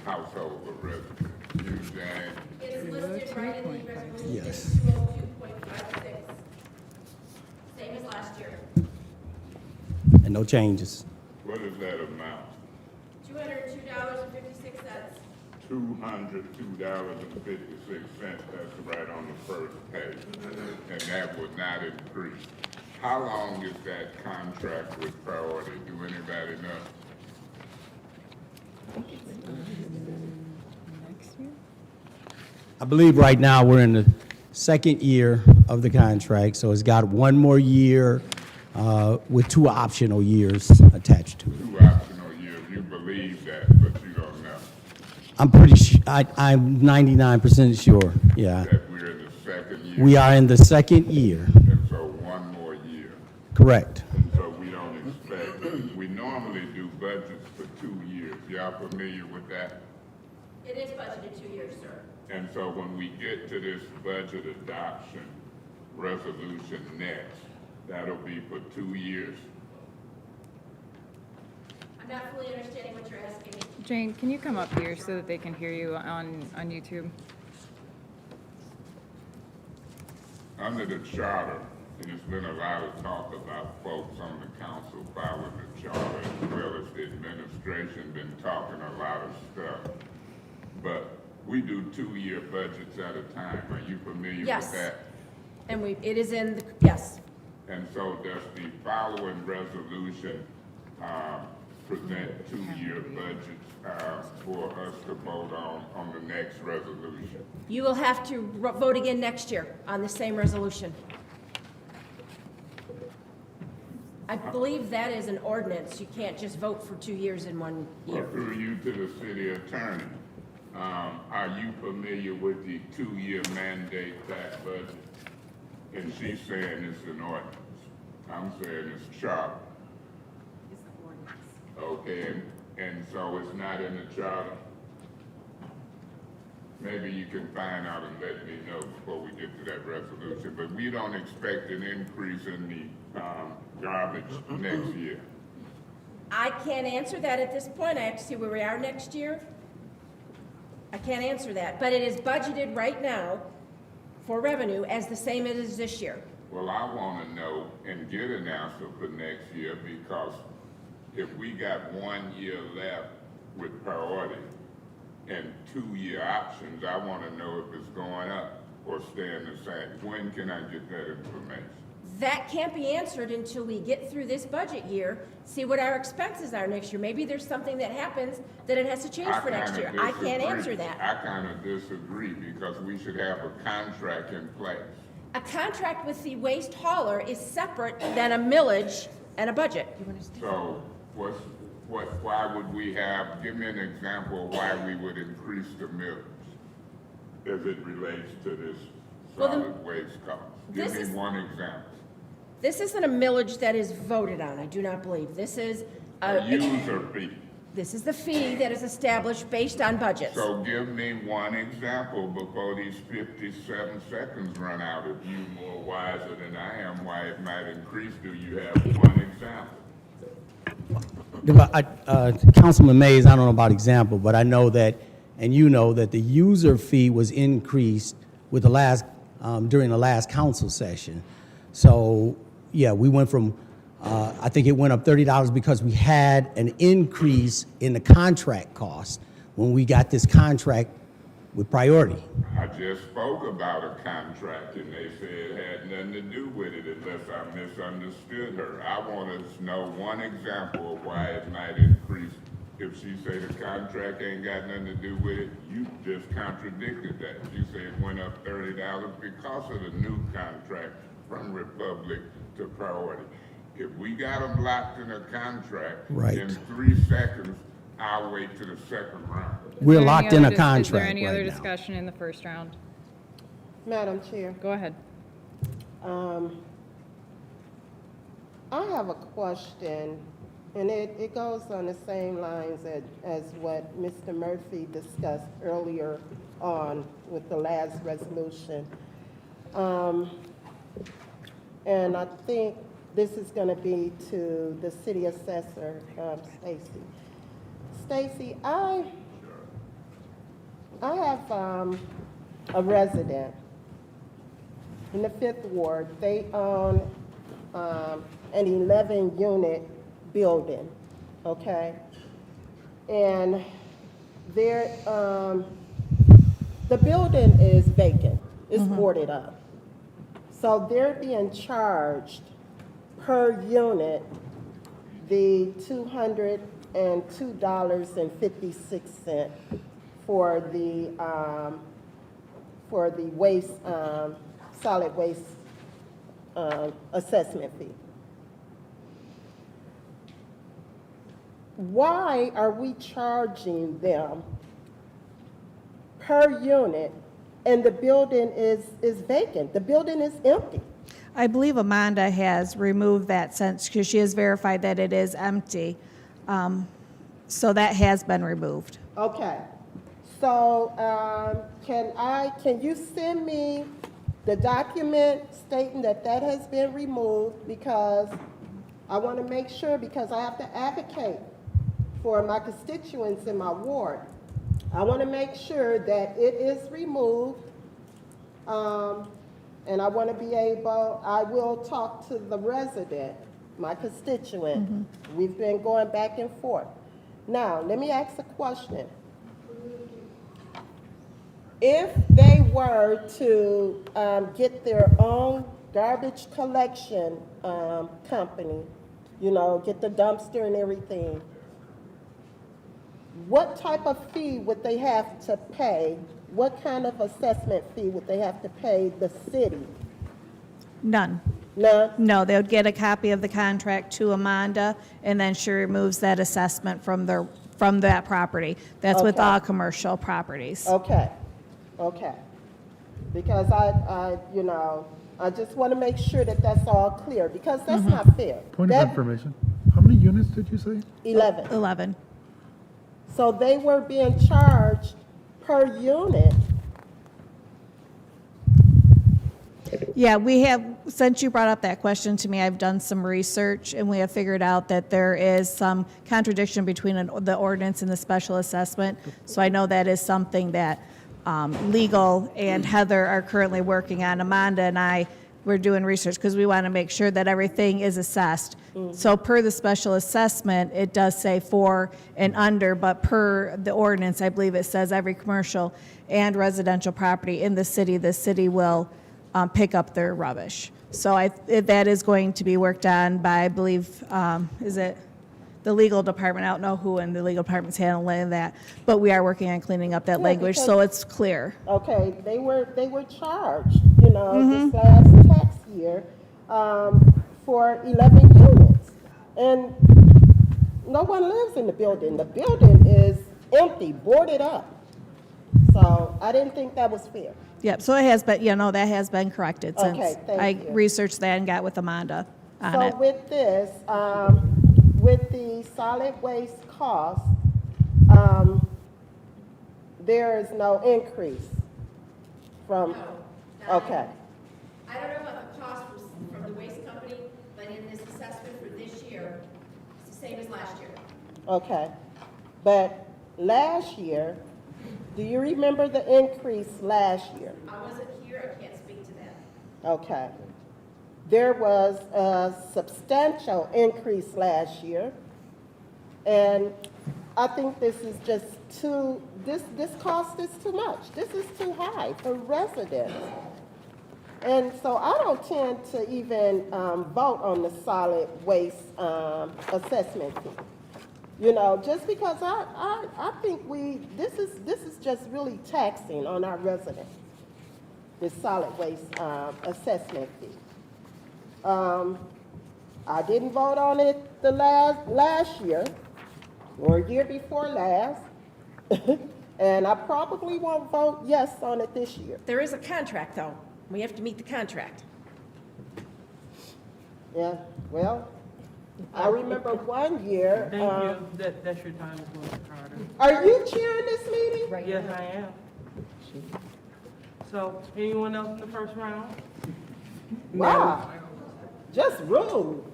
household or resident? You, Jane? It's listed right in the resolution. Yes. 202.56. Same as last year. And no changes. What is that amount? $202.56. $202.56, that's right on the first page, and that would not increase. How long is that contract with Priority? Do anybody know? I believe right now we're in the second year of the contract, so it's got one more year with 2 optional years attached to it. 2 optional years, you believe that, but you don't know I'm pretty sure, I'm 99% sure, yeah. that we're in the second year. We are in the second year, And so 1 more year. correct. And so we don't expect, we normally do budgets for 2 years. Y'all familiar with that? It is budgeted 2 years, sir. And so when we get to this budget adoption resolution next, that'll be for 2 years. I'm not fully understanding what you're asking me. Jane, can you come up here so that they can hear you on YouTube? Under the charter, and there's been a lot of talk about folks on the council following the charter, as well as the administration been talking a lot of stuff. But we do 2-year budgets at a time. Are you familiar Yes. with that? And it is in the, yes. And so does the following resolution present 2-year budgets for us to vote on the next resolution? You will have to vote again next year on the same resolution. I believe that is an ordinance. You can't just vote for 2 years in 1 year. Well, through you to the city attorney, are you familiar with the 2-year mandate back budget? And she's saying it's an ordinance. I'm saying it's charter. It's an ordinance. Okay, and so it's not in the charter? Maybe you can find out and let me know before we get to that resolution, but we don't expect an increase in the garbage next year. I can't answer that at this point. I have to see where we are next year. I can't answer that, but it is budgeted right now for revenue as the same as this year. Well, I want to know and get an answer for next year, because if we got 1 year left with Priority and 2-year options, I want to know if it's going up or staying the same. When can I get that information? That can't be answered until we get through this budget year, see what our expenses are next year. Maybe there's something that happens that it has to change for next year. I can't answer that. I kind of disagree, because we should have a contract in place. A contract with the waste hauler is separate than a millage and a budget. So why would we have, give me an example of why we would increase the millage as it relates to this solid waste cost. Give me one example. This isn't a millage that is voted on, I do not believe. This is A user fee. This is the fee that is established based on budgets. So give me one example before these 57 seconds run out. If you're more wiser than I am, why it might increase, do you have one example? Councilman Mays, I don't know about example, but I know that, and you know that the user fee was increased with the last, during the last council session. So, yeah, we went from, I think it went up $30 because we had an increase in the contract cost when we got this contract with Priority. I just spoke about a contract and they said it had nothing to do with it, unless I misunderstood her. I want to know one example of why it might increase. If she say the contract ain't got nothing to do with it, you just contradicted that. You say it went up $30 because of the new contract from Republic to Priority. If we got them locked in a contract, Right. in 3 seconds, I'll wait to the second round. We're locked in a Is there contract any other right now. discussion in the first round? Madam Chair, Go ahead. I have a question, and it goes on the same lines as what Mr. Murphy discussed earlier on with the last resolution. And I think this is going to be to the city assessor, Stacy. Stacy, I have a resident in the 5th Ward. They own an 11-unit building, okay? And There, the building is vacant, it's boarded up. So they're being charged per unit the $202.56 for the waste, solid waste assessment fee. Why are we charging them per unit and the building is vacant? The building is empty. I believe Amanda has removed that since, because she has verified that it is empty. So that has been removed. Okay, so, can you send me the document stating that that has been removed? Because I want to make sure, because I have to advocate for my constituents in my ward. I want to make sure that it is removed. And I want to be able, I will talk to the resident, my constituent. We've been going back and forth. Now, let me ask a question. If they were to get their own garbage collection company, you know, get the dumpster and everything, what type of fee would they have to pay? What kind of assessment fee would they have to pay the city? None. None? No, they would get a copy of the contract to Amanda, and then she removes that assessment from that property. That's with Okay. all commercial properties. Okay, okay. Because I just want to make sure that that's all clear, because that's not fair. Point of That- information. How many units did you say? 11. 11. So they were being charged per unit. Yeah, we have, since you brought up that question to me, I've done some research, and we have figured out that there is some contradiction between the ordinance and the special assessment. So I know that is something that legal and Heather are currently working on. Amanda and I, we're doing research because we want to make sure that everything is assessed. So per the special assessment, it does say 4 and under, but per the ordinance, I believe it says every commercial and residential property in the city will pick up their rubbish. So that is going to be worked on by, I believe, is it the legal department? I don't know who in the legal department's handling that, but we are working on cleaning up that language so it's clear. Okay, they were charged, this last tax year, for 11 units. And no one lives in the building. The building is empty, boarded up. So I didn't think that was fair. Yep, so it has been, that has been corrected since Okay, thank I you. researched that and got with Amanda on So it. with this, with the solid waste cost, there is no increase from, okay. I don't know about the cost from the waste company, but in this assessment for this year, it's the same as last year. Okay, but last year, do you remember the increase last year? I wasn't here, I can't speak to that. Okay. There was a substantial increase last year, and I think this is just this cost is too much. This is too high for residents. And so I don't tend to even vote on the solid waste assessment fee. Just because I think this is just really taxing on our residents, this solid waste assessment fee. I didn't vote on it the last year or year before last, and I probably won't vote yes on it this year. There is a contract, though. We have to meet the contract. Yeah, well, I remember one year. Thank you. That's your time, Ms. Carter. Are you chairing this meeting? Yes, I am. So, anyone else in the first round? Wow, just rude.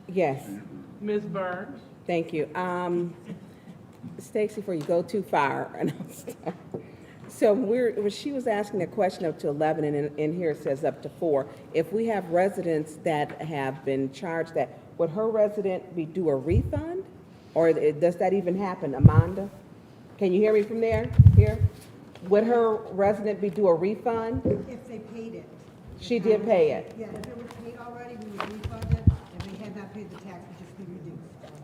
Yes, Ms. Burns? thank you. Stacy, before you go too far, and I'll stop. So when she was asking that question up to 11, and in here it says up to 4. If we have residents that have been charged that, would her resident be due a refund? Or does that even happen, Amanda? Can you hear me from there? Here? Would her resident be due a refund? If they paid it. She did pay it. Yeah, if it was paid already, we would refund it. If they had not paid the tax, it would just be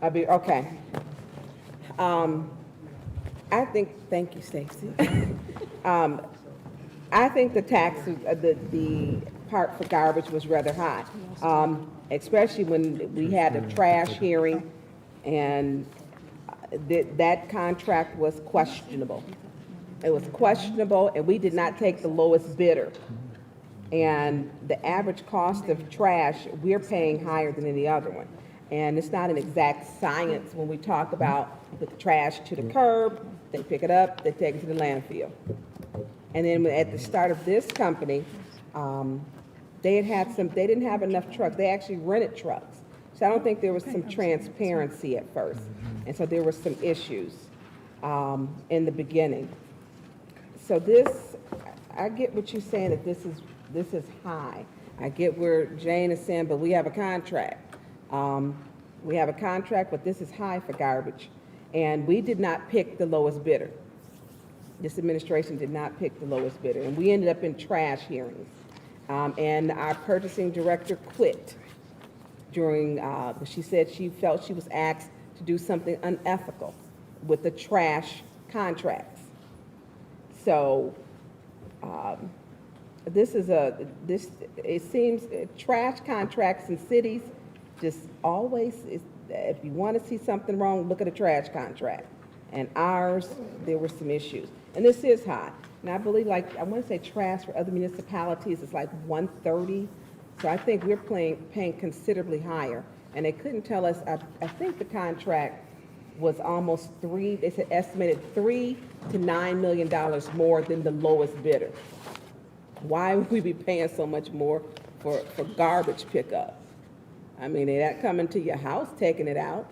reduced. Okay. I think, thank you, Stacy. I think the tax, the part for garbage was rather high, especially when we had a trash hearing, and that contract was questionable. It was questionable, and we did not take the lowest bidder. And the average cost of trash, we're paying higher than any other one. And it's not an exact science when we talk about put the trash to the curb, they pick it up, they take it to the landfill. And then at the start of this company, they didn't have enough trucks. They actually rented trucks. So I don't think there was some transparency at first. And so there were some issues in the beginning. So this, I get what you're saying, that this is high. I get where Jane is saying, but we have a contract. We have a contract, but this is high for garbage. And we did not pick the lowest bidder. This administration did not pick the lowest bidder. And we ended up in trash hearings. And our purchasing director quit during, she said she felt she was asked to do something unethical with the trash contracts. So, it seems trash contracts in cities just always, if you want to see something wrong, look at a trash contract. And ours, there were some issues. And this is high. And I believe, I want to say trash for other municipalities is like 130. So I think we're paying considerably higher. And they couldn't tell us, I think the contract was almost they said estimated $3 to $9 million more than the lowest bidder. Why would we be paying so much more for garbage pickup? I mean, they're not coming to your house, taking it out.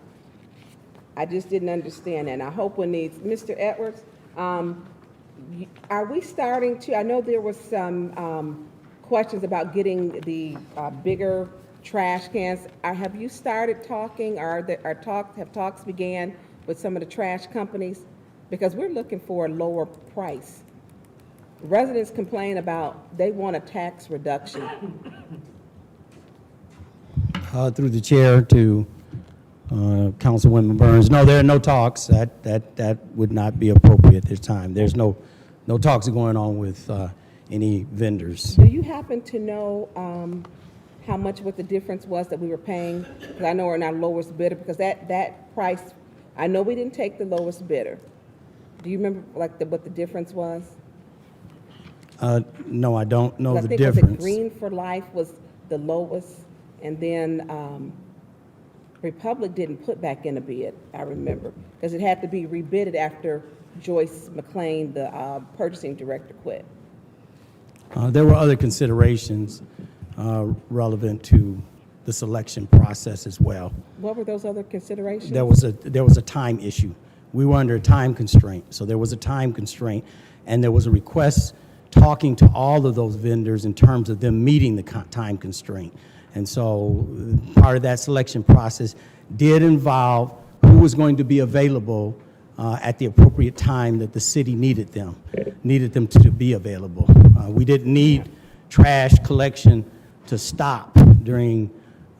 I just didn't understand that. And I hope when Mr. Edwards, are we starting to, I know there was some questions about getting the bigger trash cans. Have you started talking, or have talks began with some of the trash companies? Because we're looking for a lower price. Residents complain about, they want a tax reduction. Through the chair to Councilwoman Burns, no, there are no talks. That would not be appropriate at this time. There's no talks going on with any vendors. Do you happen to know what the difference was that we were paying? Because I know we're not lowest bidder, because that price, I know we didn't take the lowest bidder. Do you remember what the difference was? No, I don't know the difference. I think Green for Life was the lowest, and then Republic didn't put back in a bid, I remember, because it had to be rebidded after Joyce McLean, the purchasing director, quit. There were other considerations relevant to the selection process as well. What were those other considerations? There was a time issue. We were under a time constraint, so there was a time constraint, and there was a request talking to all of those vendors in terms of them meeting the time constraint. And so part of that selection process did involve who was going to be available at the appropriate time that the city needed them to be available. We didn't need trash collection to stop during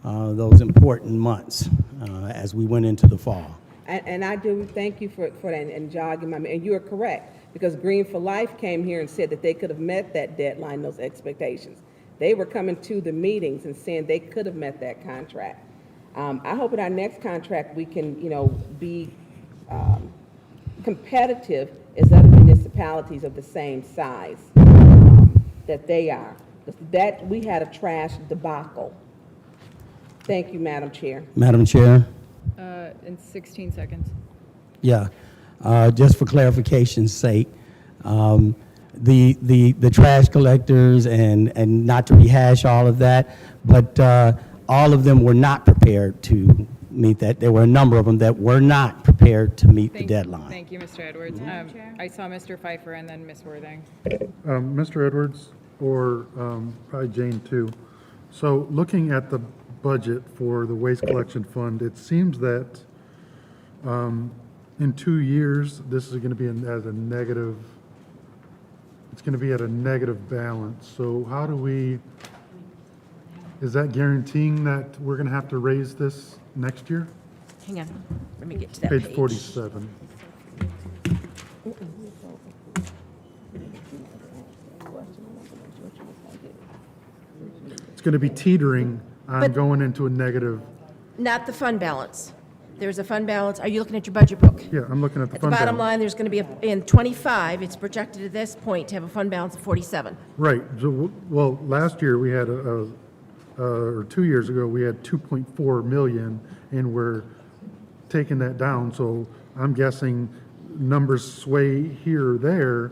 those important months as we went into the fall. And I do thank you for that and jogging my, and you are correct, because Green for Life came here and said that they could have met that deadline, those expectations. They were coming to the meetings and saying they could have met that contract. I hope in our next contract we can, be competitive as other municipalities of the same size that they are. That we had a trash debacle. Thank you, Madam Chair. Madam Chair? In 16 seconds. Yeah, just for clarification's sake, the trash collectors and not to rehash all of that, but all of them were not prepared to meet that. There were a number of them that were not prepared to meet the deadline. Thank you, Mr. Edwards. I saw Mr. Pfeiffer and then Ms. Worthing. Mr. Edwards, or probably Jane too. So looking at the budget for the waste collection fund, it seems that in 2 years, this is gonna be at a negative, it's gonna be at a negative balance. So how do we, is that guaranteeing that we're gonna have to raise this next year? Hang on, let me get to that Page page. 47. It's gonna be teetering on But- going into a negative. Not the fund balance. There's a fund balance. Are you looking at your budget book? Yeah, I'm looking at the At the fund bottom balance. line, there's going to be, in '25, it's projected at this point to have a fund balance of 47. Right, so, well, last year we had or 2 years ago, we had 2.4 million, and we're taking that down, so I'm guessing numbers sway here or there,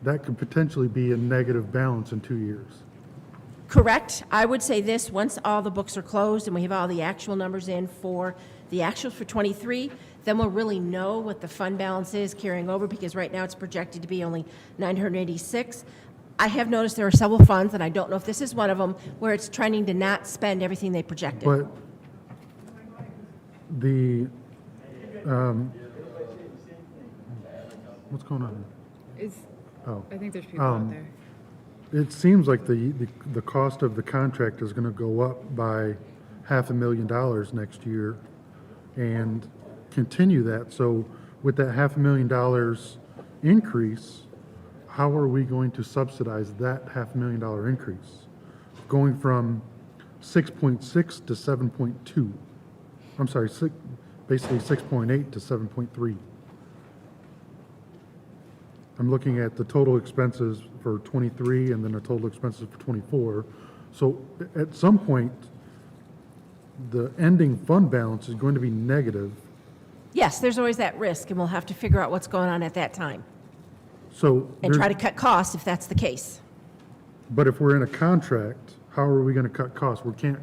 that could potentially be a negative balance in 2 years. Correct. I would say this, once all the books are closed and we have all the actual numbers in for the actuals for '23, then we'll really know what the fund balance is carrying over, because right now it's projected to be only 986. I have noticed there are several funds, and I don't know if this is one of them, where it's trending to not spend everything they projected. But the, what's going on? Is, Oh. I think there's people out there. It seems like the cost of the contract is gonna go up by $500,000 next year and continue that. So with that $500,000 increase, how are we going to subsidize that $500,000 increase? Going from 6.6 to 7.2. I'm sorry, basically 6.8 to 7.3. I'm looking at the total expenses for '23 and then the total expenses for '24. So at some point, the ending fund balance is going to be negative. Yes, there's always that risk, and we'll have to figure out what's going on at that time So, and try to cut costs if that's the case. but if we're in a contract, how are we going to cut costs? We can't,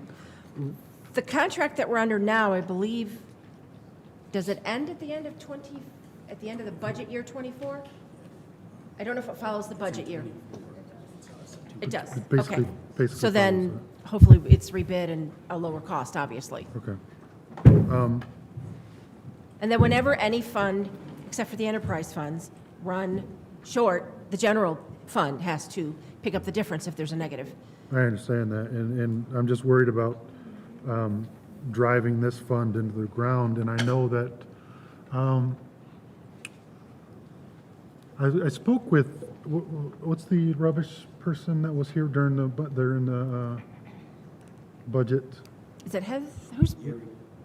The contract that we're under now, I believe, does it end at the end of at the end of the budget year '24? I don't know if it follows the budget year. It does, It basically- okay. basically So then, follows hopefully, it's rebid and a lower cost, obviously. okay. And then whenever any fund, except for the enterprise funds, run short, the general fund has to pick up the difference if there's a negative. I understand that, and I'm just worried about driving this fund into the ground, and I know that, I spoke with, what's the rubbish person that was here during the budget? Is it who's?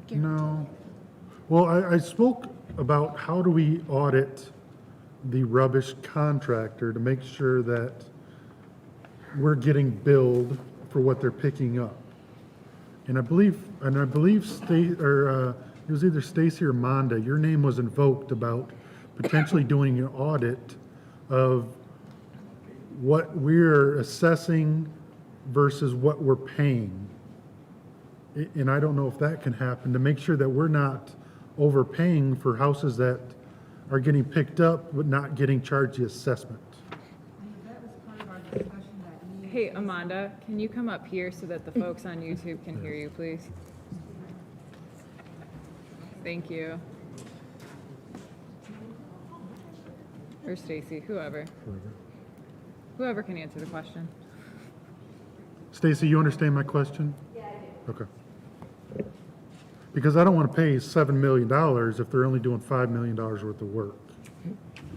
No. Well, I spoke about how do we audit the rubbish contractor to make sure that we're getting billed for what they're picking up. And I believe it was either Stacy or Monda, your name was invoked about potentially doing an audit of what we're assessing versus what we're paying. And I don't know if that can happen, to make sure that we're not overpaying for houses that are getting picked up but not getting charged the assessment. Hey, Amanda, can you come up here so that the folks on YouTube can hear you, please? Thank you. Or Stacy, whoever. Whoever can answer the question. Stacy, you understand my question? Yeah, I do. Okay. Because I don't want to pay $7 million if they're only doing $5 million worth of work.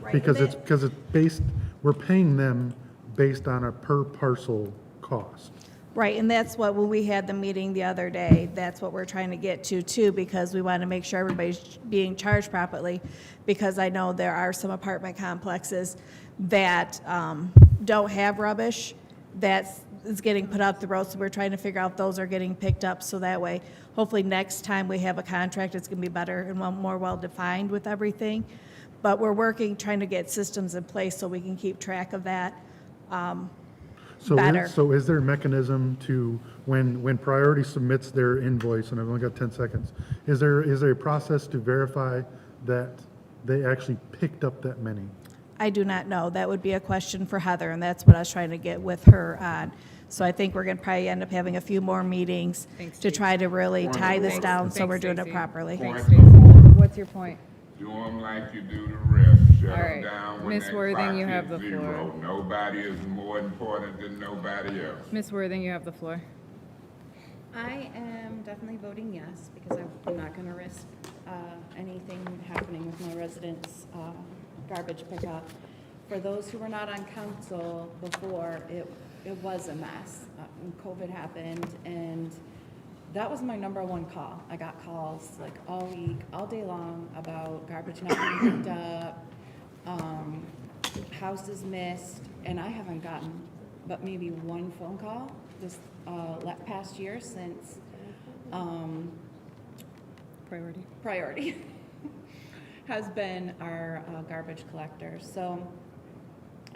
Right, Because and it's based, we're paying them based on a per parcel cost. Right, and that's what, when we had the meeting the other day, that's what we're trying to get to too, because we want to make sure everybody's being charged properly, because I know there are some apartment complexes that don't have rubbish that's is getting put out the road, so we're trying to figure out if those are getting picked up, so that way, hopefully next time we have a contract, it's going to be better and more well-defined with everything. But we're working, trying to get systems in place so we can keep track of that. Better. So is there a mechanism to, when Priority submits their invoice, and I've only got 10 seconds, is there a process to verify that they actually picked up that many? I do not know. That would be a question for Heather, and that's what I was trying to get with her on. So I think we're going to probably end up having a few more meetings to try to really tie this down so we're doing it properly. Thanks, Stacy. What's your point? Do them like you do the rest. Shut All them right. down when Ms. that Worthing, clock you have hits the zero. floor. Nobody is more important than nobody else. Ms. Worthing, you have the floor. I am definitely voting yes, because I'm not gonna risk anything happening with my residents' garbage pickup. For those who were not on council before, it was a mess. COVID happened, and that was my #1 call. I got calls like all week, all day long about garbage not being picked up, houses missed, and I haven't gotten but maybe one phone call this past year since Priority has been our garbage collector. So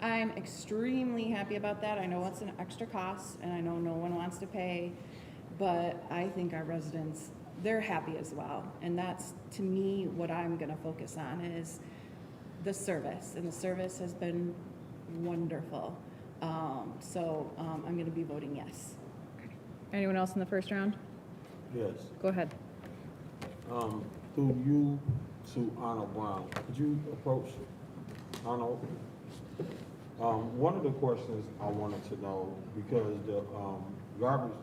I'm extremely happy about that. I know it's an extra cost, and I know no one wants to pay, but I think our residents, they're happy as well. And that's, to me, what I'm gonna focus on is the service, and the service has been wonderful. I'm gonna be voting yes. Anyone else in the first round? Yes. Go ahead. Through you to Arnold Brown, could you approach Arnold? One of the questions I wanted to know, because the garbage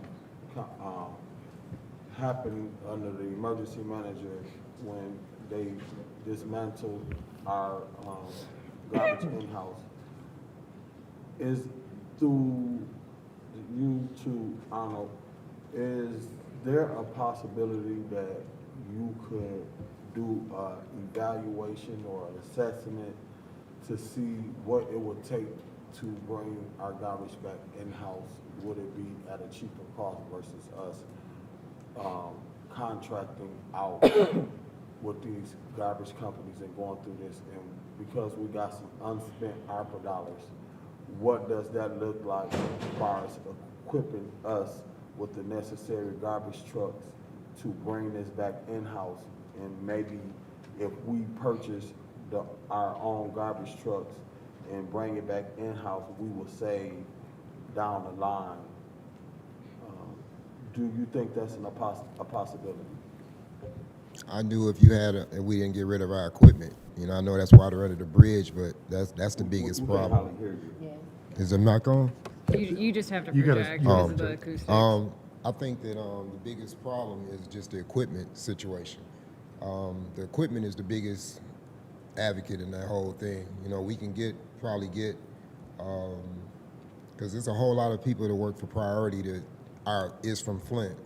happened under the emergency manager when they dismantled our garbage in-house, is through you to Arnold, is there a possibility that you could do an evaluation or an assessment to see what it would take to bring our garbage back in-house? Would it be at a cheaper cost versus us contracting out with these garbage companies and going through this? And because we got some unspent ARPA dollars, what does that look like as far as equipping us with the necessary garbage trucks to bring this back in-house? And maybe if we purchase our own garbage trucks and bring it back in-house, we will save down the line. Do you think that's a possibility? I knew if we didn't get rid of our equipment, I know that's water under the bridge, but that's the biggest problem. Hardly hear you. Is it not going? You just have to You gotta- project you because gotta of the project. acoustics. I think that the biggest problem is just the equipment situation. The equipment is the biggest advocate in that whole thing. We can probably get, because there's a whole lot of people that work for Priority that is from Flint,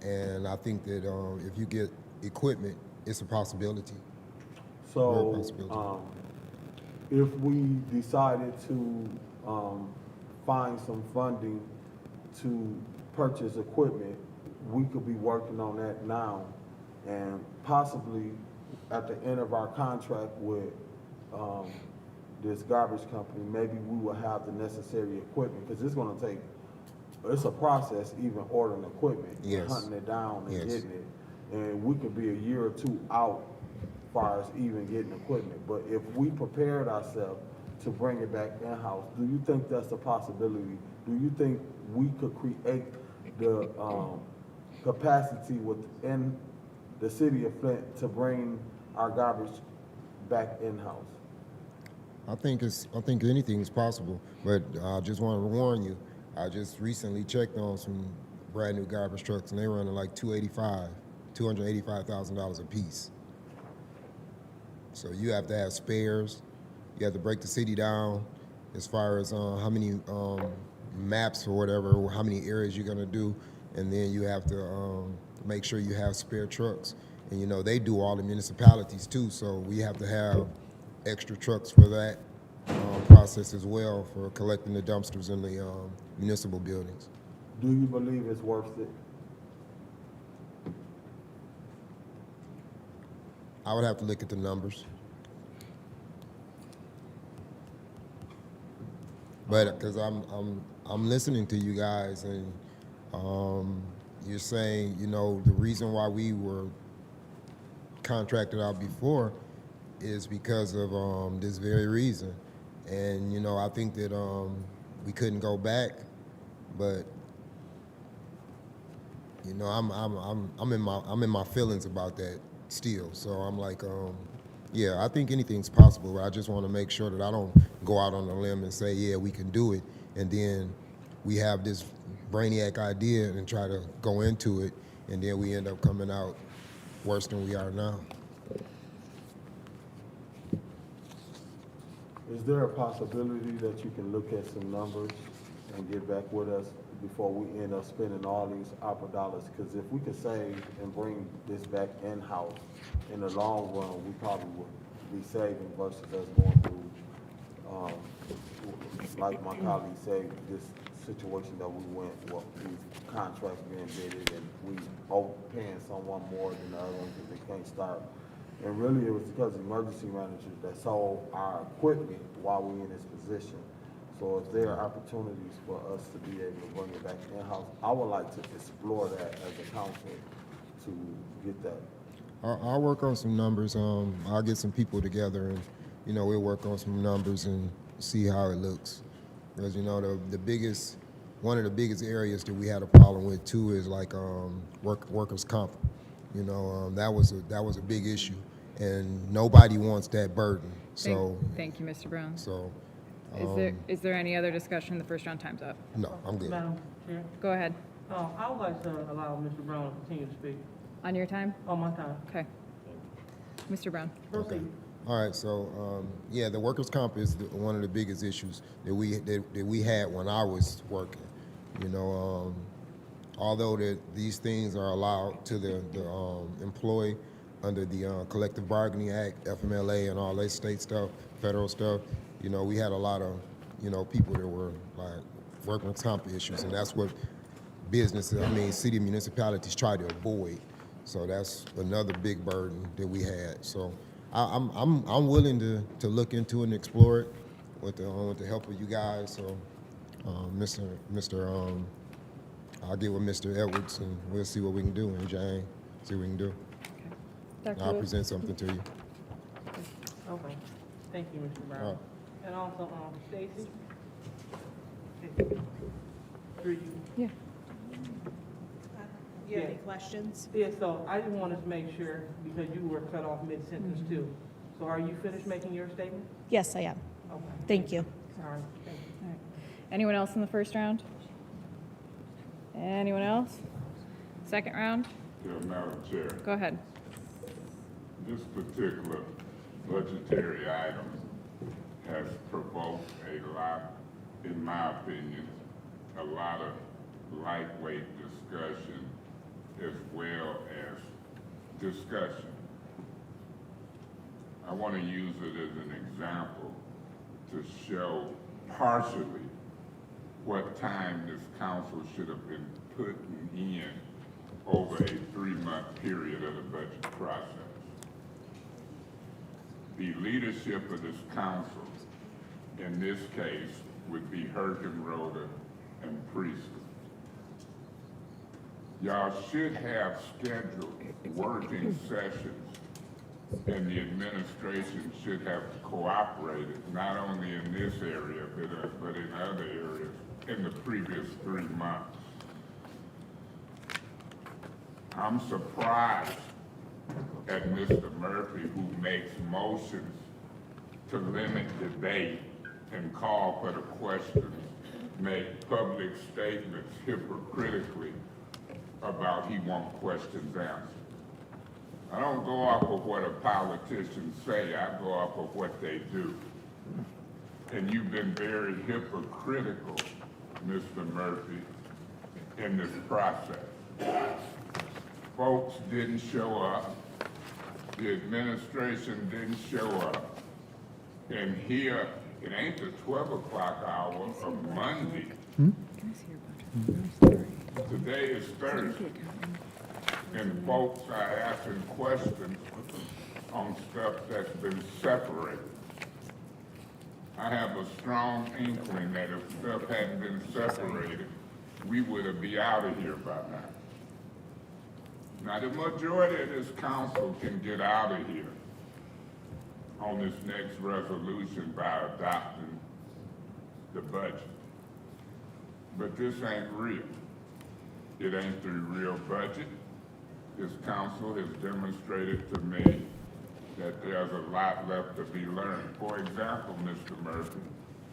and I think that if you get equipment, it's a possibility. Real possibility. If we decided to find some funding to purchase equipment, we could be working on that now, and possibly at the end of our contract with this garbage company, maybe we will have the necessary equipment, because it's a process even ordering equipment, Yes. hunting it down and Yes. getting it. And we could be a year or two out as far as even getting equipment. But if we prepared ourselves to bring it back in-house, do you think that's a possibility? Do you think we could create the capacity within the city of Flint to bring our garbage back in-house? I think anything's possible, but I just want to warn you. I just recently checked on some brand new garbage trucks, and they running like $285,000 a piece. So you have to have spares. You have to break the city down as far as how many maps or whatever, how many areas you're gonna do, and then you have to make sure you have spare trucks. And they do all the municipalities too, so we have to have extra trucks for that process as well, for collecting the dumpsters in the municipal buildings. Do you believe it's worth it? I would have to look at the numbers. But because I'm listening to you guys, and you're saying, the reason why we were contracted out before is because of this very reason. And I think that we couldn't go back, but I'm in my feelings about that still. So I'm like, Yeah, I think anything's possible, but I just want to make sure that I don't go out on a limb and say, yeah, we can do it, and then we have this brainiac idea and try to go into it, and then we end up coming out worse than we are now. Is there a possibility that you can look at some numbers and get back with us before we end up spending all these opera dollars? Because if we could save and bring this back in-house, in the long run, we probably would be saving versus us going through, like my colleague said, this situation that we went, well, these contracts being bidded and we overpaying someone more than the other ones because they can't start. And really, it was because the emergency managers that sold our equipment while we in this position. So if there are opportunities for us to be able to bring it back in-house, I would like to explore that as a council to get that. I'll work on some numbers. I'll get some people together and, we'll work on some numbers and see how it looks. Because, one of the biggest areas that we had a problem with too is like workers' comp. That was a big issue, and nobody wants that burden. So Thank you, Mr. Brown. So Is there any other discussion? The first round, time's up. no, I'm good. Madam Chair, Go ahead. I would like to allow Mr. Brown to continue to speak. On your time? On my time. Okay. Mr. Brown. Proceed. All right, so the workers' comp is one of the biggest issues that we had when I was working. Although these things are allowed to the employee under the Collective Bargaining Act, FMLA, and all that state stuff, federal stuff, we had a lot of people that were like workers' comp issues, and that's what city municipalities try to avoid. So that's another big burden that we had. So I'm willing to look into it and explore it with the help of you guys. So I'll get with Mr. Edwards and we'll see what we can do, and Jane, see what we can do. Dr. I'll Wood? present something to you. Okay. Thank you, Mr. Brown. All right. And also, Stacy? Through you. Yeah. You have any questions? Yeah, so I just wanted to make sure, because you were cut off mid-sentence too. So are you finished making your statement? Yes, I am. Okay. Thank you. All right, thank you. All right. Anyone else in the first round? Anyone else? Second round? Yeah, Madam Chair, Go ahead. this particular budgetary item has provoked a lot, in my opinion, a lot of lightweight discussion as well as discussion. I want to use it as an example to show partially what time this council should have been putting in over a 3-month period of the budget process. The leadership of this council, in this case, would be Hergenrode and Priestley. Y'all should have scheduled working sessions, and the administration should have cooperated, not only in this area, but in other areas, in the previous 3 months. I'm surprised at Mr. Murphy, who makes motions to limit debate and call for the questions, make public statements hypocritically about he wants questions answered. I don't go off of what a politician say, I go off of what they do. And you've been very hypocritical, Mr. Murphy, in this process. Folks didn't show up, the administration didn't show up, and here, it ain't the 12 o'clock hour of Monday. Today is Thursday, and folks are asking questions on stuff that's been separated. I have a strong inkling that if stuff hadn't been separated, we would be out of here by now. Now, the majority of this council can get out of here on this next resolution by adopting the budget. But this ain't real. It ain't the real budget. This council has demonstrated to me that there's a lot left to be learned. For example, Mr. Murphy,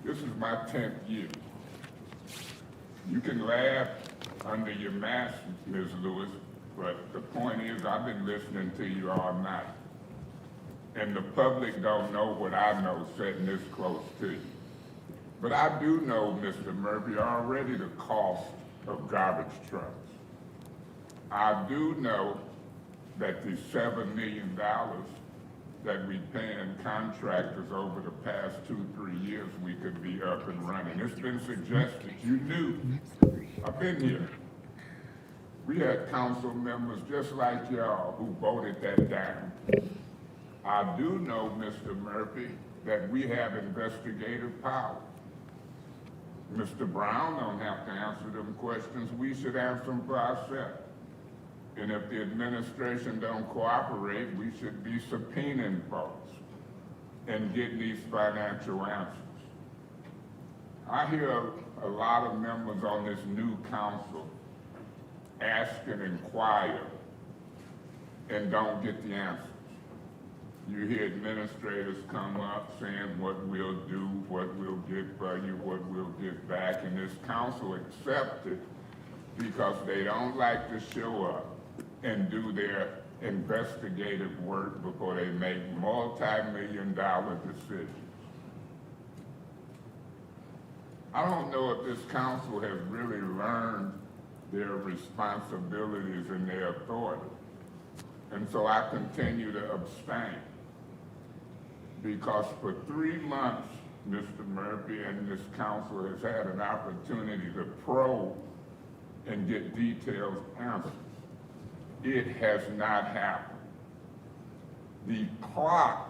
this is my 10th year. You can laugh under your mask, Ms. Lewis, but the point is I've been listening to you all night. And the public don't know what I know sitting this close to you. But I do know, Mr. Murphy, already the cost of garbage trucks. I do know that the $7 million that we paying contractors over the past 2-3 years, we could be up and running. It's been suggested. You knew. I've been here. We had council members just like y'all who voted that down. I do know, Mr. Murphy, that we have investigative power. Mr. Brown don't have to answer them questions. We should answer them for ourselves. And if the administration don't cooperate, we should be subpoenaing folks and getting these financial answers. I hear a lot of members on this new council ask and inquire and don't get the answers. You hear administrators come up saying what we'll do, what we'll get for you, what we'll get back, and this council accepts it because they don't like to show up and do their investigative work before they make multi-million-dollar decisions. I don't know if this council has really learned their responsibilities and their authority. And so I continue to abstain. Because for 3 months, Mr. Murphy and this council has had an opportunity to probe and get detailed answers. It has not happened. The clock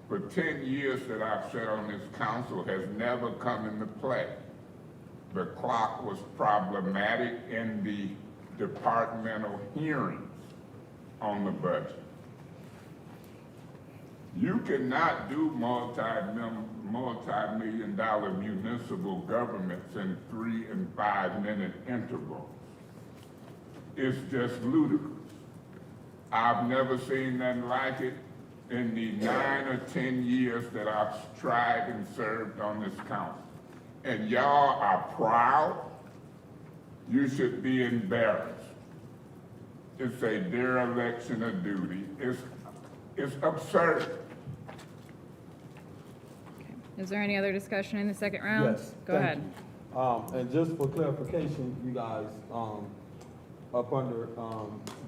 for 10 years that I've sat on this council has never come into play. The clock was problematic in the departmental hearings on the budget. You cannot do multi-million-dollar municipal governments in 3- and 5-minute intervals. It's just ludicrous. I've never seen nothing like it in the 9 or 10 years that I've tried and served on this council. And y'all are proud. You should be embarrassed. It's a dereliction of duty. It's absurd. Is there any other discussion in the second round? Yes. Go ahead. And just for clarification, you guys, up under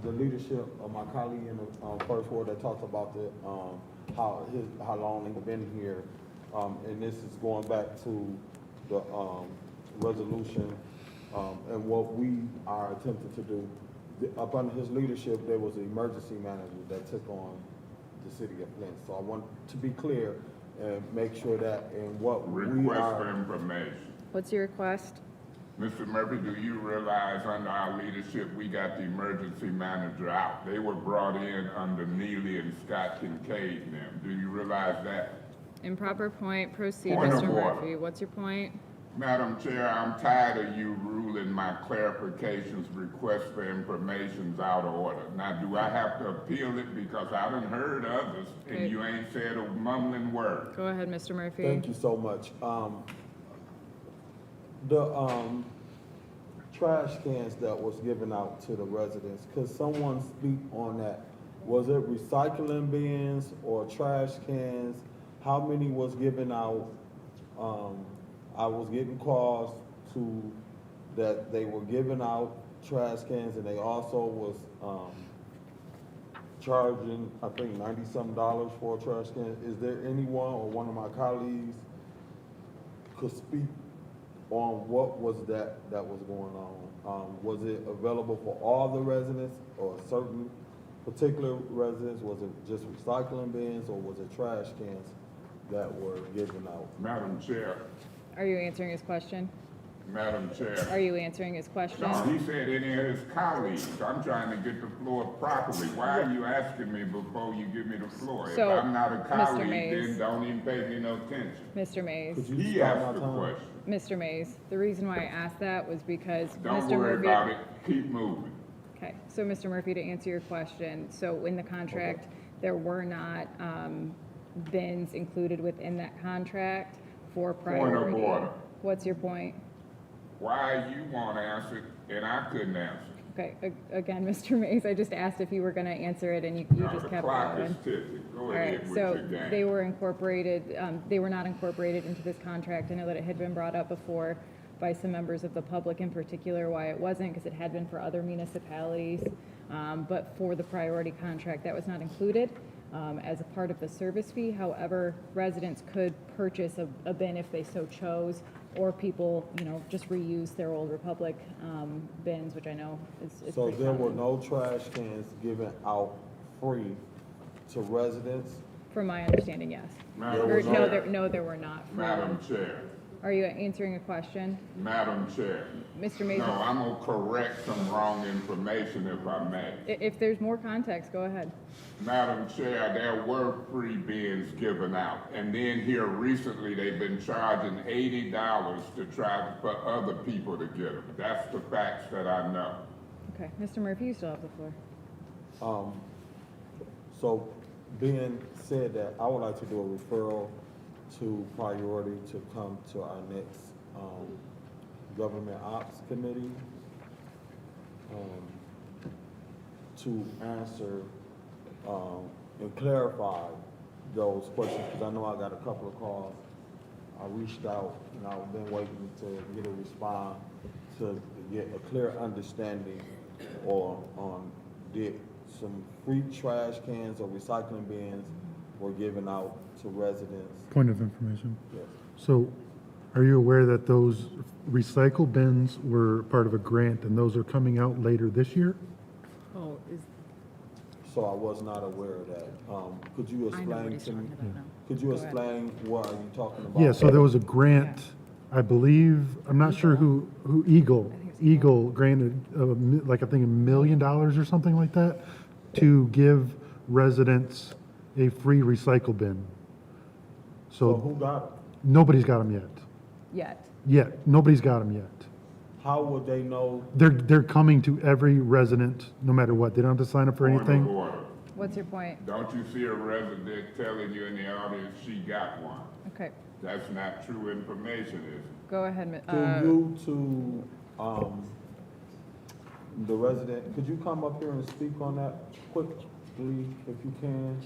the leadership of my colleague in the first ward that talks about the how long he's been here, and this is going back to the resolution and what we are attempting to do. Up under his leadership, there was an emergency manager that took on the city of Flint. So I want to be clear and make sure that in what we Request are. for information. What's your request? Mr. Murphy, do you realize under our leadership, we got the emergency manager out? They were brought in under Neely and Scott Kincaid and them. Do you realize that? Improper point. Proceed, Point of Mr. order. Murphy. What's your point? Madam Chair, I'm tired of you ruling my clarifications, requests for information's out of order. Now, do I have to appeal it because I done heard others Okay. and you ain't said a mumbling word? Go ahead, Mr. Murphy. Thank you so much. The trash cans that was given out to the residents, could someone speak on that? Was it recycling bins or trash cans? How many was given out? I was getting calls that they were giving out trash cans and they also was charging, I think, $90-something for a trash can. Is there anyone or one of my colleagues could speak on what was that was going on? Was it available for all the residents or certain particular residents? Was it just recycling bins or was it trash cans that were given out? Madam Chair, Are you answering his question? Madam Chair. Are you answering his question? No, he said any of his colleagues. I'm trying to get the floor properly. Why are you asking me before you give me the floor? So, If I'm not a Mr. colleague, Mays. then don't even pay me no attention. Mr. Mays. Could you He stop asked my the time? question. Mr. Mays, the reason why I asked that was because Don't Mr. worry Murphy. about it. Keep moving. Okay, so Mr. Murphy, to answer your question, so in the contract, there were not bins included within that contract for priority. Point of order. What's your point? Why you won't answer it and I couldn't answer? Okay, again, Mr. Mays, I just asked if you were gonna answer it and you No, just the kept clock going. is ticking. Go All ahead right, with so your game. they were incorporated, they were not incorporated into this contract. I know that it had been brought up before by some members of the public in particular, why it wasn't, because it had been for other municipalities. But for the priority contract, that was not included as a part of the service fee. However, residents could purchase a bin if they so chose, or people, just reuse their old Republic bins, which I know is So pretty there were common. no trash cans given out free to residents? From my understanding, yes. Madam Or, Chair. no, there were not. Madam Chair, Are you answering a question? Madam Chair. Mr. Mason? No, I'm gonna correct some wrong information if I may. If there's more context, go ahead. Madam Chair, there were free bins given out, and then here recently, they've been charging $80 to try for other people to get them. That's the facts that I know. Okay, Mr. Murphy, you still have the floor. So being said that, I would like to do a referral to priority to come to our next, Government Ops Committee, to answer, and clarify those questions, because I know I got a couple of calls. I reached out, and I've been waiting to get a response to get a clear understanding or did some free trash cans or recycling bins were given out to residents. Point of information. Yes. So are you aware that those recycle bins were part of a grant and those are coming out later this year? Oh, So I was not aware of that. Could you I know what explain he's to me? talking about now. Could you Go ahead. explain what are you talking about? Yeah, so there was a grant, I believe, I'm not sure who Eagle granted, like I think $1 million or something like that, to give residents a free recycle bin. So So who got it? nobody's got them Yet. yet, nobody's got them yet. How would they know? They're coming to every resident, no matter what, they don't have to sign up for Point of anything. order. What's your point? Don't you see a resident telling you in the audience she got one? Okay, That's not true information, is it? go ahead. The resident, could you come up here and speak on that quickly, if you can?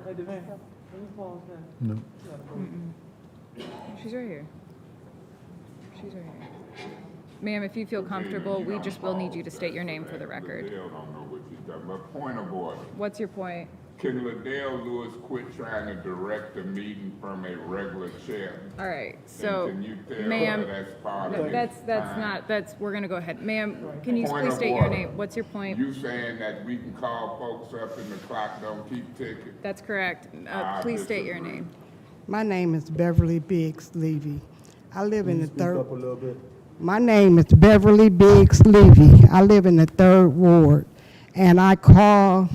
Hey, Devin, can you pause that? No. She's right here. She's right here. Ma'am, if you feel comfortable, we just will need you to state your name for the record. Liddell don't know what she's talking about. Point of order. What's your point? Can Liddell Lewis quit trying to direct the meeting from a regular chair? All right, so, And can you tell ma'am, her that's part no, of that's his time? not, we're gonna go ahead. Ma'am, can you Point please of state your order. name? What's your point? You saying that we can call folks up and the clock don't keep ticking? That's correct. I Please state your disagree. name. My name is Beverly Biggs Levy. I live in Can you the speak third. up a little bit? My name is Beverly Biggs Levy. I live in the 3rd Ward, and I called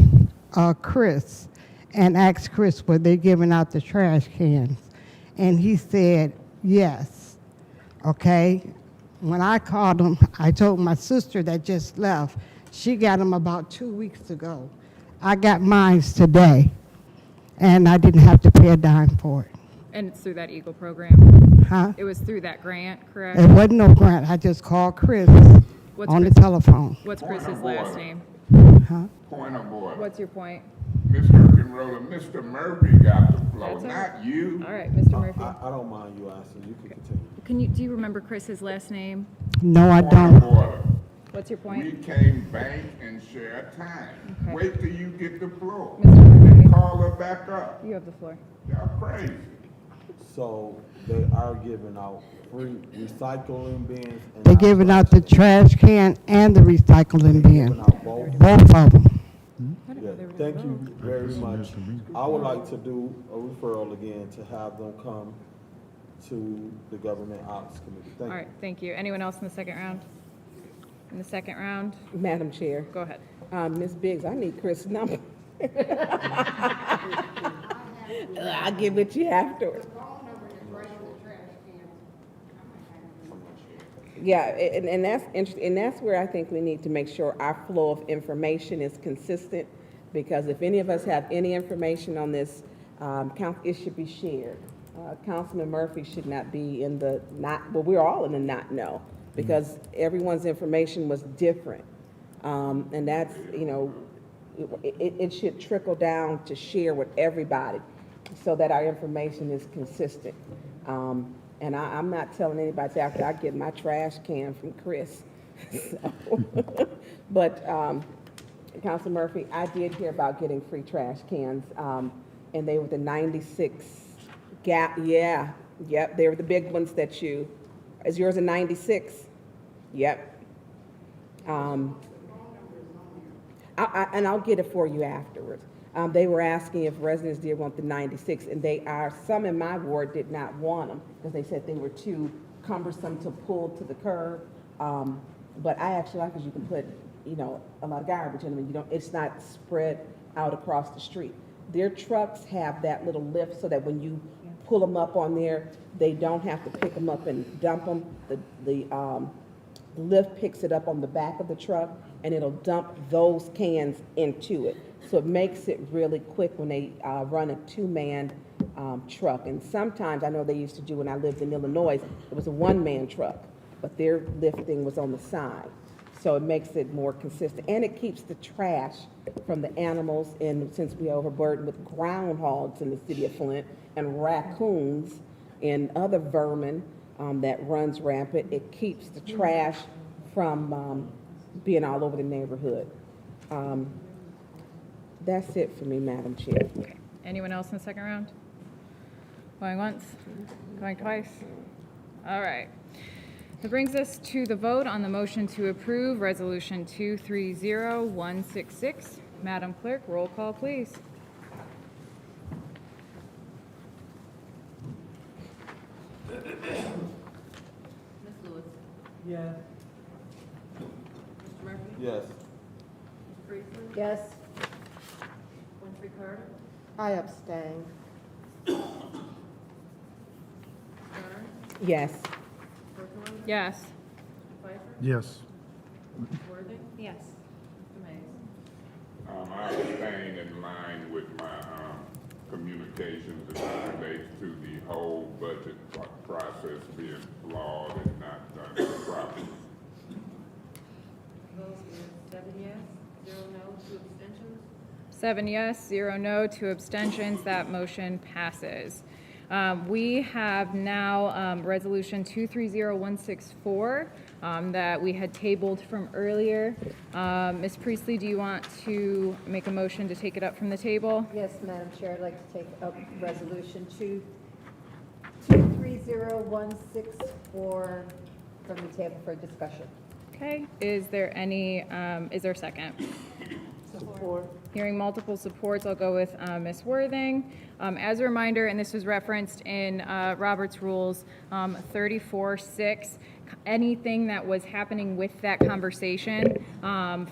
Chris and asked Chris were they giving out the trash cans, and he said yes. Okay. When I called him, I told my sister that just left. She got them about 2 weeks ago. I got mine today, and I didn't have to pay a dime for it. And it's through that Eagle program? Huh? It was through that grant, correct? It wasn't no grant. I just called Chris What's on the Chris- telephone. What's Point Chris's of last order. name? Huh? Point of order. What's your point? Ms. Herkenroder, Mr. Murphy got the floor, That's all right. not you. All right, Mr. Murphy. I don't mind you answering, you can continue. Do you remember Chris's last name? No, I Point of don't. order. What's your We point? came bank and share time. Okay. Wait till you get the floor. Mr. Murphy, Call her back up. you have the floor. Y'all crazy. So they are giving out free recycling bins and. They're giving out the trash can and the recycling bin. Giving out both. Both of them. Yeah, thank you very much. I would like to do a referral again to have them come to the Government Ops Committee. All Thank you. right, thank you. Anyone else in the second round? In the second round? Madam Chair, Go ahead. Ms. Biggs, I need Chris' number. I'll give it to you afterwards. Yeah, and that's interesting, and that's where I think we need to make sure our flow of information is consistent, because if any of us have any information on this, it should be shared. Councilman Murphy should not be in the well, we're all in the not know, because everyone's information was different. And that's, it should trickle down to share with everybody so that our information is consistent. And I'm not telling anybody after I get my trash can from Chris. So, but Council Murphy, I did hear about getting free trash cans, and they were the 96 gap. Yeah, yep, they were the big ones that is yours a 96? Yep. And I'll get it for you afterwards. They were asking if residents did want the 96, and some in my ward did not want them because they said they were too cumbersome to pull to the curb. But I actually like because you can put, a lot of garbage in them. It's not spread out across the street. Their trucks have that little lift so that when you pull them up on there, they don't have to pick them up and dump them. The lift picks it up on the back of the truck, and it'll dump those cans into it. So it makes it really quick when they run a two-man truck. And sometimes, I know they used to do when I lived in Illinois, it was a one-man truck, but their lifting was on the side. So it makes it more consistent. And it keeps the trash from the animals, and since we are overburdened with groundhogs in the city of Flint, and raccoons and other vermin that runs rampant, it keeps the trash from being all over the neighborhood. That's it for me, Madam Chair. Okay. Anyone else in the second round? Going once? Going twice? All right. That brings us to the vote on the motion to approve Resolution 230166. Madam Clerk, roll call, please. Ms. Lewis? Yes. Mr. Murphy? Yes. Ms. Priestley? Yes. Winfrey Carter? I abstain. Burns? Yes. Bergeron? Yes. Mr. Pfeiffer? Yes. Ms. Worthing? Yes. Mr. Mays? I abstain in line with my communications as it relates to the whole budget process being flawed and not done properly. Vote is 7 yes, 0 no, 2 abstentions. 7 yes, 0 no, 2 abstentions. That motion passes. We have now Resolution 230164 that we had tabled from earlier. Ms. Priestley, do you want to make a motion to take it up from the table? Yes, Madam Chair, I'd like to take up Resolution 230164 from the table for discussion. Okay, is there a second? Support. Hearing multiple supports, I'll go with Ms. Worthing. As a reminder, and this was referenced in Robert's Rules 34-6, anything that was happening with that conversation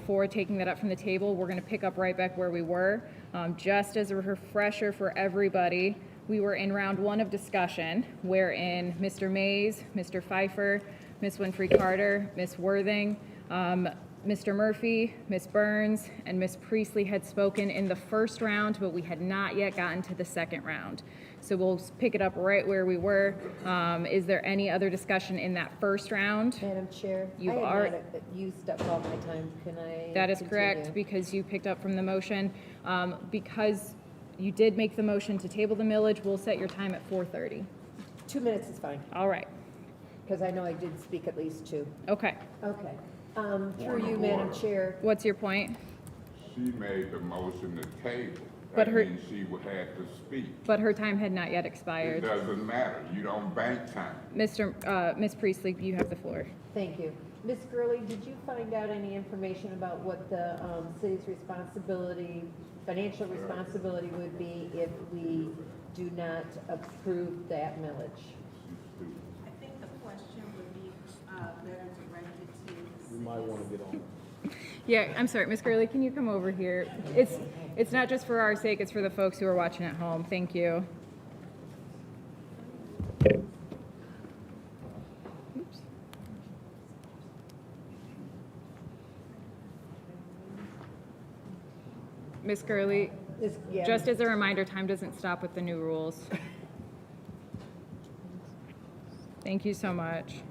for taking that up from the table, we're going to pick up right back where we were. Just as a refresher for everybody, we were in round 1 of discussion, wherein Mr. Mays, Mr. Pfeiffer, Ms. Winfrey Carter, Ms. Worthing, Mr. Murphy, Ms. Burns, and Ms. Priestley had spoken in the first round, but we had not yet gotten to the second round. So we'll pick it up right where we were. Is there any other discussion in that first round? Madam Chair, I had not used up all my time. Can I That is continue? correct, because you picked up from the motion. Because you did make the motion to table the millage, we'll set your time at 4:30. 2 minutes is fine, All right. because I know I did speak at least 2. Okay. Okay. Through you, Madam Chair. What's your point? She made the motion to table. But That her- means she had to speak. But her time had not yet It expired. doesn't matter. You don't bank time. Ms. Priestley, you have the floor. Thank you. Ms. Gurley, did you find out any information about what the city's responsibility, financial responsibility would be if we do not approve that millage? I think the question would be better directed to. We might want to get on. Yeah, I'm sorry, Ms. Gurley, can you come over here? It's not just for our sake, it's for the folks who are watching at home. Thank you. Oops. Ms. Gurley, Yeah. just as a reminder, time doesn't stop with the new rules. Thank you so much.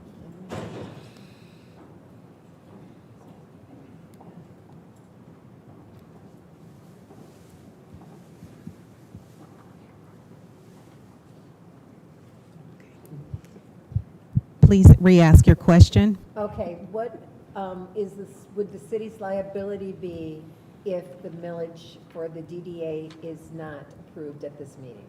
Please re-ask your question. Okay, what is this, would the city's liability be if the millage for the DDA is not approved at this meeting?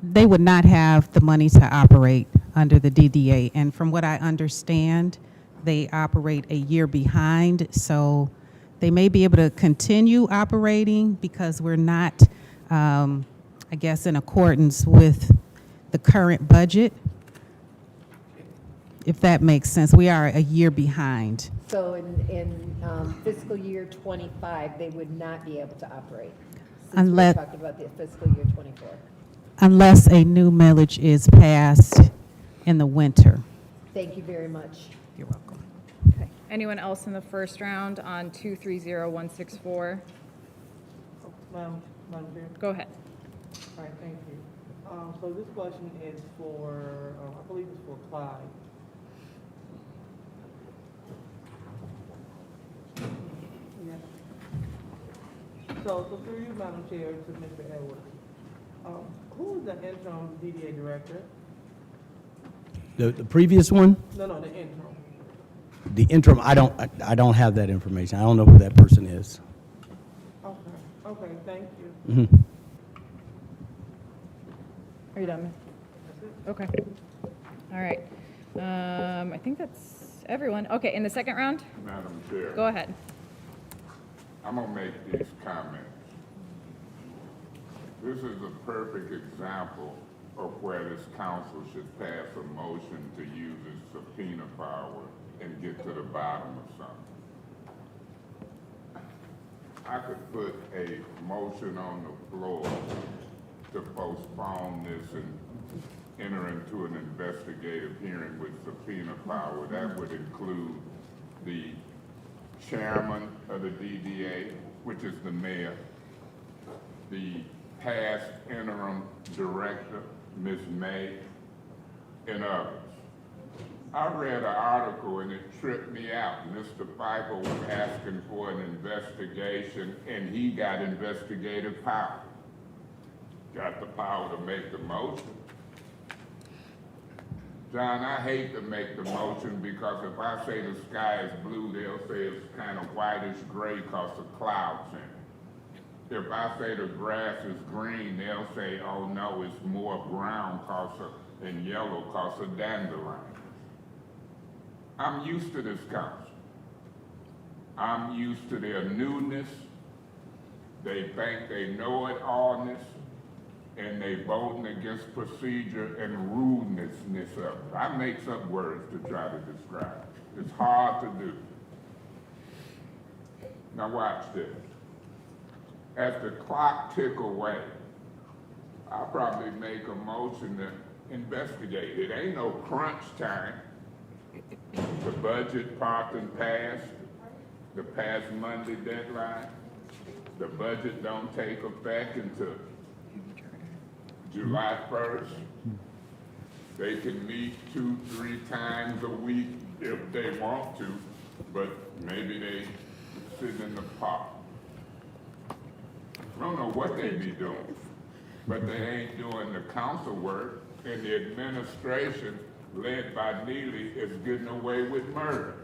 They would not have the money to operate under the DDA. And from what I understand, they operate a year behind. So they may be able to continue operating because we're not, I guess, in accordance with the current budget. If that makes sense, we are a year behind. So in fiscal year '25, they would not be able to operate? Since we're talking about the fiscal year '24. Unless a new millage is passed in the winter. Thank you very much. You're welcome. Okay. Anyone else in the first round on 230164? Madam Chair? Go ahead. All right, thank you. So this question is for, I believe it's for Clyde. So through you, Madam Chair, to Mr. Edwards, who is the interim DDA director? The previous one, No, the interim. the interim, I don't have that information. I don't know who that person is. Okay, thank you. Mhm. Are you done? Okay. All right. I think that's everyone. Okay, in the second round? Madam Chair. Go ahead. I'm gonna make these comments. This is a perfect example of where this council should pass a motion to use its subpoena power and get to the bottom of something. I could put a motion on the floor to postpone this and enter into an investigative hearing with subpoena power. That would include the chairman of the DDA, which is the mayor, the past interim director, Ms. May, and others. I read an article and it tripped me out. Mr. Pfeiffer was asking for an investigation and he got investigative power. Got the power to make the motion. John, I hate to make the motion because if I say the sky is blue, they'll say it's kind of whitish gray because of clouds in it. If I say the grass is green, they'll say, oh no, it's more brown and yellow because of dandelions. I'm used to this council. I'm used to their newness. They think they know it allness, and they voting against procedure and rudeness of it. I make up words to try to describe it. It's hard to do. Now watch this. As the clock tick away, I'll probably make a motion to investigate. It ain't no crunch time. The budget part and passed, the past Monday deadline. The budget don't take effect until July 1st. They can meet 2-3 times a week if they want to, but maybe they sit in the park. I don't know what they be doing, but they ain't doing the council work, and the administration, led by Neely, is getting away with murder.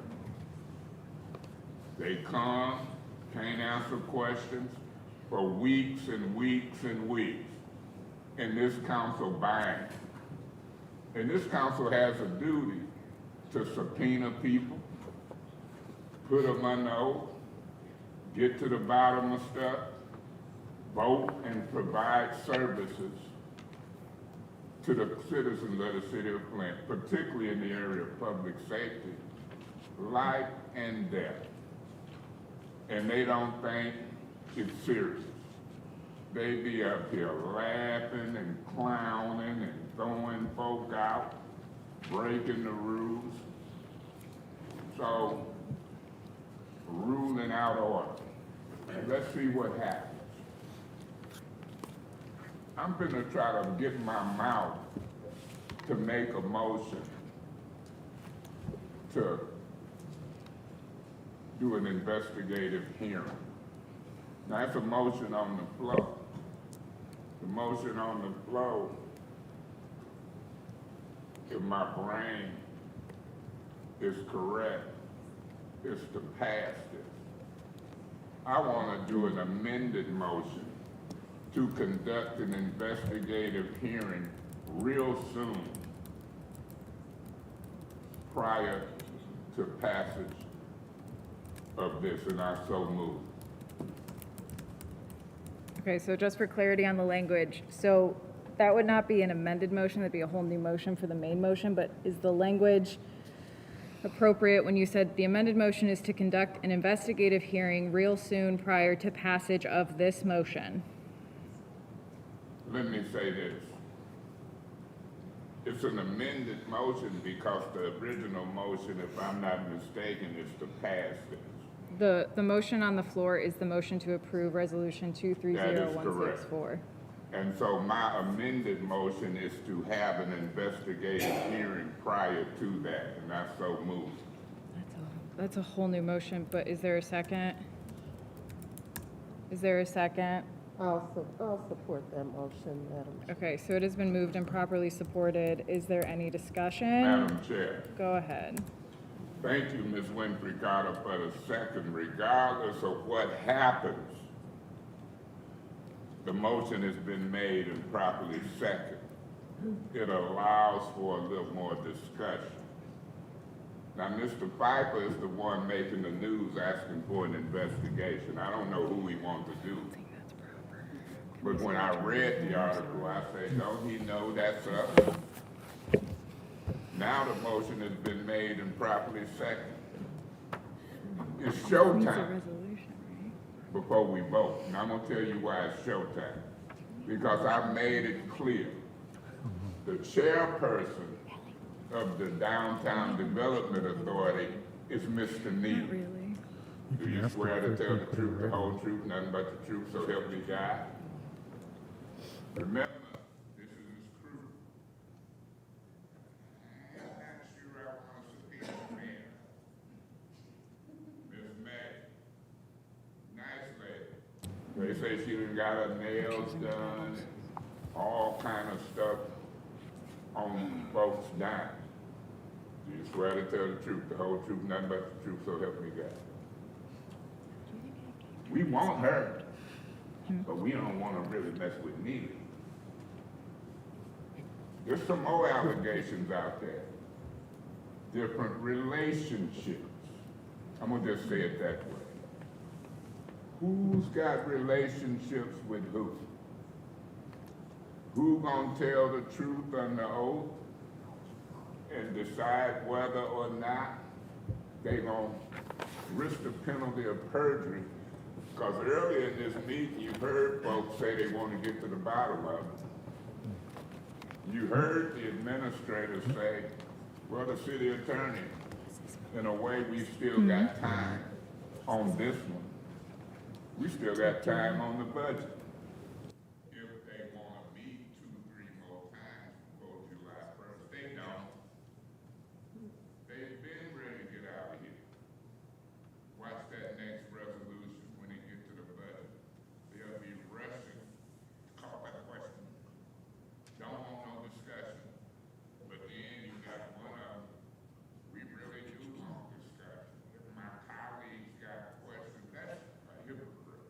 They come, can't answer questions for weeks and weeks and weeks. And this council buying. And this council has a duty to subpoena people, put them under oath, get to the bottom of stuff, vote and provide services to the citizens of the city of Flint, particularly in the area of public safety, life and death. And they don't think it's serious. They be up here laughing and clowning and throwing folk out, breaking the rules. So, ruling out order. and let's see what happens. I'm gonna try to get my mouth to make a motion to do an investigative hearing. Now, that's a motion on the floor. The motion on the floor, if my brain is correct, is to pass this. I want to do an amended motion to conduct an investigative hearing real soon prior to passage of this, and I so move. Okay, so just for clarity on the language, so that would not be an amended motion, that'd be a whole new motion for the main motion, but is the language appropriate when you said the amended motion is to conduct an investigative hearing real soon prior to passage of this motion? Let me say this. It's an amended motion because the original motion, if I'm not mistaken, is to pass this. The motion on the floor is the motion to approve resolution 230164. And so my amended motion is to have an investigative hearing prior to that, and I so move. That's a whole new motion, but is there a second? Is there a second? I'll support that motion, Madam Chair. Okay, so it has been moved and properly supported. Is there any discussion? Madam Chair. Go ahead. Thank you, Ms. Winfrey Carter, for the second. Regardless of what happens, the motion has been made and properly seconded. It allows for a little more discussion. Now, Mr. Pfeiffer is the one making the news asking for an investigation. I don't know who he wants to do. But when I read the article, I said, don't he know that's up? Now the motion has been made and properly seconded. It's showtime before we vote. And I'm gonna tell you why it's showtime. Because I made it clear. The chairperson of the Downtown Development Authority is Mr. Neely. Do you swear to tell the truth, the whole truth, nothing but the truth, so help me God? Remember, this is his crew. I'm not sure I want to subpoena the mayor. Miss May, nice lady. They say she done got her nails done, all kind of stuff on folks' dime. Do you swear to tell the truth, the whole truth, nothing but the truth, so help me God? We want her, but we don't want to really mess with Neely. There's some more allegations out there. Different relationships. I'm gonna just say it that way. Who's got relationships with who? Who gonna tell the truth under oath and decide whether or not they gonna risk the penalty of perjury? Because earlier in this meeting, you heard folks say they want to get to the bottom of it. You heard the administrator say, well, the city attorney, in a way, we still got time on this one. We still got time on the budget. If they want to meet 2-3 more times before July 1st, they don't. They've been ready to get out of here. Watch that next resolution when they get to the budget. They'll be rushing. Call that question. Don't want no discussion. But then you got one of them. We really do want discussion. If my colleagues got questions, that's a hypocrite.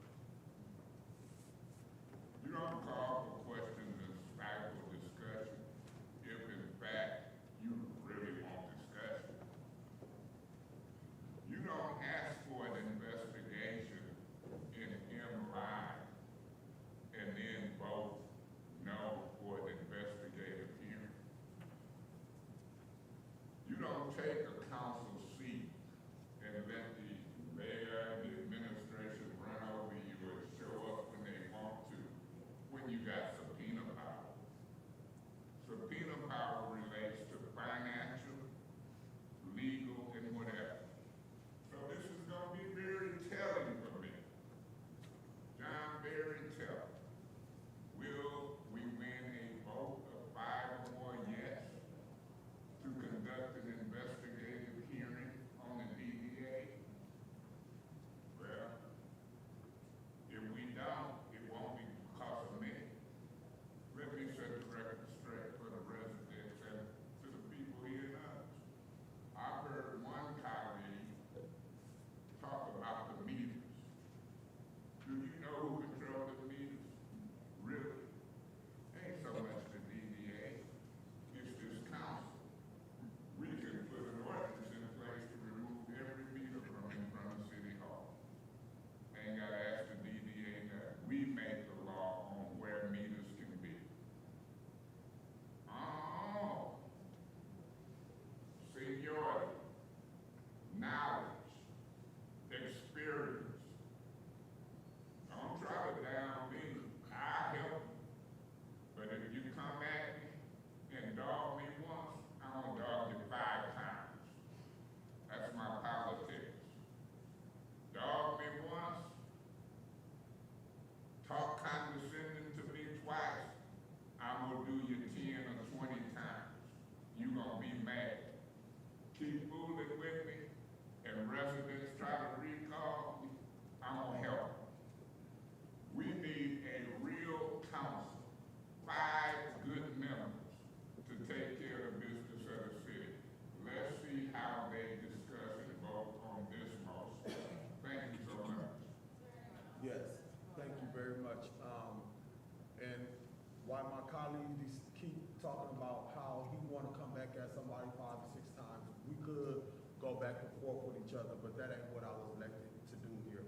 probably 5 or 6 times. We could go back and forth with each other, but that ain't what I was elected to do here.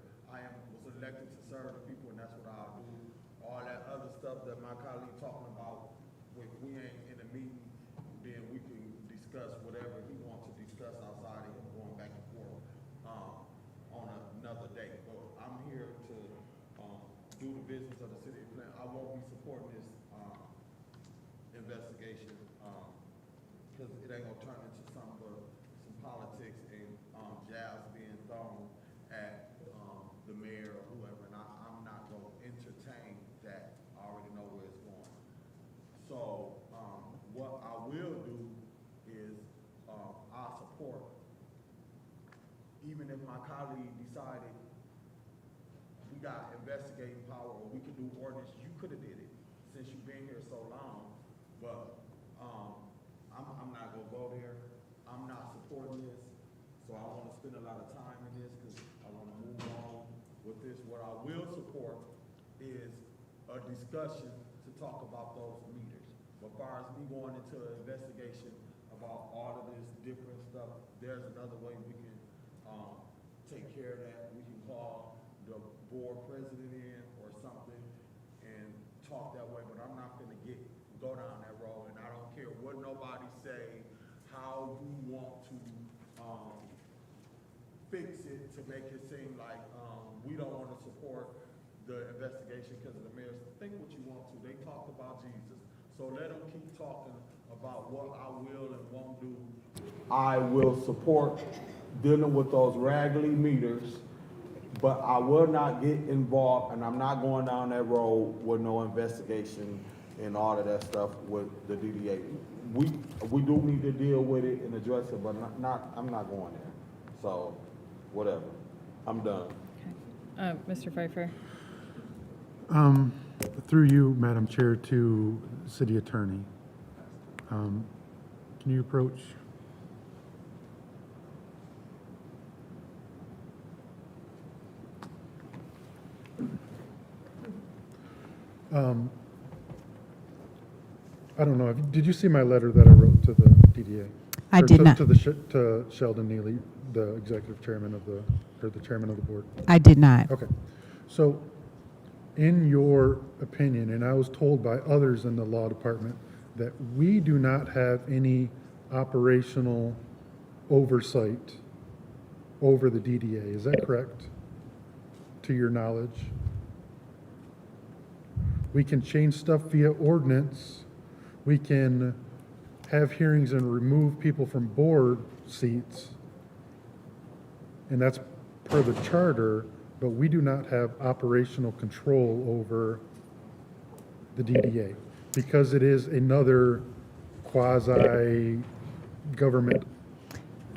Was elected to serve the people, and that's what I'll do. All that other stuff that my colleague talking about, if we ain't in a meeting, then we can discuss whatever he wants to discuss outside of him going back and forth, on another day. But I'm here to, do the business of the city of Flint. I won't be supporting this, investigation, because it ain't gonna turn into some politics and, jabs being thrown at, the mayor or whoever, and I'm not gonna entertain that. I already know where it's going. So, what I will do is, I support, even if my colleague decided we got investigating power or we could do ordinance, you could have did it since you've been here so long, but, I'm not gonna go there. I'm not supporting this, so I wanna spend a lot of time in this, because I wanna move on with this. What I will support is a discussion to talk about those meters. But as far as me going into an investigation about all of this different stuff, there's another way we can, take care of that. We can call the board president in or something and talk that way, but I'm not gonna go down that road, and I don't care what nobody say, how you want to, fix it to make it seem like, we don't wanna support the investigation because of the mayor. Think what you want to. They talked about Jesus. So let them keep talking about what I will and won't do. I will support dealing with those raggedy meters, but I will not get involved, and I'm not going down that road with no investigation and all of that stuff with the DDA. We do need to deal with it and address it, but I'm not going there. So, whatever. I'm done. Mr. Pfeiffer? Through you, Madam Chair, to City Attorney. Can you approach? I don't know, did you see my letter that I wrote to the DDA? I did not. To Sheldon Neely, the executive chairman of the chairman of the board? I did not. Okay. So, in your opinion, and I was told by others in the law department, that we do not have any operational oversight over the DDA. Is that correct? To your knowledge? We can change stuff via ordinance. We can have hearings and remove people from board seats. And that's per the charter, but we do not have operational control over the DDA because it is another quasi-government.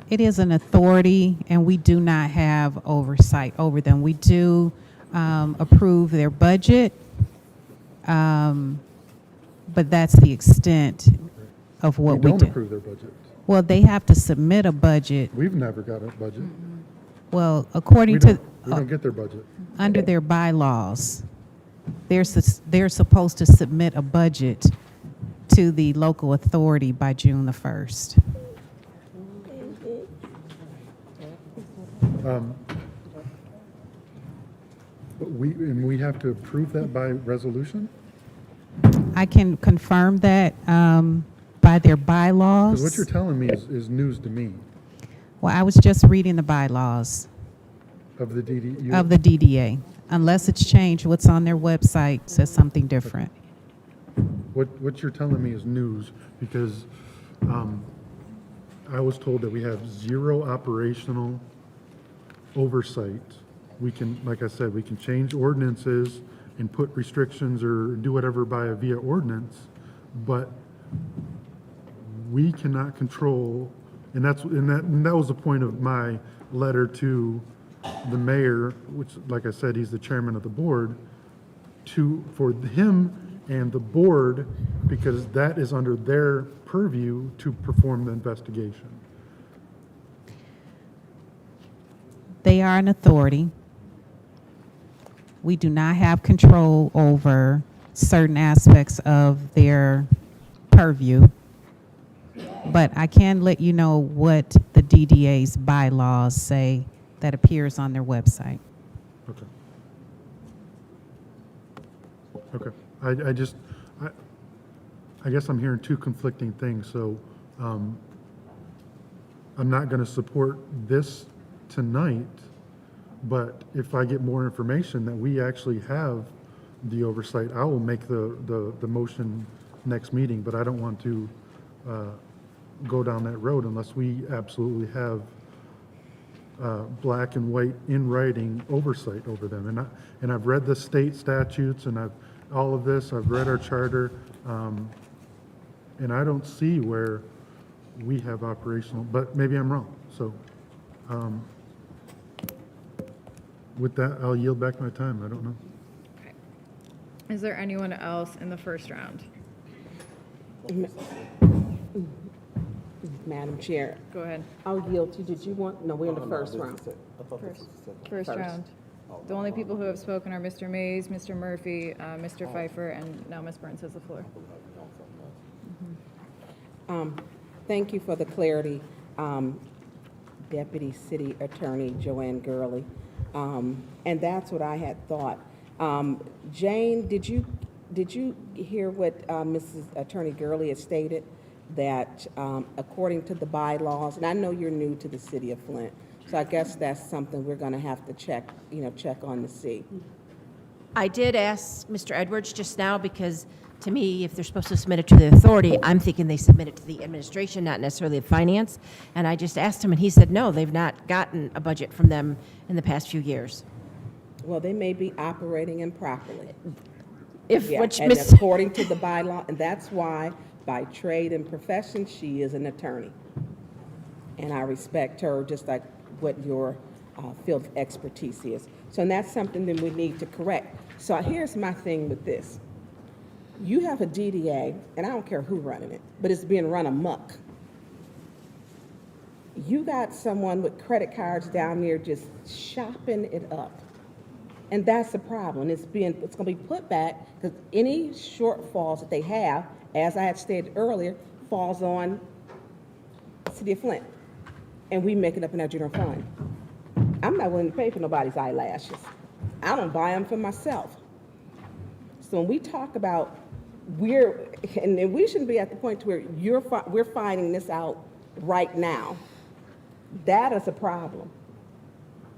It is an authority, and we do not have oversight over them. We do approve their budget, but that's the extent of what we do. We don't approve their budget. Well, they have to submit a budget. We've never got a budget. Well, according to We don't get their budget. under their bylaws, they're supposed to submit a budget to the local authority by June the 1st. But we have to approve that by resolution? I can confirm that by their bylaws. Because what you're telling me is news to me. Well, I was just reading the bylaws Of the DDA? of the DDA. Unless it's changed, what's on their website says something different. What you're telling me is news, because I was told that we have zero operational oversight. We can, like I said, we can change ordinances and put restrictions or do whatever via ordinance, but we cannot control, and that was the point of my letter to the mayor, which, like I said, he's the chairman of the board, for him and the board, because that is under their purview to perform the investigation. They are an authority. We do not have control over certain aspects of their purview. but I can let you know what the DDA's bylaws say that appears on their website. Okay. Okay. I guess I'm hearing two conflicting things, so I'm not going to support this tonight, but if I get more information that we actually have the oversight, I will make the motion next meeting, but I don't want to go down that road unless we absolutely have black and white in writing oversight over them. And I've read the state statutes and all of this, I've read our charter, and I don't see where we have operational, but maybe I'm wrong. So with that, I'll yield back my time. I don't know. Okay. Is there anyone else in the first round? Madam Chair. Go ahead. I'll yield to, did you want, no, we're in the first round. First round. The only people who have spoken are Mr. Mays, Mr. Murphy, Mr. Pfeiffer, and now Ms. Burns has the floor. Thank you for the clarity, Deputy City Attorney Joanne Gurley. And that's what I had thought. Jane, did you hear what Mrs. Attorney Gurley had stated? That according to the bylaws, and I know you're new to the city of Flint, so I guess that's something we're going to have to check on to see. I did ask Mr. Edwards just now because, to me, if they're supposed to submit it to the authority, I'm thinking they submit it to the administration, not necessarily the finance. And I just asked him, and he said, no, they've not gotten a budget from them in the past few years. Well, they may be operating improperly. Which and according to the bylaw, and that's why, by trade and profession, she is an attorney. And I respect her just like what your field of expertise is. So and that's something that we need to correct. So here's my thing with this. You have a DDA, and I don't care who's running it, but it's being run amok. You got someone with credit cards down there just shopping it up. And that's the problem. It's going to be put back because any shortfalls that they have, as I had stated earlier, falls on the city of Flint. And we make it up in our general fund. I'm not willing to pay for nobody's eyelashes. I don't buy them for myself. So when we talk about and we shouldn't be at the point where we're finding this out right now. That is a problem.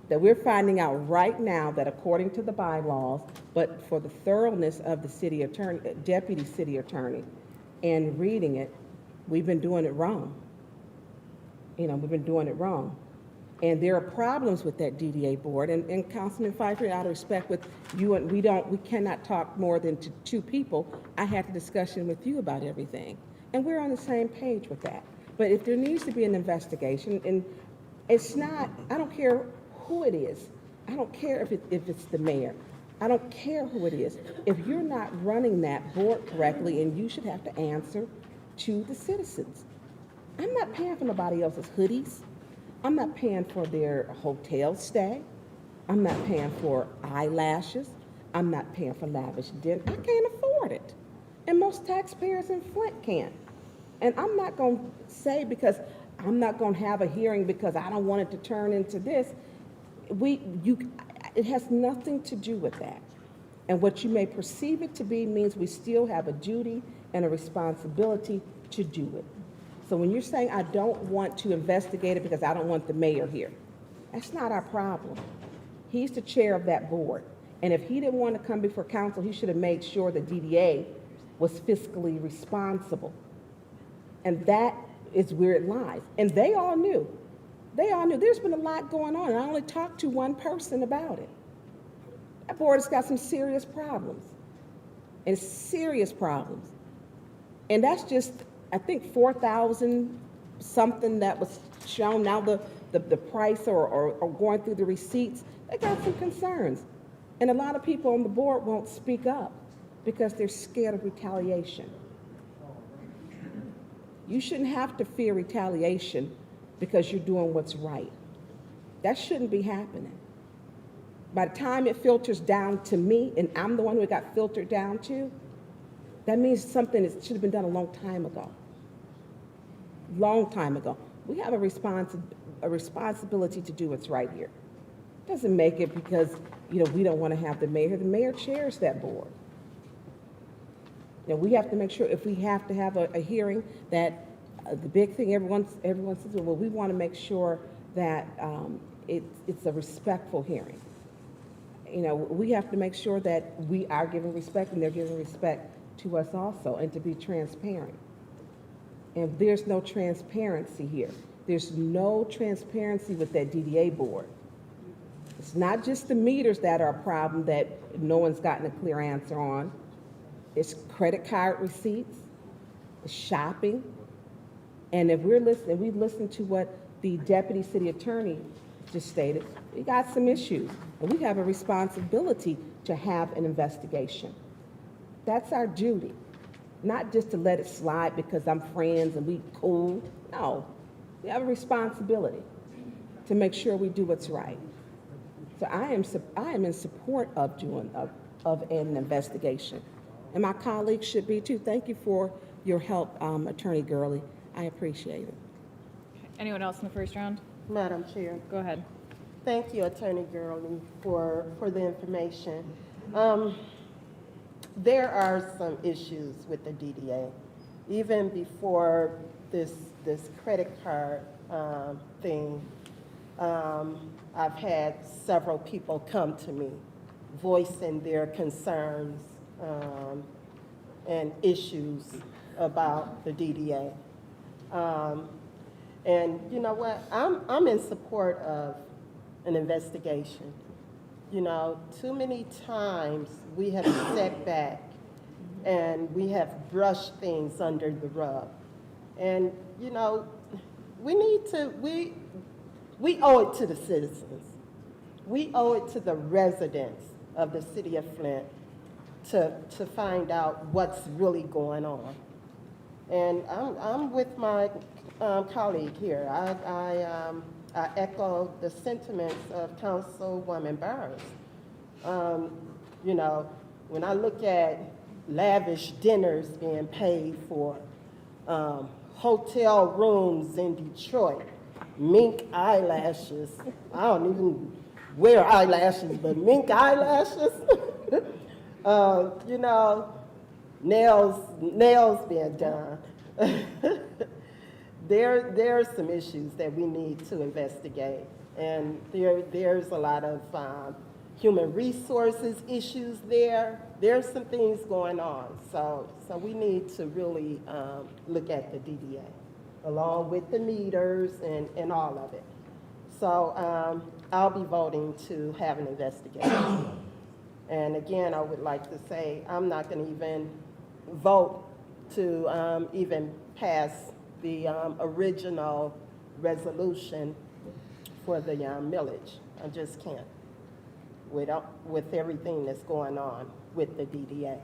That we're finding out right now that according to the bylaws, but for the thoroughness of the city attorney, deputy city attorney, and reading it, we've been doing it wrong. We've been doing it wrong. And there are problems with that DDA board. And Councilman Pfeiffer, out of respect with you, and we cannot talk more than to two people. I had a discussion with you about everything. And we're on the same page with that. But if there needs to be an investigation, and it's not, I don't care who it is. I don't care if it's the mayor. I don't care who it is. If you're not running that board correctly, and you should have to answer to the citizens. I'm not paying for nobody else's hoodies. I'm not paying for their hotel stay. I'm not paying for eyelashes. I'm not paying for lavish dinner. I can't afford it. And most taxpayers in Flint can't. And I'm not going to say because I'm not going to have a hearing because I don't want it to turn into this. It has nothing to do with that. And what you may perceive it to be means we still have a duty and a responsibility to do it. So when you're saying I don't want to investigate it because I don't want the mayor here, that's not our problem. He's the chair of that board. And if he didn't want to come before council, he should have made sure the DDA was fiscally responsible. And that is where it lies. And they all knew. They all knew. There's been a lot going on, and I only talked to one person about it. That board has got some serious problems. And serious problems. And that's just, I think, 4,000 something that was shown. Now the price or going through the receipts, they got some concerns. And a lot of people on the board won't speak up because they're scared of retaliation. You shouldn't have to fear retaliation because you're doing what's right. That shouldn't be happening. By the time it filters down to me, and I'm the one who it got filtered down to, that means something that should have been done a long time ago. long time ago. We have a responsibility to do what's right here. Doesn't make it because, we don't want to have the mayor. The mayor chairs that board. We have to make sure if we have to have a hearing that the big thing everyone says, well, we want to make sure that it's a respectful hearing. We have to make sure that we are giving respect and they're giving respect to us also, and to be transparent. And there's no transparency here. There's no transparency with that DDA board. It's not just the meters that are a problem that no one's gotten a clear answer on. It's credit card receipts, it's shopping. And if we've listened to what the deputy city attorney just stated, we got some issues. And we have a responsibility to have an investigation. That's our duty. Not just to let it slide because I'm friends and we cool. No, we have a responsibility to make sure we do what's right. So I am in support of an investigation. And my colleagues should be too. Thank you for your help, Attorney Gurley. I appreciate it. Anyone else in the first round? Madam Chair. Go ahead. Thank you, Attorney Gurley, for the information. There are some issues with the DDA. Even before this credit card thing, I've had several people come to me voicing their concerns and issues about the DDA. And you know what? I'm in support of an investigation. Too many times we have sat back and we have brushed things under the rug. And, we owe it to the citizens. We owe it to the residents of the city of Flint to find out what's really going on. And I'm with my colleague here. I echo the sentiments of Councilwoman Burns. When I look at lavish dinners being paid for, hotel rooms in Detroit, mink eyelashes. I don't even wear eyelashes, but mink eyelashes. Nails being done. There are some issues that we need to investigate, and there's a lot of human resources issues there. There's some things going on, so we need to really look at the DDA, along with the meters and all of it. So I'll be voting to have an investigation. And again, I would like to say I'm not going to even vote to even pass the original resolution for the millage. I just can't with everything that's going on with the DDA.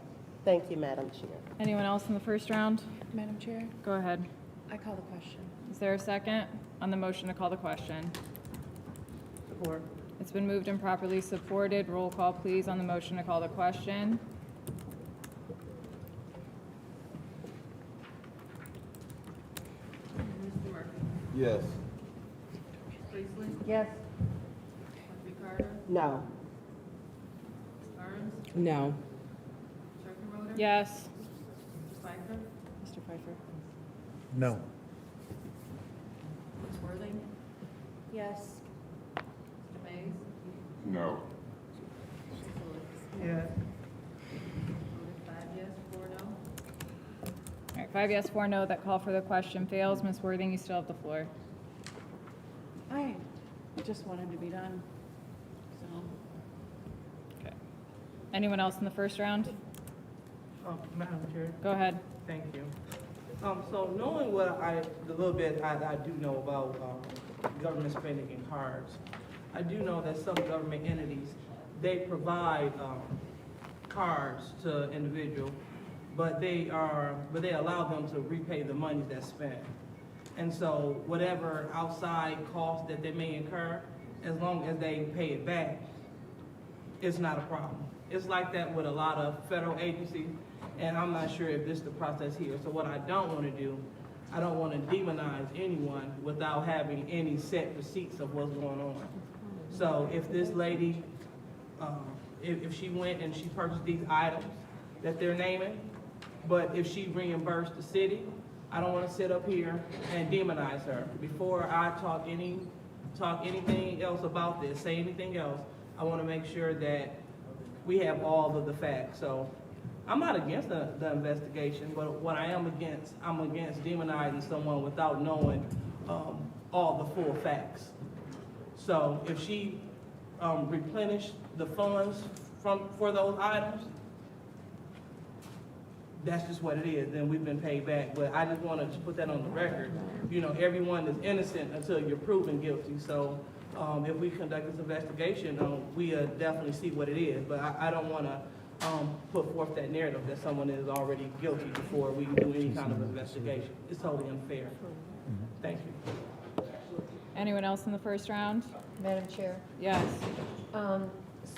Thank you, Madam Chair. Anyone else in the first round? Madam Chair, Go ahead. I call the question. Is there a second on the motion to call the question? Support. It's been moved and properly supported. Roll call, please, on the motion to call the question. Yes. Yes. No. No. Yes. Mr. Pfeiffer? No. Yes. No. Yeah. All right, 5 yes, 4 no. That call for the question fails. Ms. Worthing, you still have the floor. I just wanted to be done, so. Okay. Anyone else in the first round? Madam Chair. Go ahead. Thank you. So knowing the little bit I do know about government spending and cards, I do know that some government entities, they provide cards to individuals, but they allow them to repay the money that's spent. And so whatever outside costs that they may incur, as long as they pay it back, it's not a problem. It's like that with a lot of federal agencies, and I'm not sure if this is the process here. So what I don't want to do, I don't want to demonize anyone without having any set receipts of what's going on. So if this lady, if she went and she purchased these items that they're naming, but if she reimbursed the city, I don't want to sit up here and demonize her. Before I talk anything else about this, say anything else, I want to make sure that we have all of the facts. So I'm not against the investigation, but what I'm against demonizing someone without knowing all the full facts. So if she replenished the funds for those items, that's just what it is, then we've been paid back. But I just wanted to put that on the record. You know, everyone is innocent until you're proven guilty. So if we conduct this investigation, we definitely see what it is. But I don't want to put forth that narrative that someone is already guilty before we do any kind of investigation. It's totally unfair. Thank you. Anyone else in the first round? Madam Chair? Yes.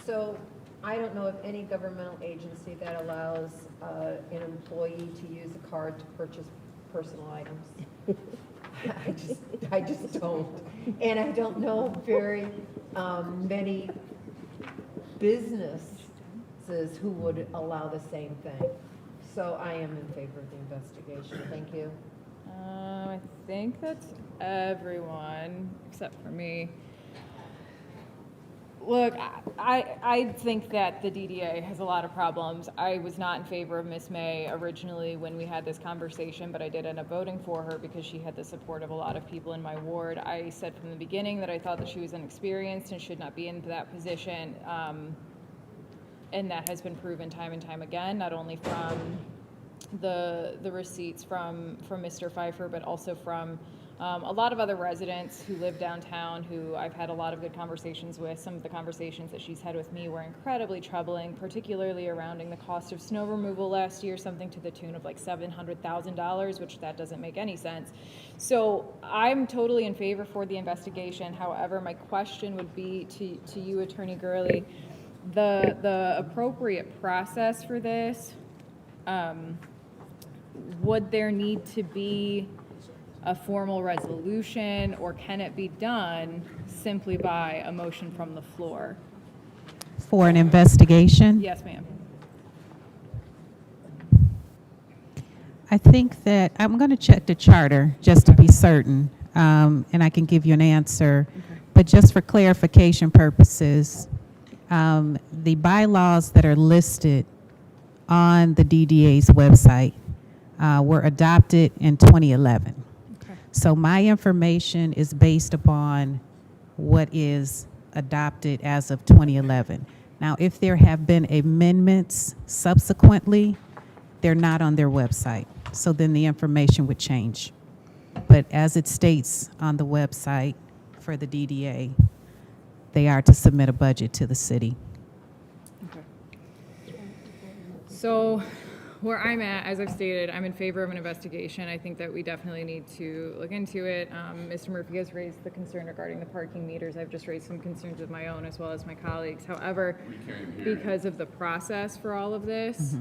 So I don't know of any governmental agency that allows an employee to use a card to purchase personal items. I just don't. And I don't know very many businesses who would allow the same thing. So I am in favor of the investigation. Thank you. I think that's everyone except for me. Look, I think that the DDA has a lot of problems. I was not in favor of Miss May originally when we had this conversation, but I did end up voting for her because she had the support of a lot of people in my ward. I said from the beginning that I thought that she was inexperienced and should not be in that position, and that has been proven time and time again, not only from the receipts from Mr. Pfeiffer, but also from a lot of other residents who live downtown who I've had a lot of good conversations with. Some of the conversations that she's had with me were incredibly troubling, particularly surrounding the cost of snow removal last year, something to the tune of like $700,000, which that doesn't make any sense. So I'm totally in favor for the investigation. However, my question would be to you, Attorney Gurley, the appropriate process for this, would there need to be a formal resolution, or can it be done simply by a motion from the floor? For an investigation? Yes, ma'am. I think that I'm going to check the charter just to be certain, and I can give you an answer. Okay. But just for clarification purposes, the bylaws that are listed on the DDA's website were adopted in 2011. So my information is based upon what is adopted as of 2011. Now, if there have been amendments subsequently, they're not on their website. So then the information would change. But as it states on the website for the DDA, they are to submit a budget to the city. Okay. So where I'm at, as I've stated, I'm in favor of an investigation. I think that we definitely need to look into it. Mr. Murphy has raised the concern regarding the parking meters. I've just raised some concerns of my own as well as my colleagues. However, because of the process for all of this,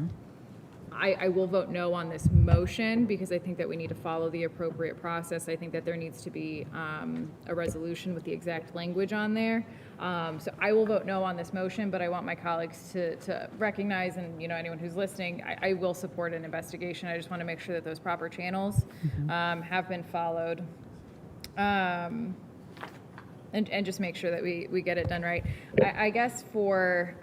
I will vote no on this motion because I think that we need to follow the appropriate process. I think that there needs to be a resolution with the exact language on there. So I will vote no on this motion, but I want my colleagues to recognize, and anyone who's listening, I will support an investigation. I just want to make sure that those proper channels have been followed, and just make sure that we get it done right. I guess for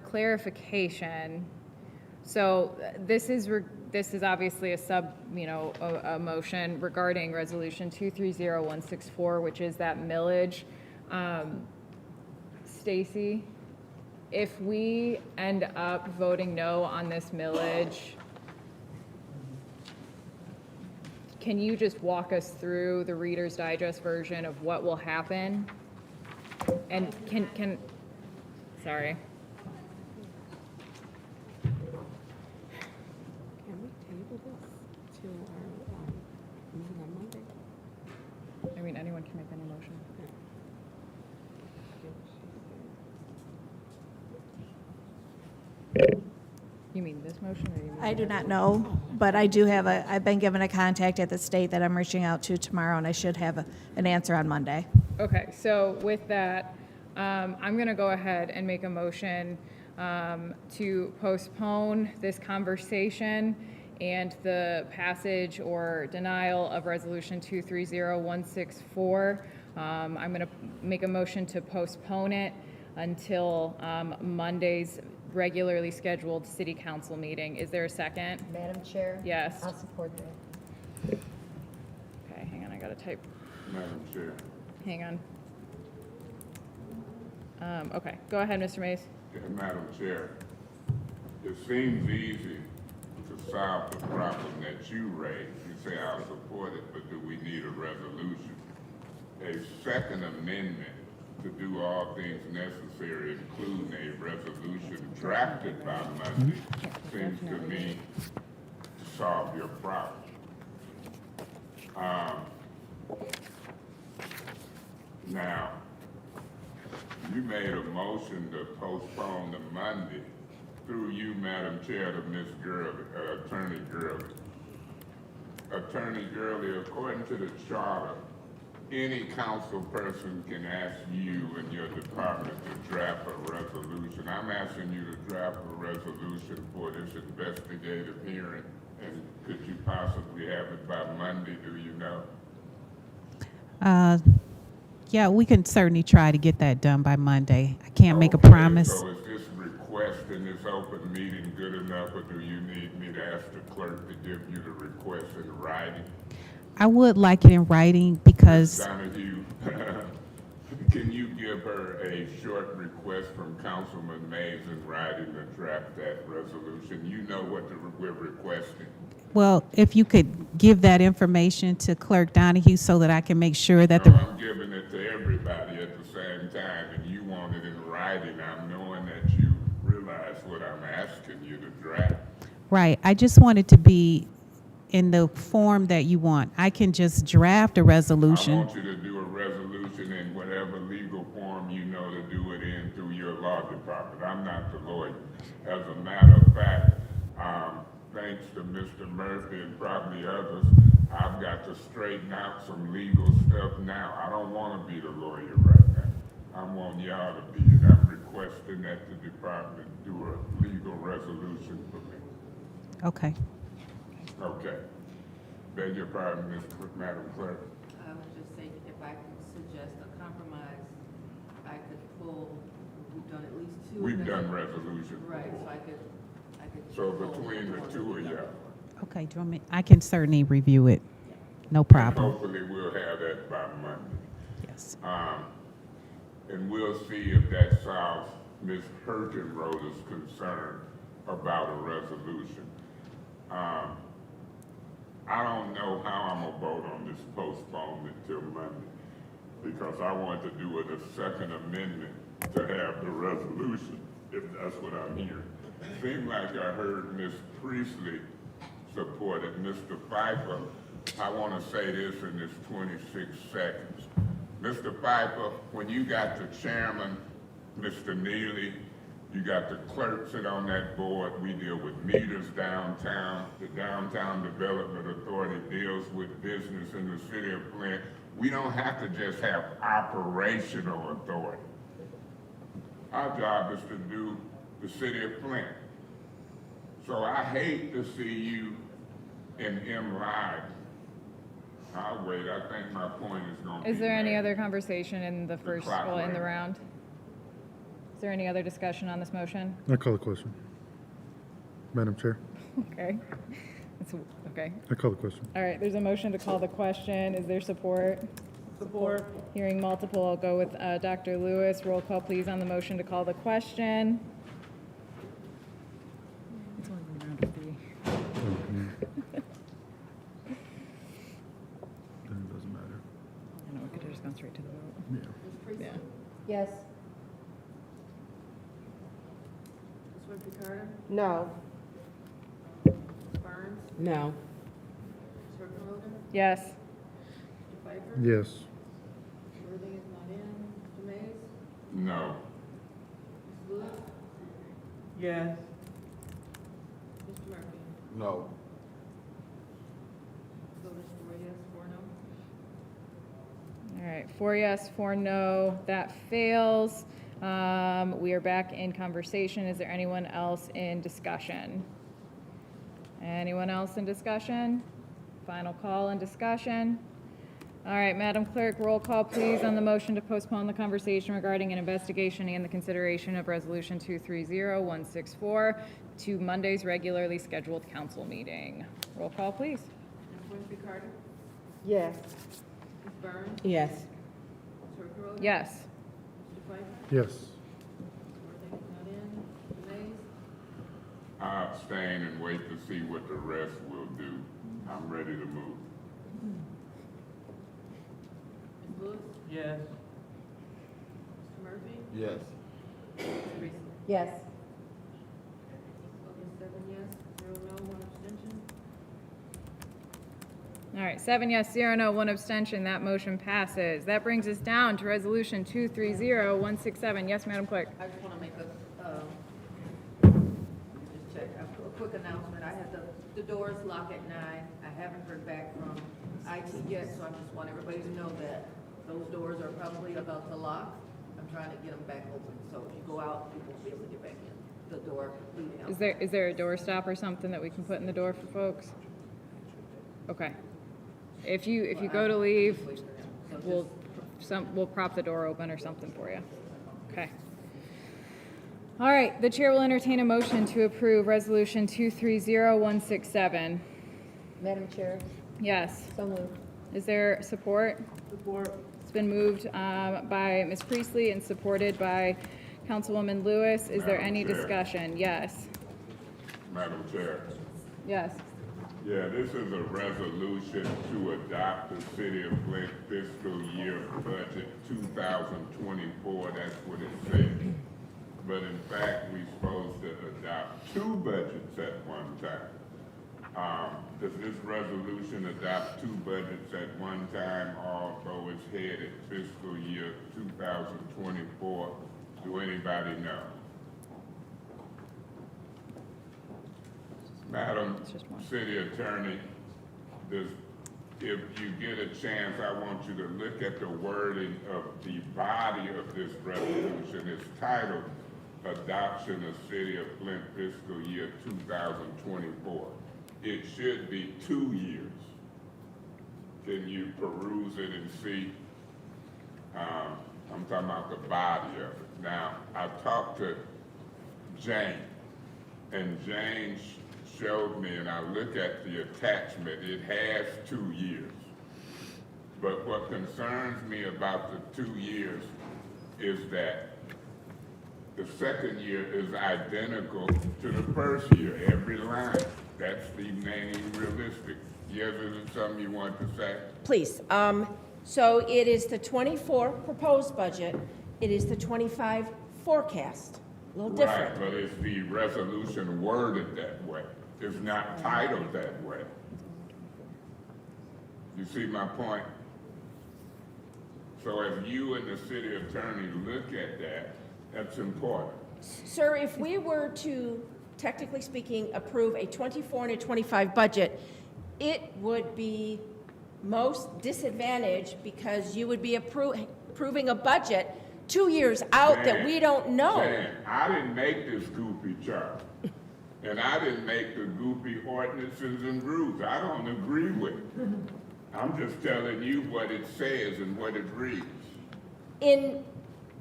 clarification, so this is obviously a motion regarding resolution 230164, which is that millage. Stacy, if we end up voting no on this millage, can you just walk us through the Reader's Digest version of what will happen? And sorry. I mean, anyone can make any motion. You You mean this motion or you mean? I do not know, but I do have I've been given a contact at the state that I'm reaching out to tomorrow, and I should have an answer on Monday. Okay, so with that, I'm going to go ahead and make a motion to postpone this conversation and the passage or denial of Resolution 230164. I'm going to make a motion to postpone it until Monday's regularly scheduled city council meeting. Is there a second? Madam Chair? Yes. I'll support that. Okay, hang on, I got to type. Madam Chair. Hang on. Okay, go ahead, Mr. Mays. Yeah, Madam Chair, it seems easy to solve the problem that you raised. You say I'll support it, but do we need a resolution? A second amendment to do all things necessary, including a resolution drafted by Monday, seems to me to solve your problem. Now, you made a motion to postpone to Monday through you, Madam Chair, to Ms. Gurley, Attorney Gurley. Attorney Gurley, according to the charter, any council person can ask you and your department to draft a resolution. I'm asking you to draft a resolution for this investigative hearing, and could you possibly have it by Monday, do you know? Yeah, we can certainly try to get that done by Monday. I can't make a promise. So is this request in this open meeting good enough, or do you need me to ask the clerk to give you the request in writing? I would like it in writing because, Donahue, can you give her a short request from Councilman Mays in writing to draft that resolution? You know what we're requesting. well, if you could give that information to Clerk Donahue so that I can make sure that No, the, I'm giving it to everybody at the same time, and you want it in writing. I'm knowing that you realize what I'm asking you to draft. right, I just want it to be in the form that you want. I can just draft a I resolution. want you to do a resolution in whatever legal form you know to do it in through your law department. I'm not the lawyer. As a matter of fact, thanks to Mr. Murphy and probably others, I've got to straighten out some legal stuff now. I don't want to be the lawyer right now. I want y'all to be it. I'm requesting that the department do a legal resolution for me. Okay. Okay. Beg your pardon, Madam Clerk. I was just saying, if I could suggest a compromise, I could pull, we've done at least two. We've done resolutions. Right, so I could. So between the two of y'all. Okay, do you want me, I can certainly review it. No problem. Hopefully we'll have that by Monday. Yes. And we'll see if that solves Ms. Hergenroder's concern about a resolution. I don't know how I'm gonna vote on this postponement till Monday, because I want to do it a second amendment to have the resolution, if that's what I'm hearing. Seemed like I heard Ms. Priestley supported Mr. Pfeiffer. I want to say this in this 26 seconds. Mr. Pfeiffer, when you got the chairman, Mr. Neely, you got the clerk sit on that board. We deal with meters downtown. The Downtown Development Authority deals with business in the city of Flint. We don't have to just have operational authority. Our job is to do the city of Flint. So I hate to see you in M Live. I'll wait. I think my point is going to be Is there any made. other conversation in the first, clock well, in the ran. round? Is there any other discussion on this motion? I call the question. Madam Chair, Okay. Okay. I call the question. All right, there's a motion to call the question. Is there support? Support. Hearing multiple, I'll go with Dr. Lewis. Roll call, please, on the motion to call the question. It's only been round of three. Then it doesn't matter. I know, we could have just gone straight to the vote. Yeah. Yeah. Yes. Ms. Winfrey Carter? No. Ms. Barnes? No. Ms. Hergenroder? Yes. Mr. Pfeiffer? Yes. Worthing is not in. Mr. Mays? No. Ms. Lewis? Yes. No. So there's 4 yes, 4 no? All right, 4 yes, 4 no, that fails. We are back in conversation. Is there anyone else in discussion? Anyone else in discussion? Final call in discussion. All right, Madam Clerk, roll call, please, on the motion to postpone the conversation regarding an investigation and the consideration of Resolution 230164 to Monday's regularly scheduled council meeting. Roll call, please. Ms. Winfrey Carter? Yes. Ms. Burns? Yes. Ms. Rhoda? Yes. Mr. Pfeiffer? Yes. Mr. Murphy, not in. Mr. Mays? I abstain and wait to see what the rest will do. I'm ready to move. Ms. Lewis? Yes. Mr. Murphy? Yes. Ms. Priestley? Yes. Okay, 7 yes, 0 no, 1 abstention. All right, 7 yes, 0 no, 1 abstention. That motion passes. That brings us down to Resolution 230167. Yes, Madam Clerk. I just want to make a, just check, a quick announcement. I had the doors lock at 9. I haven't heard back from IT yet, so I just want everybody to know that those doors are probably about to lock. I'm trying to get them back open, so if you go out, you won't be able to get back in the door leading out. Is there a door stop or something that we can put in the door for folks? Okay. If you go to leave, we'll prop the door open or something for you. Okay. All right, the chair will entertain a motion to approve Resolution 230167. Madam Chair, Yes. so moved. Is there support? Support. It's been moved by Ms. Priestley and supported by Councilwoman Lewis. Is there any Madam Chair. discussion? Yes. Madam Chair. Yes. Yeah, this is a resolution to adopt the City of Flint fiscal year budget 2024. That's what it says. But in fact, we're supposed to adopt 2 budgets at one time. Does this resolution adopt 2 budgets at one time, although it's headed fiscal year 2024? Do anybody know? Madam City Attorney, if you get a chance, I want you to look at the wording of the body of this resolution. It's titled Adoption of City of Flint Fiscal Year 2024. It should be 2 years. Can you peruse it and see? I'm talking about the body of it. Now, I talked to Jane, and Jane showed me, and I look at the attachment, it has 2 years. But what concerns me about the 2 years is that the second year is identical to the first year, every line. That's remaining realistic. Yes, is it something you want to say? Please. So it is the 24 proposed budget. It is the 25 forecast. A little different. Right, but is the resolution worded that way? It's not titled that way. You see my point? So if you and the city attorney look at that, that's important. Sir, if we were to, technically speaking, approve a 24 and a 25 budget, it would be most disadvantaged because you would be approving a budget 2 years out that we don't know. Jan, I didn't make this goofy chart. And I didn't make the goofy ordinances and rules. I don't agree with it. I'm just telling you what it says and what it reads. In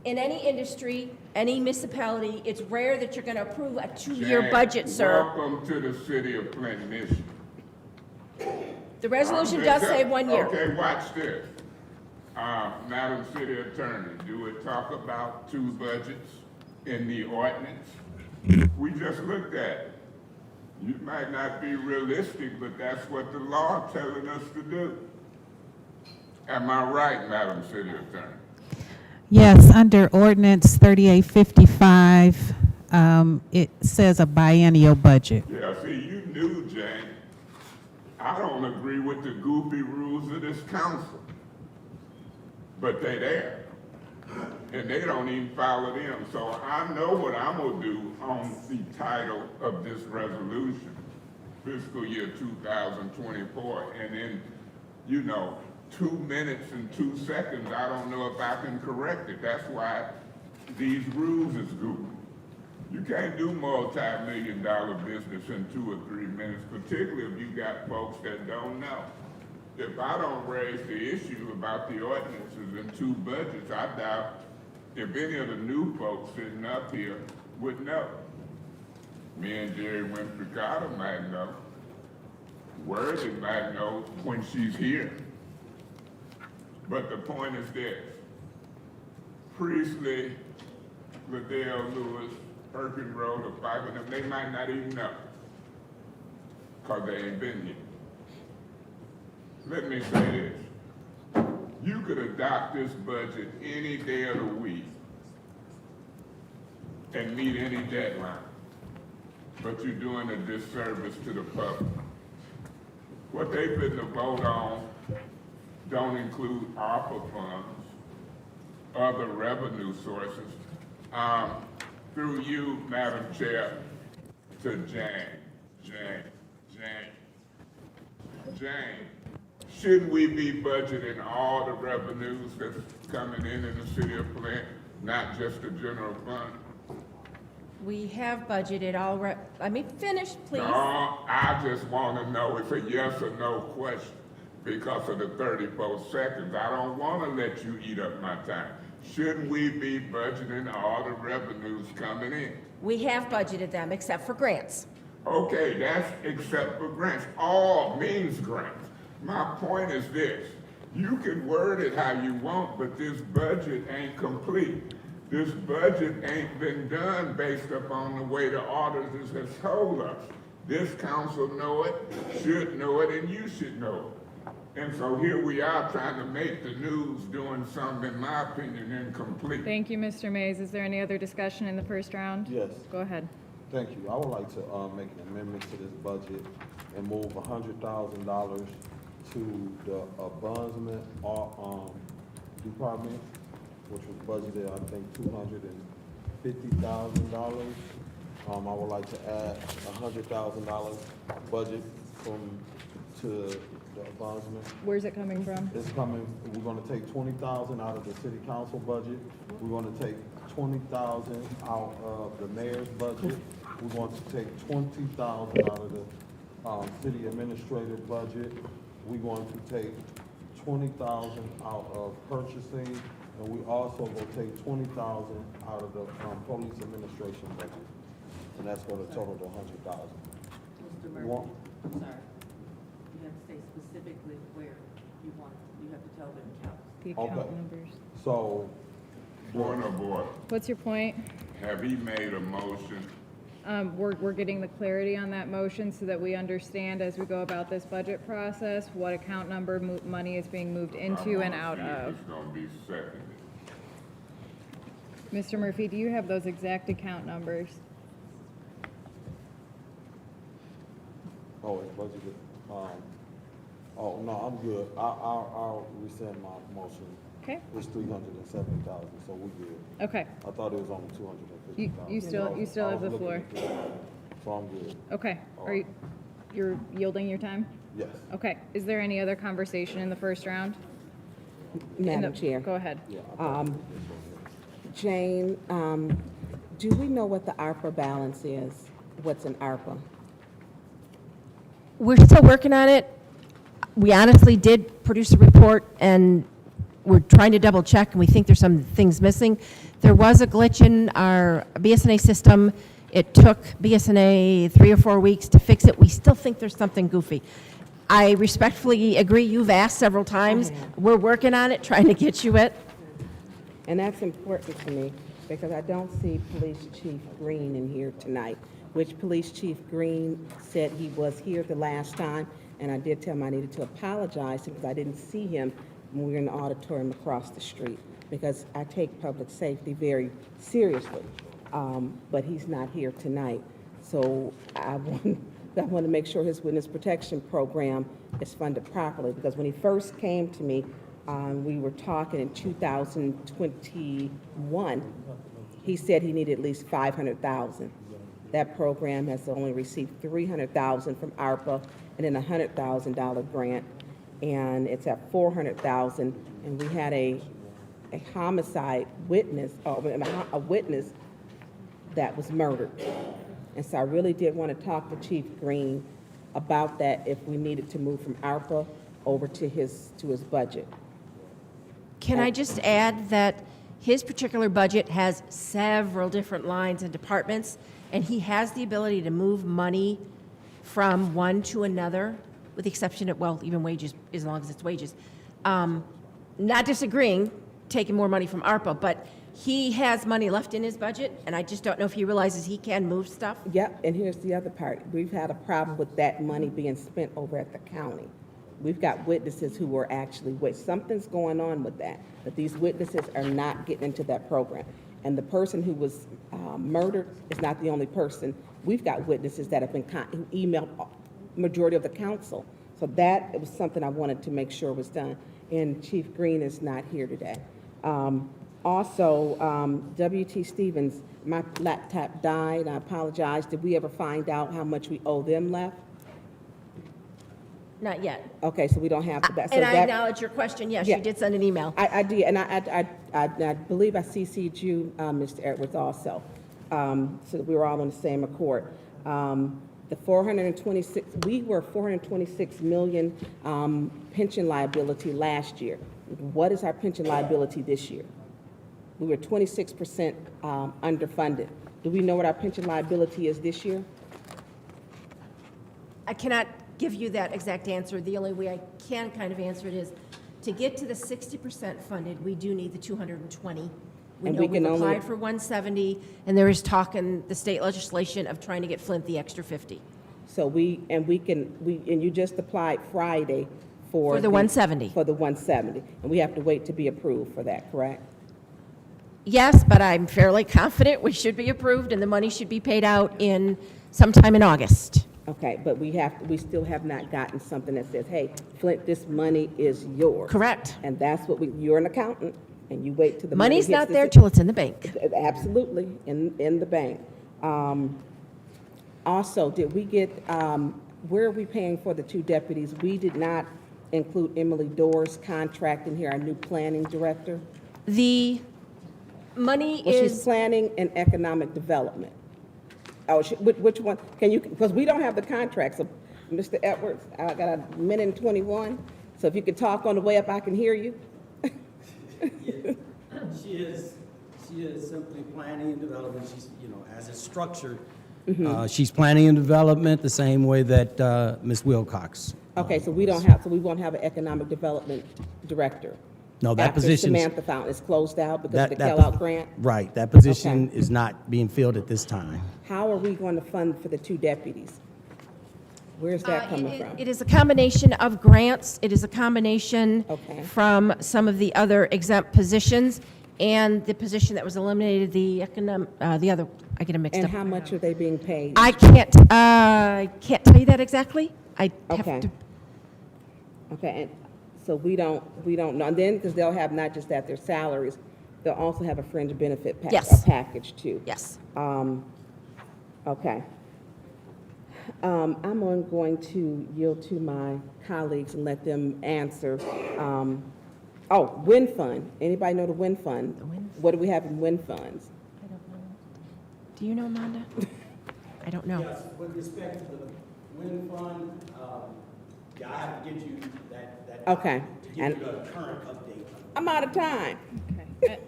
any industry, any municipality, it's rare that you're going to approve a 2-year Jan, budget, sir. Welcome to the city of Flint, Michigan. The resolution does say 1 year. Okay, watch this. Madam City Attorney, do it talk about 2 budgets in the ordinance? We just looked at it. You might not be realistic, but that's what the law telling us to do. Am I right, Madam City Attorney? Yes, under ordinance 3855, it says a biennial budget. Yeah, see, you knew, Jane. I don't agree with the goofy rules of this council. But they there. And they don't even follow them. So I know what I'm gonna do on the title of this resolution. fiscal year 2024, and in, 2 minutes and 2 seconds, I don't know if I can correct it. That's why these rules is goofy. You can't do multi-million-dollar business in 2 or 3 minutes, particularly if you got folks that don't know. If I don't raise the issue about the ordinances and 2 budgets, I doubt if any of the new folks sitting up here would know. Me and Jerry Winfrey Carter might know. Worthy might know when she's here. But the point is this: Priestley, Liddell, Lewis, Perkins Road, or Pfeiffer, them, they might not even know, because they ain't been here. Let me say this. You could adopt this budget any day of the week and meet any deadline, but you're doing a disservice to the public. What they've been to vote on don't include ARPA funds, other revenue sources. Through you, Madam Chair, to Jane. Shouldn't we be budgeting all the revenues that's coming in the city of Flint, not just the general fund? We have budgeted all, let me finish, please. No, I just want to know, it's a yes or no question. Because of the 34 seconds, I don't want to let you eat up my time. Shouldn't we be budgeting all the revenues coming in? We have budgeted them, except for grants. Okay, that's except for grants. All means grants. My point is this: you can word it how you want, but this budget ain't complete. This budget ain't been done based upon the way the auditors has told us. This council know it, should know it, and you should know it. And so here we are trying to make the news doing something, in my opinion, incomplete. Thank you, Mr. Mays. Is there any other discussion in the first round? Yes. Go ahead. Thank you. I would like to make an amendment to this budget and move $100,000 to the ombudsman department, which was budgeted, I think, $250,000. I would like to add $100,000 budget to the ombudsman. Where's it coming from? It's coming, we're gonna take $20,000 out of the city council budget. We're gonna take $20,000 out of the mayor's budget. We're going to take $20,000 out of the city administrative budget. We're going to take $20,000 out of purchasing, and we also will take $20,000 out of the police administration budget. And that's going to total to $100,000. Mr. Murphy, I'm sorry. You have to say specifically where you want, you have to tell them accounts. The account Okay. numbers. So, Point of order. What's your point? Have he made a motion? We're getting the clarity on that motion so that we understand as we go about this budget process what account number money is being moved into and out of. It's gonna be seconded. Mr. Murphy, do you have those exact account numbers? oh, it's budgeted, oh, no, I'm good. I'll rescind my motion. Okay. It's 370,000, so we good. Okay. I thought it was only 250,000. You still have the floor. So I'm good. Okay. You're yielding your time? Yes. Okay. Is there any other conversation in the first round? Madam Chair. Go ahead. Jane, do we know what the ARPA balance is? What's in ARPA? We're still working on it. We honestly did produce a report, and we're trying to double check, and we think there's some things missing. There was a glitch in our BSNA system. It took BSNA 3 or 4 weeks to fix it. We still think there's something goofy. I respectfully agree. You've asked several times. We're working on it, trying to get you it. And that's important to me because I don't see Police Chief Green in here tonight, which Police Chief Green said he was here the last time, and I did tell him I needed to apologize because I didn't see him when we were in the auditorium across the street, because I take public safety very seriously, but he's not here tonight. So I want to make sure his witness protection program is funded properly, because when he first came to me, we were talking in 2021, he said he needed at least $500,000. That program has only received $300,000 from ARPA and then a $100,000 grant, and it's at $400,000. And we had a homicide witness, or a witness that was murdered. And so I really did want to talk to Chief Green about that, if we needed to move from ARPA over to his budget. Can I just add that his particular budget has several different lines and departments, and he has the ability to move money from one to another, with the exception of, well, even wages, as long as it's wages. Not disagreeing, taking more money from ARPA, but he has money left in his budget, and I just don't know if he realizes he can move stuff. Yep, and here's the other part. We've had a problem with that money being spent over at the county. We've got witnesses who were actually, something's going on with that, but these witnesses are not getting into that program. And the person who was murdered is not the only person. We've got witnesses that have been who emailed majority of the council. So that was something I wanted to make sure was done. And Chief Green is not here today. Also, W.T. Stevens, my laptop died. I apologize. Did we ever find out how much we owe them left? Not yet. Okay, so we don't have to. And I acknowledge your question. Yes, Yeah. you did send an email. I did, and I believe I CC'd you, Mr. Edwards, also, so that we were all on the same accord. The 426, we were 426 million pension liability last year. What is our pension liability this year? We were 26% underfunded. Do we know what our pension liability is this year? I cannot give you that exact answer. The only way I can kind of answer it is, to get to the 60% funded, we do need the 220. We And know we can we've only- applied for 170, and there is talk in the state legislation of trying to get Flint the extra 50. So and you just applied Friday For the 170. For the 170, and we have to wait to be approved for that, correct? Yes, but I'm fairly confident we should be approved, and the money should be paid out in sometime in August. Okay, but we still have not gotten something that says, hey, Flint, this money is yours. Correct. And that's what you're an accountant, and you wait till the money Money's hits not the there ci- till it's in the bank. Absolutely, in the bank. Also, did we get, where are we paying for the 2 deputies? We did not include Emily Doerr's contract in here, our new planning director. The money Well, she's is, planning and economic development. Oh, which one? Can you, because we don't have the contract, so Mr. Edwards, I got a minute and 21, so if you could talk on the way up, I can hear you. She is simply planning and development. She's, as it's structured, She's planning and development the same way that Ms. Wilcox. Okay, so we won't have an economic development director. No, that position. After Samantha Fountain is closed out because of the Kellogg grant? Right, that position is not being filled at this time. How are we going to fund for the 2 deputies? Where's that coming from? it is a combination of grants. It is a combination Okay. from some of the other exempt positions, and the position that was eliminated, the other, I get them mixed And up. how much are they being paid? I can't tell you that exactly. I have Okay. to. Okay, and so we don't know, and then, because they'll have not just that, their salaries, they'll also have a fringe benefit Yes. package too. Yes. Okay. I'm going to yield to my colleagues and let them answer. Wind fund. Anybody know the wind fund? What do we have in wind funds? I don't know. Do you know, Amanda? I don't know. Yes, with respect to the wind fund, I have to get you that. Okay. To give you a current update. I'm out of time.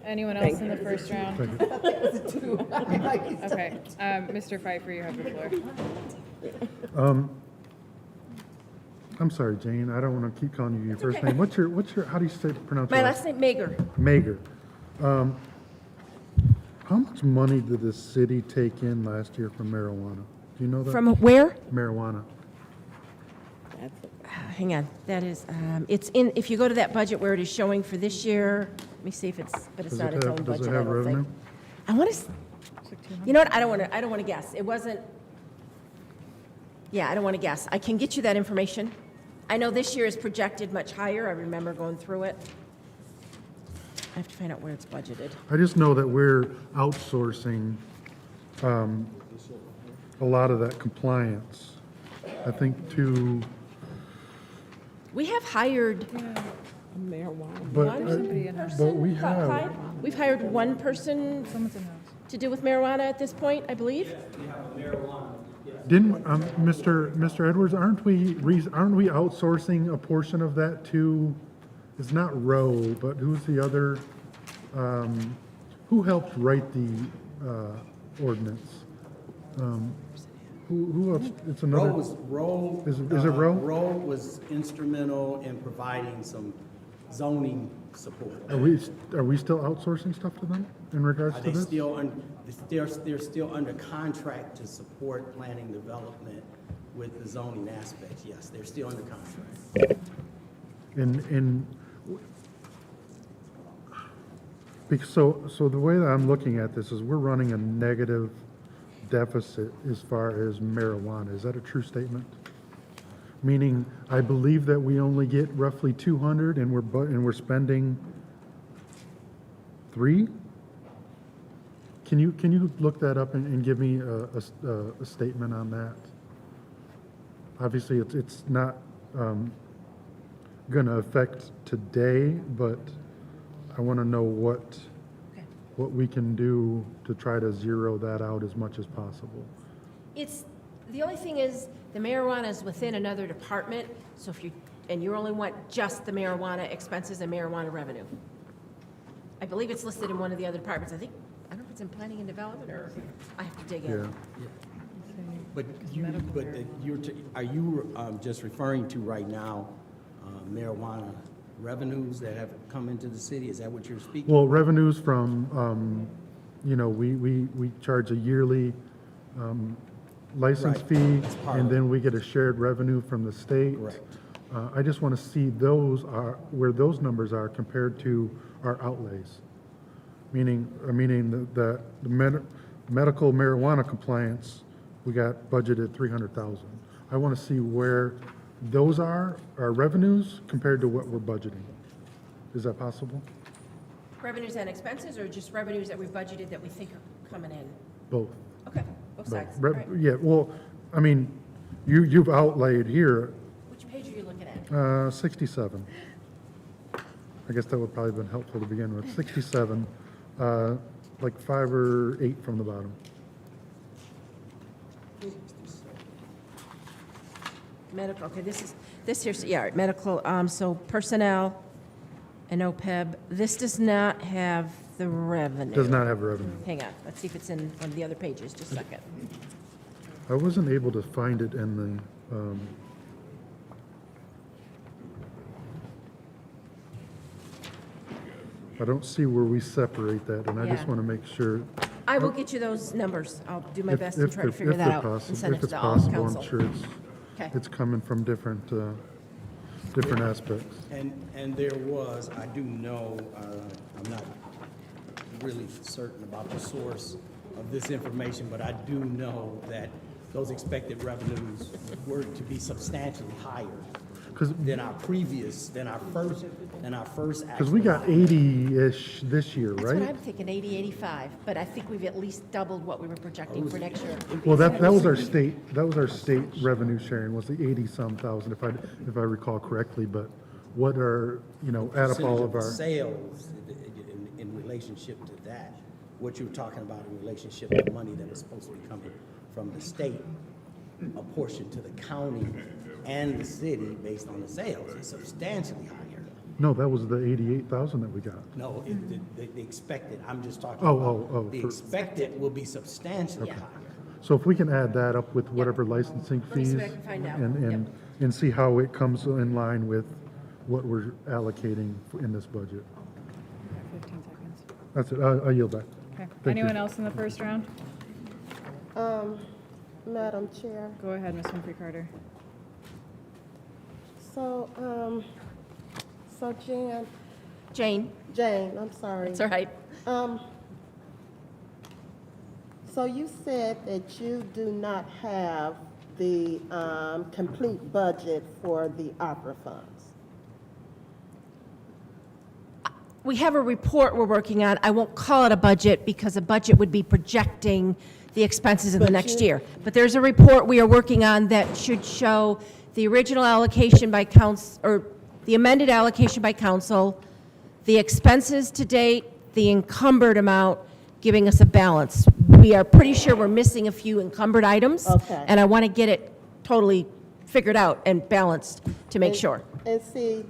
Anyone Thank else in the you. first round? Okay, Mr. Pfeiffer, you have the floor. I'm sorry, Jane, I don't want to keep calling you your first okay. name. What's your, how do you pronounce My your last name, Mager. Mager. How much money did the city take in last year from marijuana? Do you know that? From where? Marijuana. Hang on, that is, it's in, if you go to that budget where it is showing for this year, let me see if it's, but it's Does not it its have- own does it budget, I have don't think. revenue? I want to, you know what, I don't want to guess. It wasn't, yeah, I don't want to guess. I can get you that information. I know this year is projected much higher, I remember going through it. I have to find out where it's budgeted. I just know that we're outsourcing a lot of that compliance. I think to, We have hired Marijuana. but, one but person, we about have, five. We've hired one person to deal with marijuana at this point, I believe. We have a marijuana, yes. didn't, Mr. Edwards, aren't we outsourcing a portion of that to, it's not Roe, but who's the other, who helped write the ordinance? Who else, it's another. Roe. Is it Roe? Roe was instrumental in providing some zoning support. Are we still outsourcing stuff to them in regards Are to they this? they're still under contract to support planning development with the zoning aspects, yes, they're still under contract. Because so the way that I'm looking at this is we're running a negative deficit as far as marijuana. Is that a true statement? Meaning, I believe that we only get roughly 200 and we're spending 3? Can you look that up and give me a statement on that? Obviously, it's not going to affect today, but I want to know what we can do to try to zero that out as much as possible. The only thing is, the marijuana is within another department, so and you only want just the marijuana expenses and marijuana revenue. I believe it's listed in one of the other departments. I don't know if it's in planning and development, or I have to dig in. Yeah. But are you just referring to right now marijuana revenues that have come into the city? Is that what you're speaking? Well, revenues from, we charge a yearly license Right. fee, That's part and of then we get a shared revenue from the state. Correct. I just want to see where those numbers are compared to our outlays. Meaning the medical marijuana compliance, we got budgeted 300,000. I want to see where those are, our revenues, compared to what we're budgeting. Is that possible? Revenues and expenses, or just revenues that we budgeted that we think are coming in? Both. Okay, both sides. But, All right. yeah, well, I mean, you've outlaid here, Which page are you looking at? 67. I guess that would probably have been helpful to begin with. 67, like 5 or 8 from the bottom. Medical, okay, this here's, yeah, all right, medical, so personnel and OPEB, this does not have the revenue. Does not have revenue. Hang on, let's see if it's in one of the other pages, just a second. I wasn't able to find it in the, I don't see where we separate that, and I just Yeah. want to make sure. I will get you those numbers. I'll do my best to if try to they're- figure if that they're out and possible- send it if to it's the all possible, council. I'm sure Okay. it's coming from different aspects. And there was, I do know, I'm not really certain about the source of this information, but I do know that those expected revenues were to be substantially higher than our first. Because we got 80-ish this year, That's what right? I'm thinking, 80, 85, but I think we've at least doubled what we were projecting for next year. Well, that was our state revenue sharing, was the 80-some thousand, if I recall correctly, but what are, add up all of our. Sales in relationship to that, what you were talking about in relationship to the money that was supposed to be coming from the state, a portion to the county and the city based on the sales is substantially higher. No, that was the 88,000 that we got. No, the expected, I'm just talking Oh, about, the expected will be substantially higher. So if we can add that up with whatever licensing Let me see fees what I can find out. and see how it comes in line with what we're allocating in this budget. 15 seconds. That's it. I'll yield back. Okay. Thank you. Anyone else in the first round? Madam Chair, Go ahead, Ms. Humphrey Carter. so Jane, Jane, I'm sorry. it's all right. So you said that you do not have the complete budget for the opera funds. We have a report we're working on. I won't call it a budget because a budget would be projecting the expenses in the next year. But there's a report we are working on that should show the original allocation by council, or the amended allocation by council, the expenses to date, the encumbered amount, giving us a balance. We are pretty sure we're missing a few encumbered items. Okay. And I want to get it totally figured out and balanced to make sure. And see,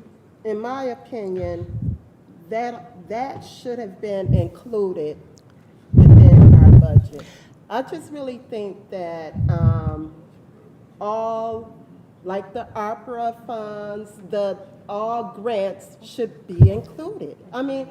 in my opinion, that should have been included within our budget. I just really think that all, like the opera funds, all grants should be included. I mean,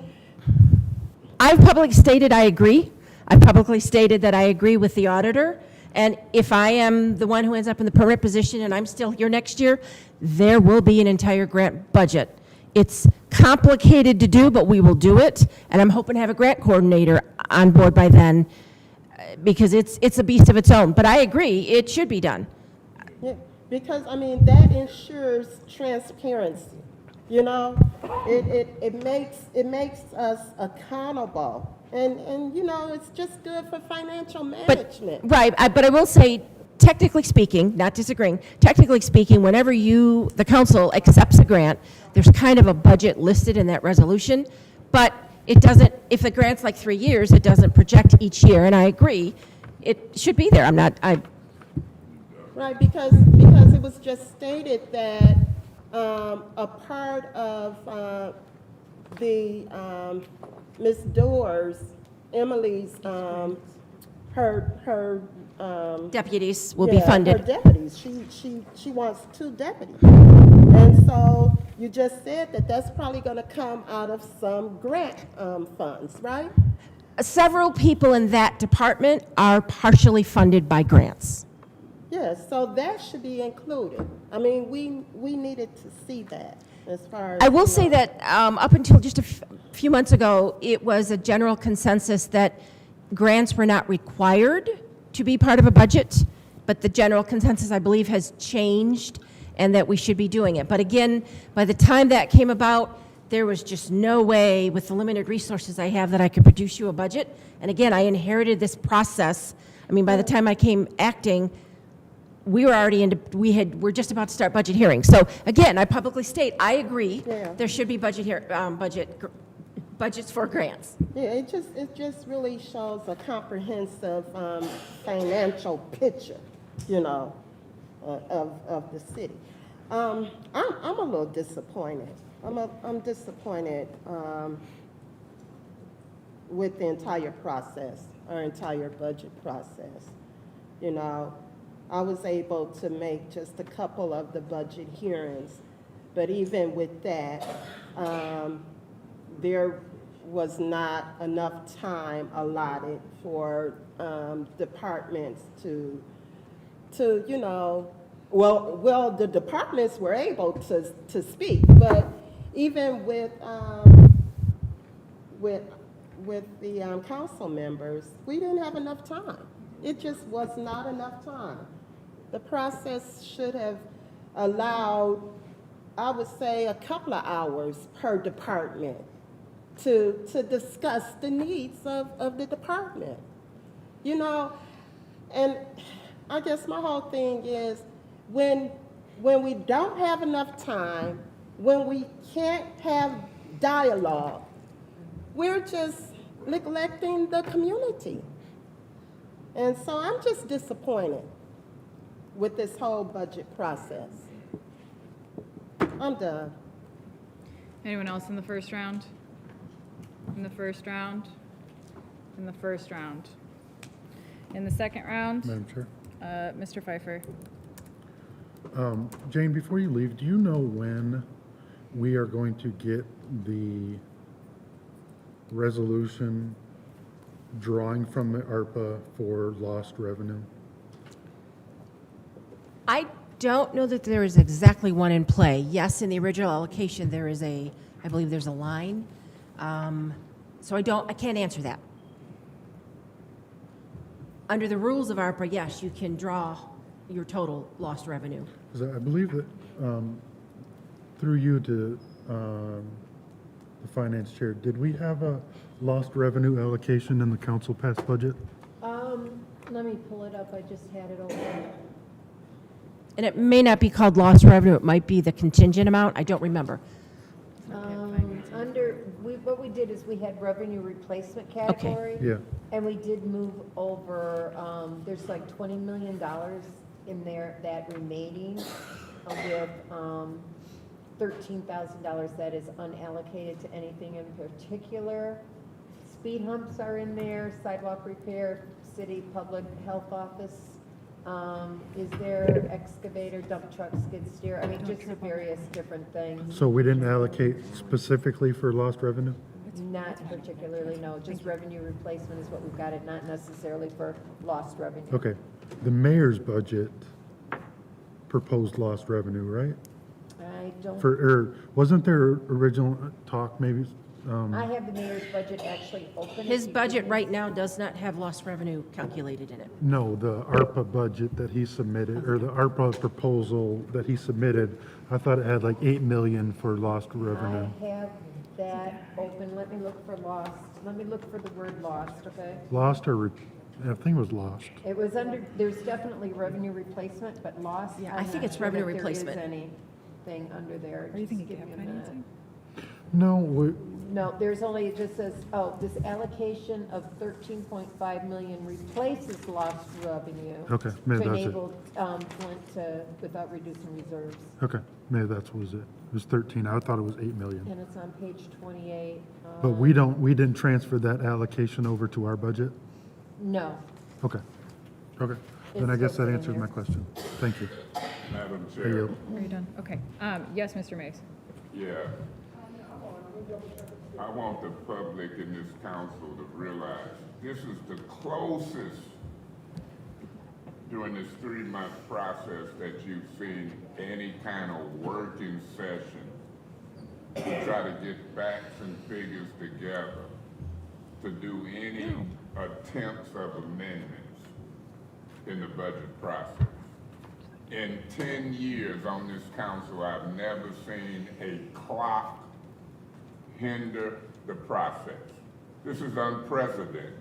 I've publicly stated I agree. I publicly stated that I agree with the auditor. And if I am the one who ends up in the permanent position and I'm still here next year, there will be an entire grant budget. It's complicated to do, but we will do it. And I'm hoping to have a grant coordinator on board by then, because it's a beast of its own. But I agree, it should be done. yeah, because, I mean, that ensures transparency, you know? It makes us accountable. And, you know, it's just good for financial management. Right, but I will say, technically speaking, not disagreeing, technically speaking, whenever the council accepts a grant, there's kind of a budget listed in that resolution, but it doesn't, if the grant's like 3 years, it doesn't project each year, and I agree, it should be there. Right, because it was just stated that a part of the Ms. Doer's, Emily's, her deputies will be funded. Her deputies. She wants 2 deputies. And so you just said that that's probably going to come out of some grant funds, right? Several people in that department are partially funded by grants. Yes, so that should be included. I mean, we needed to see that as far as. I will say that up until just a few months ago, it was a general consensus that grants were not required to be part of a budget, but the general consensus, I believe, has changed and that we should be doing it. But again, by the time that came about, there was just no way with the limited resources I have that I could produce you a budget. And again, I inherited this process. I mean, by the time I came acting, we were already we're just about to start budget hearings. So again, I publicly state, I agree, there should be budgets for grants. Yeah, it just really shows a comprehensive financial picture, you know, of the city. I'm a little disappointed. I'm disappointed with the entire process, our entire budget process. You know, I was able to make just a couple of the budget hearings, but even with that, there was not enough time allotted for departments to you know, well, the departments were able to speak, but even with the council members, we didn't have enough time. It just was not enough time. The process should have allowed, I would say, a couple of hours per department to discuss the needs of the department. You know, and I guess my whole thing is when we don't have enough time, when we can't have dialogue, we're just neglecting the community. And so I'm just disappointed with this whole budget process. I'm done. Anyone else in the first round? In the first round? In the first round? In the second round? Madam Chair. Mr. Pfeiffer. Jane, before you leave, do you know when we are going to get the resolution drawing from the ARPA for lost revenue? I don't know that there is exactly one in play. Yes, in the original allocation, there is I believe there's a line. So I can't answer that. Under the rules of ARPA, yes, you can draw your total lost revenue. 'Cause I believe that through you to the finance chair, did we have a lost revenue allocation in the council passed budget? Let me pull it up, I just had it open. And it may not be called lost revenue, it might be the contingent amount, I don't remember. What we did is we had revenue replacement category. Yeah. And we did move over, there's like $20 million in there, that remaining, with $13,000 that is unallocated to anything in particular. Speed humps are in there, sidewalk repair, city public health office. Is there excavator, dump truck, skid steer? I mean, just the various different things. So we didn't allocate specifically for lost revenue? Not particularly, no, just revenue replacement is what we've got it, not necessarily for lost revenue. Okay. The mayor's budget proposed lost revenue, right? I don't, Or wasn't there original talk maybe? I have the mayor's budget actually open. His budget right now does not have lost revenue calculated in it. No, the ARPA budget that he submitted, or the ARPA proposal that he submitted, I thought it had like 8 million for lost revenue. I have that open, let me look for lost, let me look for the word lost, okay? Lost or, I think it was lost. It was under, there's definitely revenue replacement, but lost. Yeah, I'm I think not it's sure revenue that replacement. There is anything under there. Are you thinking Just give gap me a minute. financing? No, No, there's only, it just says, oh, this allocation of 13.5 million replaces lost revenue. Okay, maybe to that's it. enable Flint to, without reducing reserves. Okay, maybe that was it. It was 13. I thought it was 8 million. And it's on page 28. But we didn't transfer that allocation over to our budget? No. Okay. Okay. Then It's I guess still that sitting answers there. my question. Thank you. Madam I Chair, yield. Are you done? Okay. Yes, Mr. Mays. yeah. I want the public in this council to realize this is the closest during this 3-month process that you've seen any kind of working session to try to get facts and figures together to do any attempts of amendments in the budget process. In 10 years on this council, I've never seen a clock hinder the process. This is unprecedented.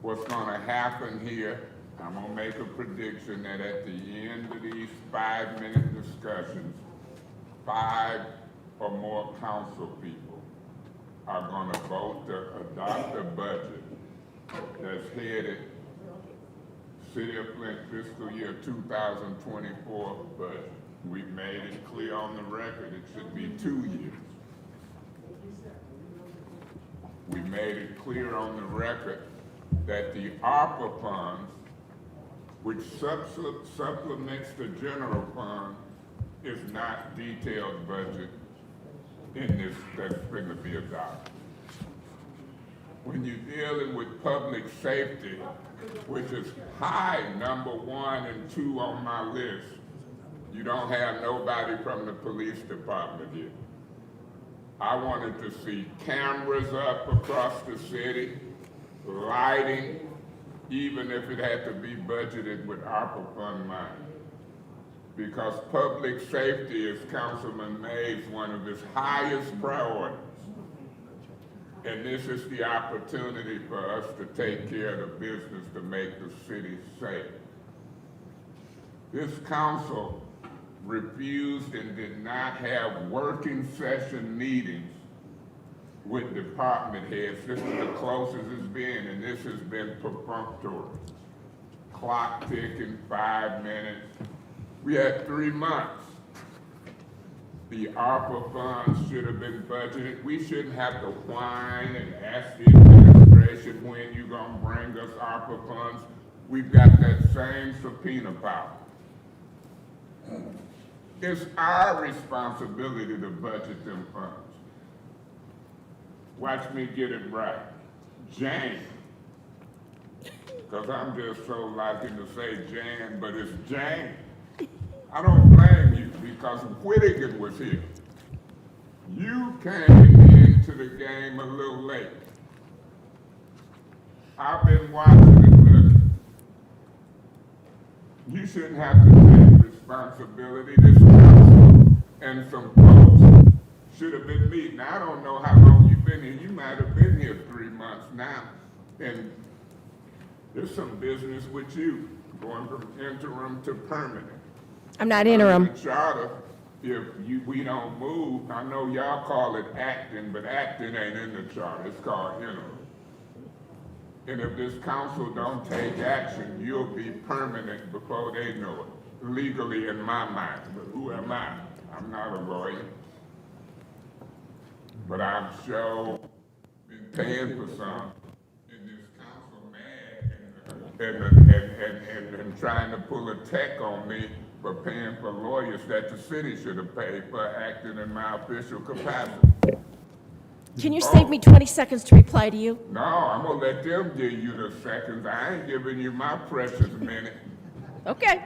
What's gonna happen here, I'm gonna make a prediction that at the end of these 5-minute discussions, 5 or more council people are gonna vote to adopt a budget that's headed City of Flint fiscal year 2024 budget. We've made it clear on the record it should be 2 years. We made it clear on the record that the ARPA funds, which supplements the general fund, is not detailed budget in this that's going to be adopted. When you're dealing with public safety, which is high number 1 and 2 on my list, you don't have nobody from the police department here. I wanted to see cameras up across the city, lighting, even if it had to be budgeted with ARPA fund money. Because public safety is Councilman Mays' one of his highest priorities. And this is the opportunity for us to take care of the business to make the city safe. This council refused and did not have working session meetings with department heads. This is the closest it's been, and this has been perfunctory. Clock ticking, 5 minutes. We had 3 months. The ARPA funds should have been budgeted. We shouldn't have to whine and ask the administration when you're gonna bring us ARPA funds. We've got that same subpoena power. It's our responsibility to budget them funds. Watch me get it right. Jan, because I'm just so liking to say Jan, but it's Jan. I don't blame you because Whittaker was here. You came into the game a little late. I've been watching and looking. You shouldn't have to take responsibility. This council and some folks should have been meeting. I don't know how long you've been here. You might have been here 3 months now. And There's some business with you, going from interim to permanent. I'm not interim. Under the charter, we don't move, I know y'all call it acting, but acting ain't in the charter, it's called interim. And if this council don't take action, you'll be permanent before they know it, legally in my mind. But who am I? I'm not a lawyer. But I'm sure been paying for some, and this council mad and trying to pull a tech on me for paying for lawyers that the city should have paid for acting in my official capacity. Can you save me 20 seconds to reply to you? No, I'm gonna let them give you the seconds. I ain't giving you my precious minute. Okay.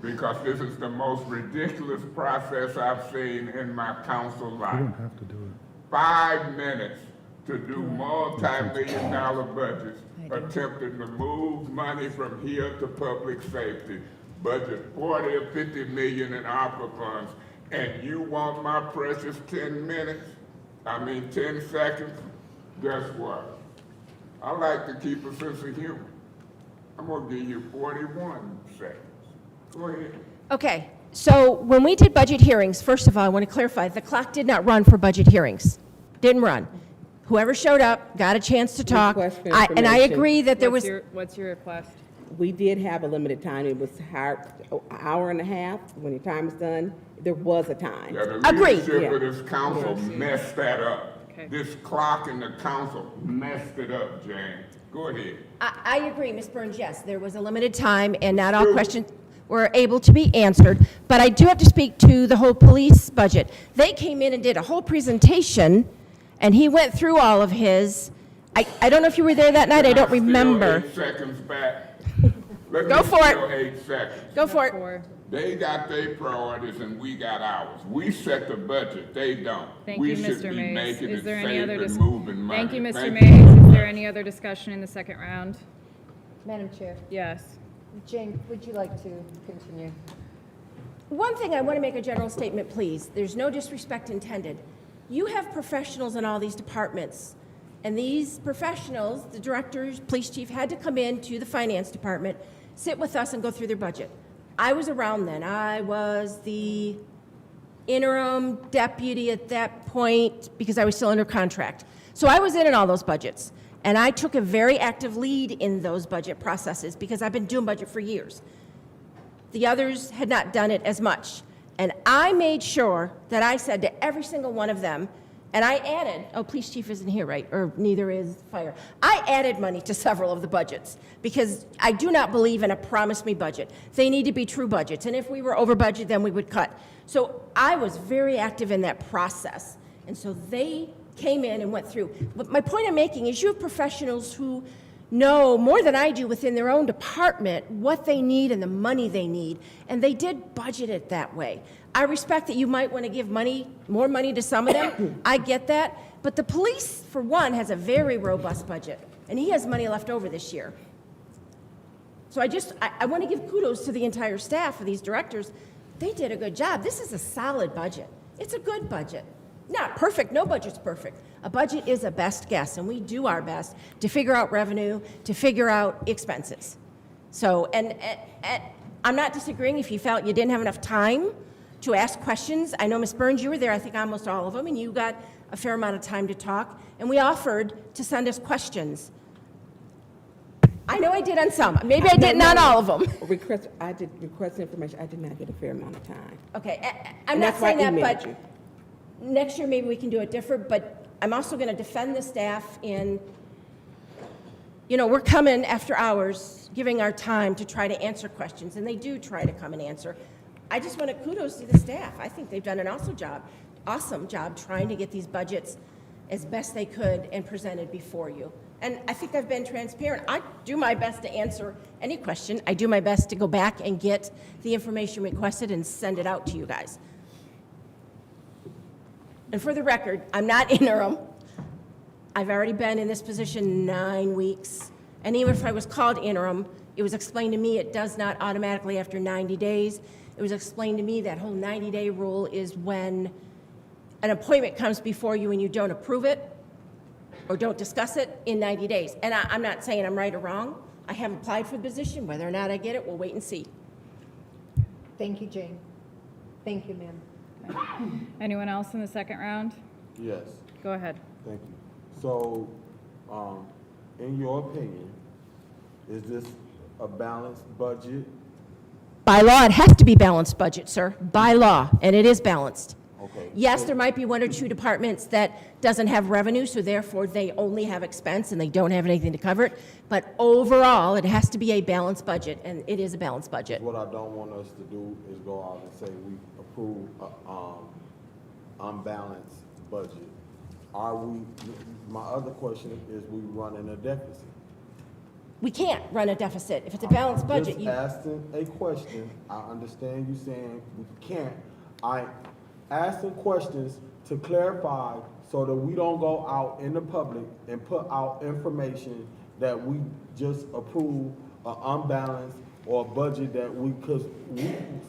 Because this is the most ridiculous process I've seen in my council life. You don't have to do it. 5 minutes to do multi-million-dollar budgets, attempting to move money from here to public safety, budget 40 or 50 million in ARPA funds, and you want my precious 10 minutes? 10 seconds? Guess what? I like to keep a sense of humor. I'm gonna give you 41 seconds. Go ahead. Okay, so when we did budget hearings, first of all, I want to clarify, the clock did not run for budget hearings. Didn't run. Whoever showed up got a chance to talk. Request for And I information. agree that there was, What's your request? We did have a limited time. It was an hour and a half. When your time is done, there was a time. Yeah, the Agreed. leadership of Yeah. this council messed that up. Okay. This clock in the council messed it up, Jane. Go ahead. I agree, Ms. Burns, yes, there was a limited time and not all questions were able to be answered. But I do have to speak to the whole police budget. They came in and did a whole presentation and he went through all of his. I don't know if you were there that night, I don't Can remember. steal 8 seconds back? Let Go me for it. steal 8 seconds. Go for it. They got their priorities and we got ours. We set the budget, they don't. Thank We you, should Mr. be Mays. making Is it there any safe other and moving money. Thank you, Mr. Thank Mays. Is there any other discussion in the second round? Madam Chair, Yes. Jane, would you like to continue? One thing, I want to make a general statement, please. There's no disrespect intended. You have professionals in all these departments, and these professionals, the directors, police chief, had to come in to the finance department, sit with us and go through their budget. I was around then. I was the interim deputy at that point because I was still under contract. So I was in all those budgets, and I took a very active lead in those budget processes because I've been doing budget for years. The others had not done it as much. And I made sure that I said to every single one of them, and I added, police chief isn't here, right? Or neither is fire. I added money to several of the budgets because I do not believe in a promise me budget. They need to be true budgets. And if we were over budget, then we would cut. So I was very active in that process. And so they came in and went through. But my point I'm making is you have professionals who know more than I do within their own department what they need and the money they need, and they did budget it that way. I respect that you might want to give more money to some of them. I get that. But the police, for one, has a very robust budget, and he has money left over this year. So I want to give kudos to the entire staff of these directors. They did a good job. This is a solid budget. It's a good budget. Not perfect. No budget's perfect. A budget is a best guess, and we do our best to figure out revenue, to figure out expenses. So, and I'm not disagreeing if you felt you didn't have enough time to ask questions. I know, Ms. Burns, you were there, I think almost all of them, and you got a fair amount of time to talk, and we offered to send us questions. I know I did on some. Maybe I didn't on all of them. I did request information. I did not get a fair amount of time. Okay, I'm And not that's why I saying that, emailed but you. next year maybe we can do it different, but I'm also going to defend the staff in, we're coming after hours, giving our time to try to answer questions, and they do try to come and answer. I just want to kudos to the staff. I think they've done an awesome job trying to get these budgets as best they could and presented before you. And I think I've been transparent. I do my best to answer any question. I do my best to go back and get the information requested and send it out to you guys. And for the record, I'm not interim. I've already been in this position 9 weeks. And even if I was called interim, it was explained to me it does not automatically after 90 days. It was explained to me that whole 90-day rule is when an appointment comes before you and you don't approve it or don't discuss it in 90 days. And I'm not saying I'm right or wrong. I have applied for the position. Whether or not I get it, we'll wait and see. Thank you, Jane. Thank you, ma'am. Anyone else in the second round? Yes, Go ahead. thank you. So, in your opinion, is this a balanced budget? By law, it has to be balanced budget, sir, by law, and it is balanced. Okay. Yes, there might be one or two departments that doesn't have revenue, so therefore they only have expense and they don't have anything to cover it. But overall, it has to be a balanced budget, and it is a balanced budget. What I don't want us to do is go out and say we approve unbalanced budget. Are we, my other question is, we running a deficit? We can't run a deficit. If it's a balanced budget, Just asking a question. I understand you saying we can't. I asking questions to clarify so that we don't go out in the public and put out information that we just approve an unbalanced or a budget that because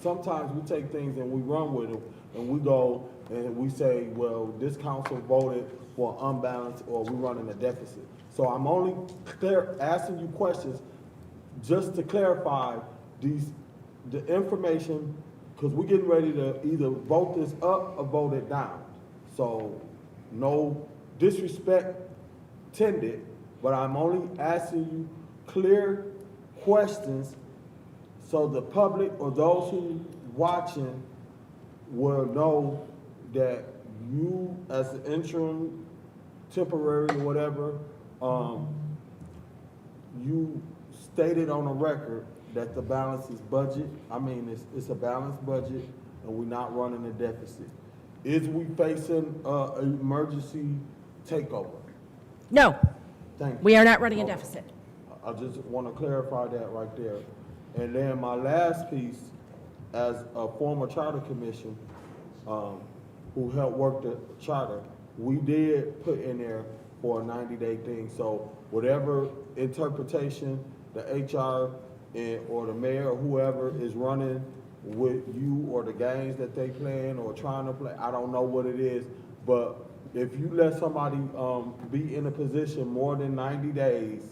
sometimes we take things and we run with them and we go and we say, well, this council voted for unbalanced or we running a deficit. So I'm only asking you questions just to clarify the information, because we're getting ready to either vote this up or vote it down. So no disrespect tended, but I'm only asking you clear questions so the public or those who watching will know that you as an interim, temporary, or whatever, you stated on the record that the balance is budget. I mean, it's a balanced budget and we're not running a deficit. Is we facing an emergency takeover? no, Thank you. we are not running a deficit. I just want to clarify that right there. And then my last piece, as a former charter commission, who helped work the charter, we did put in there for a 90-day thing. So whatever interpretation the HR or the mayor or whoever is running with you or the games that they playing or trying to play, I don't know what it is, but if you let somebody be in a position more than 90 days,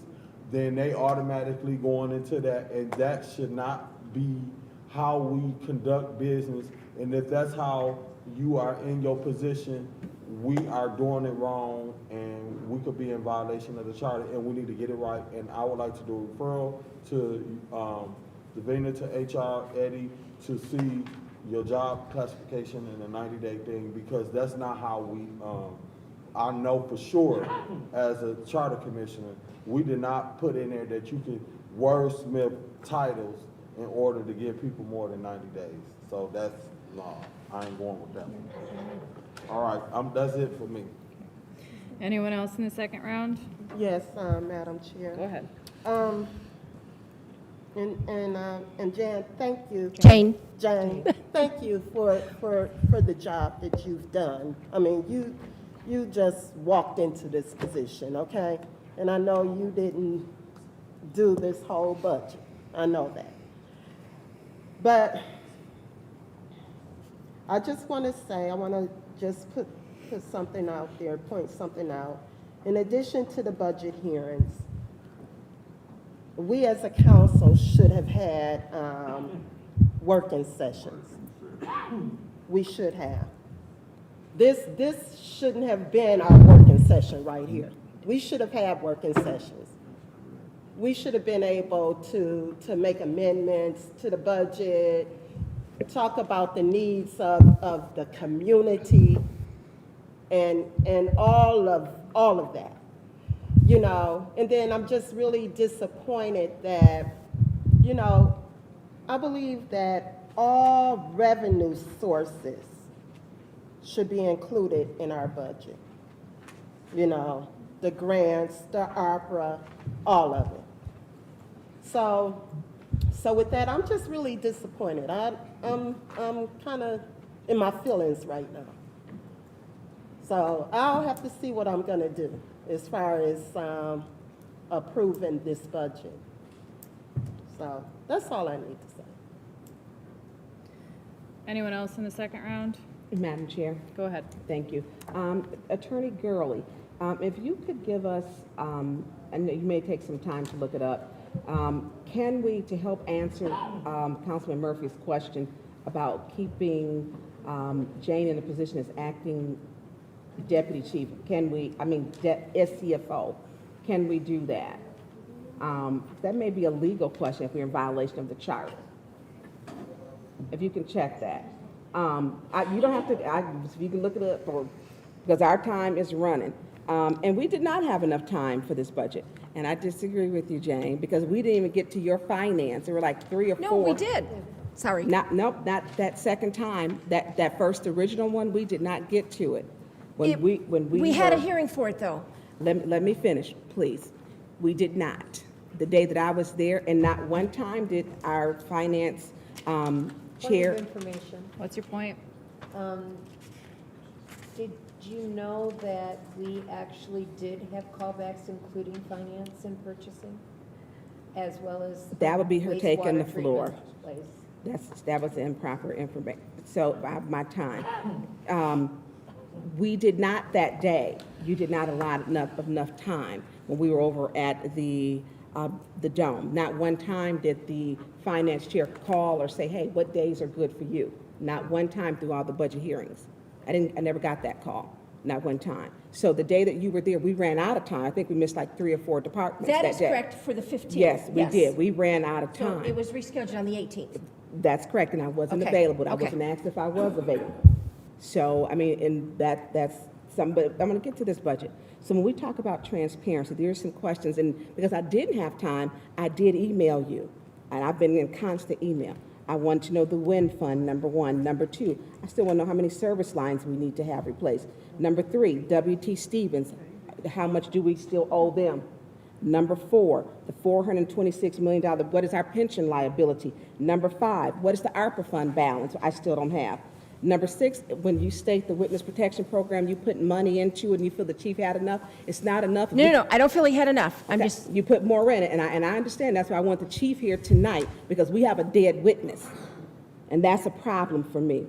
then they automatically going into that, and that should not be how we conduct business. And if that's how you are in your position, we are doing it wrong, and we could be in violation of the charter, and we need to get it right. And I would like to do a referral to Davina, to HR, Eddie, to see your job classification in a 90-day thing, because that's not how we, I know for sure, as a charter commissioner, we did not put in there that you could wordsmith titles in order to give people more than 90 days. So that's, no, I ain't going with that one. All right, that's it for me. Anyone else in the second round? Yes, Madam Chair. Go ahead. And Jan, thank you. Jane. Jane, thank you for the job that you've done. I mean, you just walked into this position, okay? And I know you didn't do this whole budget. I know that. But I just want to say, I want to just put something out there, point something out. In addition to the budget hearings, we as a council should have had working sessions. We should have. This shouldn't have been our working session right here. We should have had working sessions. We should have been able to make amendments to the budget, talk about the needs of the community, and all of that. You know, and then I'm just really disappointed that, you know, I believe that all revenue sources should be included in our budget. You know, the grants, the ARPA, all of it. So with that, I'm just really disappointed. I'm kind of in my feelings right now. So I'll have to see what I'm going to do as far as approving this budget. So that's all I need to say. Anyone else in the second round? Madam Chair. Go ahead. Thank you. Attorney Gurley, if you could give us, I know you may take some time to look it up, Can we, to help answer Councilman Murphy's question about keeping Jane in a position as acting deputy chief, as CFO, can we do that? That may be a legal question if we're in violation of the charter. If you can check that. You don't have to, you can look it up, because our time is running. And we did not have enough time for this budget. And I disagree with you, Jane, because we didn't even get to your finance. There were like 3 or 4. No, we did. Sorry. Nope, not that second time. That first original one, we did not get to it. We had a hearing for it, though. Let me finish, please. We did not. The day that I was there, and not one time did our finance chair. Point of information. What's your point? Did you know that we actually did have callbacks, including finance and purchasing, as well as That would be her taking the wastewater floor. treatment place? That was improper information. So my time. We did not that day. You did not allot enough time when we were over at the Dome. Not one time did the finance chair call or say, hey, what days are good for you? Not one time through all the budget hearings. I never got that call, not one time. So the day that you were there, we ran out of time. I think we missed like 3 or 4 departments that That is day. correct for the 15th. Yes, we did. We ran out of So time. it was rescheduled on the 18th. That's correct, and I wasn't Okay, available. I okay. wasn't asked if I was available. So, and that's some, but I'm gonna get to this budget. So when we talk about transparency, there are some questions, and because I didn't have time, I did email you, and I've been in constant email. I want to know the WIN fund, number 1. Number 2, I still want to know how many service lines we need to have replaced. Number 3, W.T. Stevens, how much do we still owe them? Number 4, the $426 million, what is our pension liability? Number 5, what is the ARPA fund balance? I still don't have. Number 6, when you state the witness protection program, you put money into it and you feel the chief had enough, it's not enough. No, I don't feel he had enough. I'm Okay, just, you put more in it, and I understand. That's why I want the chief here tonight, because we have a dead witness, and that's a problem for me.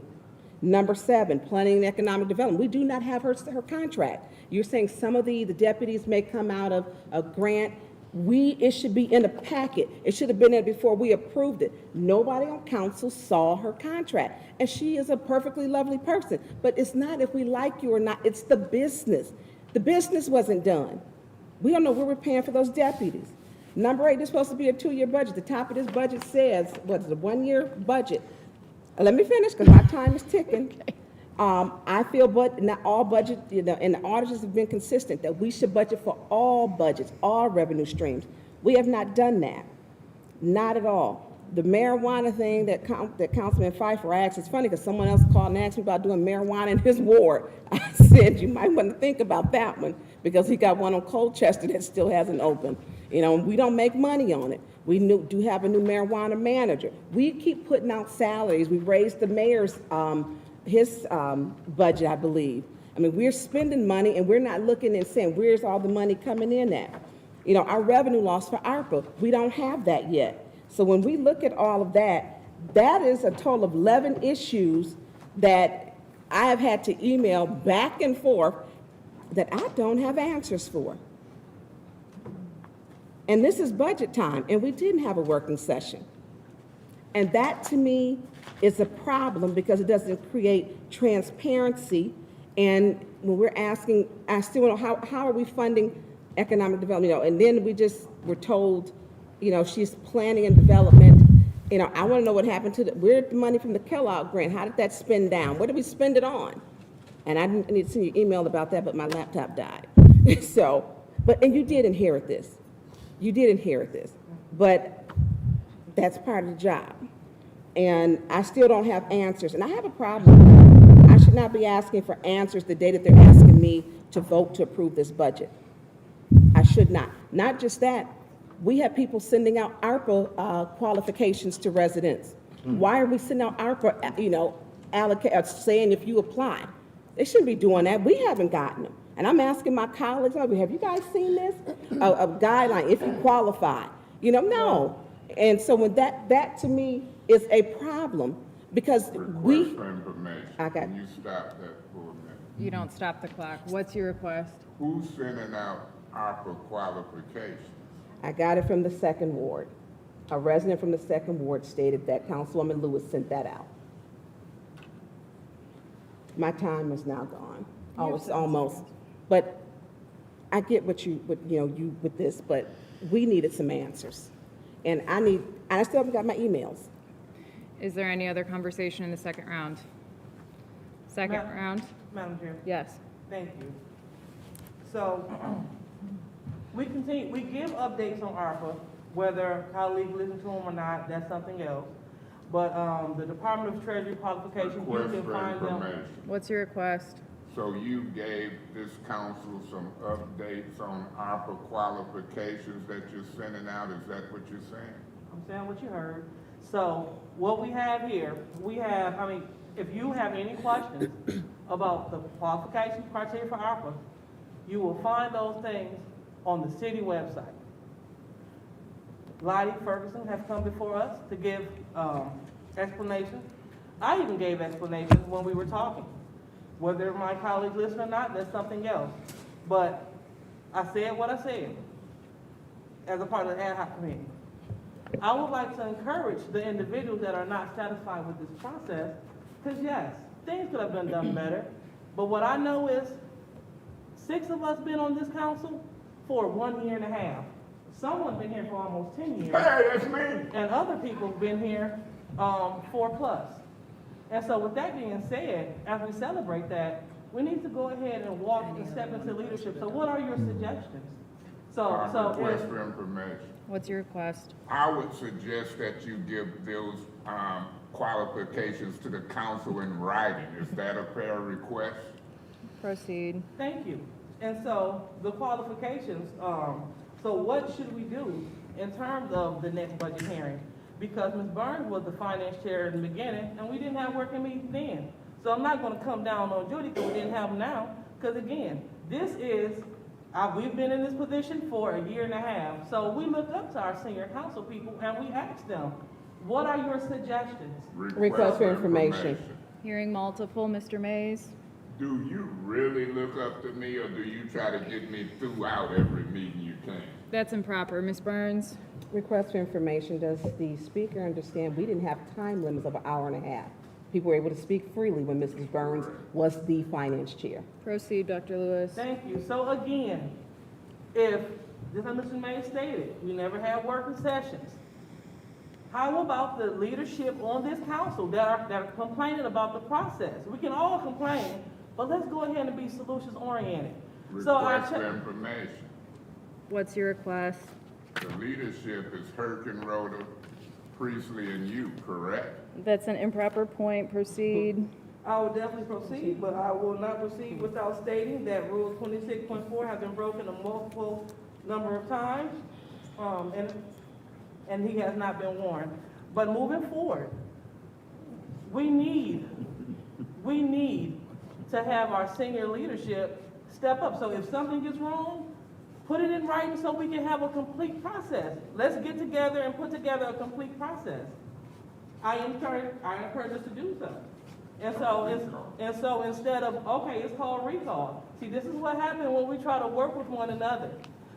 Number 7, planning and economic development. We do not have her contract. You're saying some of the deputies may come out of a grant. It should be in a packet. It should have been there before we approved it. Nobody on council saw her contract, and she is a perfectly lovely person. But it's not if we like you or not. It's the business. The business wasn't done. We don't know where we're paying for those deputies. Number 8, this is supposed to be a 2-year budget. The top of this budget says, what's the 1-year budget? Let me finish, because my time is ticking. I feel, but not all budget, and the auditors have been consistent, that we should budget for all budgets, all revenue streams. We have not done that. Not at all. The marijuana thing that Councilman Pfeiffer asked, it's funny because someone else called and asked me about doing marijuana in his ward. I said, you might want to think about that one, because he got one on Colchester that still hasn't opened. We don't make money on it. We do have a new marijuana manager. We keep putting out salaries. We raised the mayor's his budget, I believe. We're spending money, and we're not looking and saying, where's all the money coming in at? Our revenue loss for ARPA, we don't have that yet. So when we look at all of that, that is a total of 11 issues that I have had to email back and forth that I don't have answers for. And this is budget time, and we didn't have a working session. And that, to me, is a problem, because it doesn't create transparency. And when we're asking, I still want to know, how are we funding economic development? And then we're told, she's planning and development. I want to know what happened to where's the money from the Kellogg grant? How did that spend down? What did we spend it on? And I need to send you an email about that, but my laptop died. And you did inherit this. You did inherit this. But that's part of the job. And I still don't have answers. And I have a problem. I should not be asking for answers the day that they're asking me to vote to approve this budget. I should not. Not just that. We have people sending out ARPA qualifications to residents. Why are we sending out ARPA, saying if you apply? They shouldn't be doing that. We haven't gotten them. And I'm asking my colleagues, have you guys seen this? A guideline, if you qualify. No. And so when that to me is a problem, because we... Can you stop that for a minute? You don't stop the clock. What's your request? Who's sending out ARPA qualifications? I got it from the second ward. A resident from the second ward stated that Councilwoman Lewis sent that out. My time is now gone. Oh, it's almost, but I get what you with this, but we needed some answers. And I still haven't got my emails. Is there any other conversation in the second round? Second round? Madam Chair. Yes. Thank you. So, we give updates on ARPA, whether colleagues listen to them or not, that's something else. But, the Department of Treasury qualifications, you Request can for find them. information. What's your request? So you gave this council some updates on ARPA qualifications that you're sending out, is that what you're saying? I'm saying what you heard. So, what we have here, if you have any questions about the qualification criteria for ARPA, you will find those things on the city website. Lottie Ferguson has come before us to give explanations. I even gave explanations when we were talking. Whether my colleagues listen or not, that's something else. But I said what I said as a part of the ad hoc committee. I would like to encourage the individuals that are not satisfied with this process, because yes, things could have been done better. But what I know is 6 of us been on this council for 1 year and a half. Someone's been here for almost 10 years. Hey, that's me. And other people's been here 4+. And so with that being said, as we celebrate that, we need to go ahead and walk and step into leadership. So what are your suggestions? Request for information. What's your request? I would suggest that you give those qualifications to the council in writing. Is that a fair request? Proceed. Thank you. And so the qualifications, so what should we do in terms of the next budget hearing? Because Ms. Burns was the finance chair in the beginning, and we didn't have working meetings then. So I'm not gonna come down on Judy because we didn't have them now, because again, this is, we've been in this position for 1.5 years. So we looked up to our senior council people and we asked them, what are your suggestions? Request for information. Hearing multiple, Mr. Mays. Do you really look up to me, or do you try to get me throughout every meeting you can? That's improper. Ms. Burns? Request for information. Does the speaker understand we didn't have time limits of 1.5 hours? People were able to speak freely when Mrs. Burns was the finance chair. Proceed, Dr. Lewis. Thank you. So again, if, just as Mr. May stated, we never had working sessions, how about the leadership on this council that are complaining about the process? We can all complain, but let's go ahead and be solutions oriented. Request for information. What's your request? The leadership is Herkin, Rhoda, Priestley, and you, correct? That's an improper point. Proceed. I will definitely proceed, but I will not proceed without stating that Rule 26.4 has been broken a multiple number of times, and he has not been warned. But moving forward, we need to have our senior leadership step up. So if something is wrong, put it in writing so we can have a complete process. Let's get together and put together a complete process. I encourage us to do so. And so instead of, okay, it's called recall. See, this is what happens when we try to work with one another.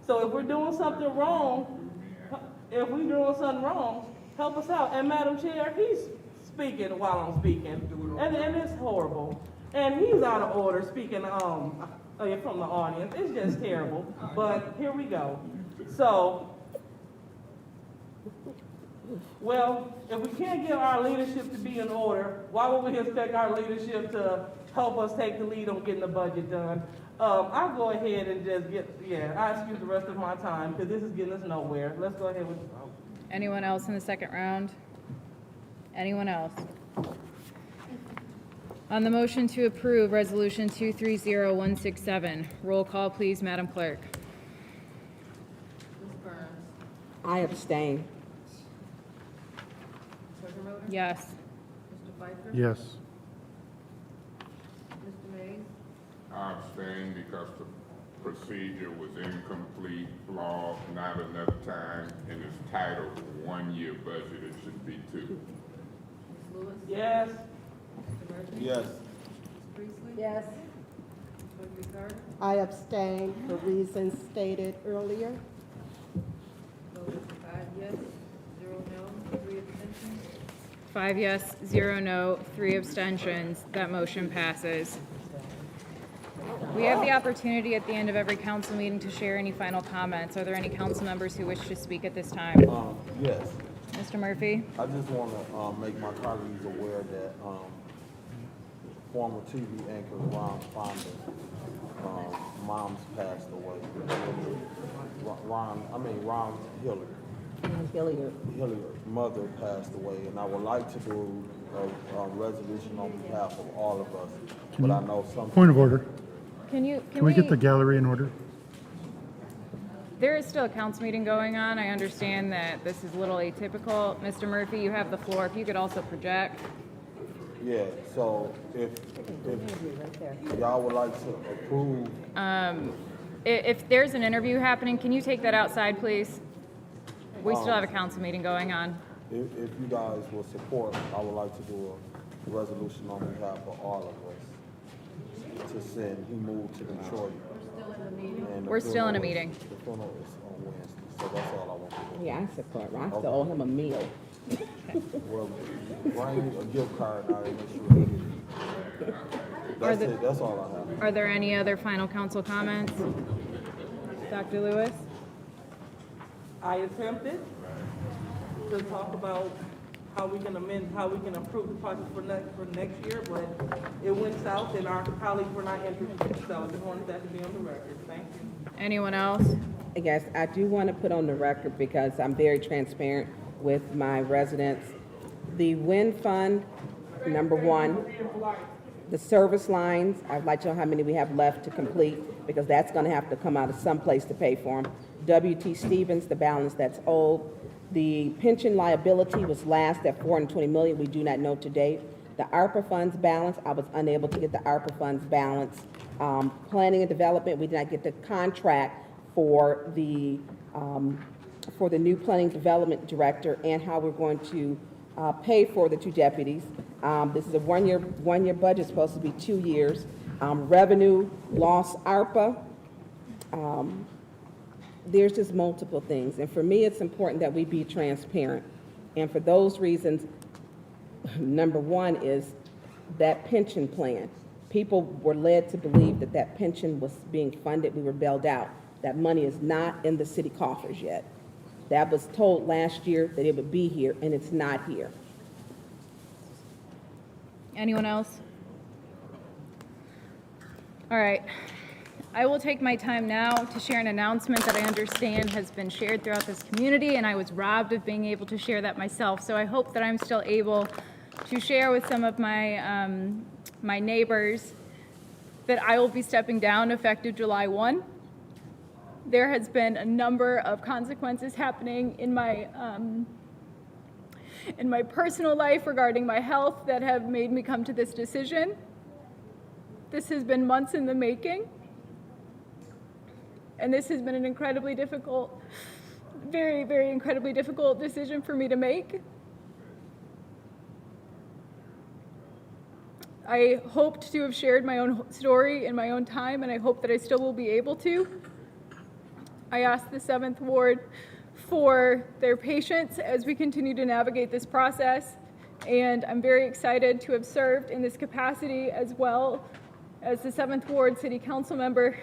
So if we're doing something wrong, help us out. And Madam Chair, he's speaking while I'm speaking, and it's horrible. And he's out of order speaking from the audience. It's just terrible. But here we go. So, well, if we can't get our leadership to be in order, why would we expect our leadership to help us take the lead on getting the budget done? I'll go ahead and just I excuse the rest of my time because this is getting us nowhere. Let's go ahead with the vote. Anyone else in the second round? Anyone else? On the motion to approve Resolution 230167, roll call, please, Madam Clerk. Ms. Burns. I abstain. Treasurer Motor? Yes. Mr. Pfeiffer? Yes. Mr. Mays? I abstain because the procedure was incomplete, flawed, not enough time, and it's titled 1 year budget, it should be 2. Ms. Lewis? Yes. Mr. Murphy? Yes. Ms. Priestley? Yes. Ms. Carter? I abstain for reasons stated earlier. yes, 0 no, 3 abstentions. 5 yes, 0 no, 3 abstentions. That motion passes. We have the opportunity at the end of every council meeting to share any final comments. Are there any council members who wish to speak at this time? Yes. Mr. Murphy? I just want to make my colleagues aware that former TV anchor Ron Fonda, mom's passed away. Ron Hilliard's mother passed away, and I would like to do a resolution on behalf of all of us. But I know some. Point of order. Can we get the gallery in order? There is still a council meeting going on. I understand that this is a little atypical. Mr. Murphy, you have the floor. If you could also project. Yeah, so if y'all would like to approve. If there's an interview happening, can you take that outside, please? We still have a council meeting going on. If you guys will support, I would like to do a resolution on behalf of all of us to send. He moved to Detroit. We're still in a meeting. The funeral is on Wednesday, so that's all I want to do. Yeah, I support Ron. I still owe him a meal. Well, bring a gift card out and make sure he gets it. That's it. That's all I have. Are there any other final council comments? Dr. Lewis? I attempted to talk about how we can improve the project for next year, but it went south and our colleagues were not interested. So I just wanted that to be on the record. Thank you. Anyone else? Yes, I do want to put on the record because I'm very transparent with my residents. The WIN fund, number one, the service lines, I'd like to know how many we have left to complete because that's going to have to come out of some place to pay for them. W.T. Stevens, the balance that's owed. The pension liability was last at $420 million. We do not know to date. The ARPA funds balance, I was unable to get the ARPA funds balance. Planning and development, we did not get the contract for the new planning development director and how we're going to pay for the 2 deputies. This is a one-year budget, supposed to be 2 years. Revenue loss ARPA. There's just multiple things. And for me, it's important that we be transparent. And for those reasons, number one is that pension plan. People were led to believe that that pension was being funded. We were bailed out. That money is not in the city coffers yet. That was told last year that it would be here, and it's not here. Anyone else? All right. I will take my time now to share an announcement that I understand has been shared throughout this community, and I was robbed of being able to share that myself. So I hope that I'm still able to share with some of my my neighbors that I will be stepping down effective July 1. There has been a number of consequences happening in my personal life regarding my health that have made me come to this decision. This has been months in the making. And this has been an incredibly difficult, very, very incredibly difficult decision for me to make. I hoped to have shared my own story in my own time, and I hope that I still will be able to. I ask the 7th Ward for their patience as we continue to navigate this process, and I'm very excited to have served in this capacity as well as the 7th Ward City Council member.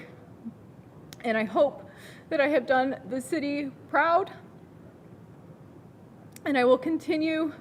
And I hope that I have done the city proud, and I will continue.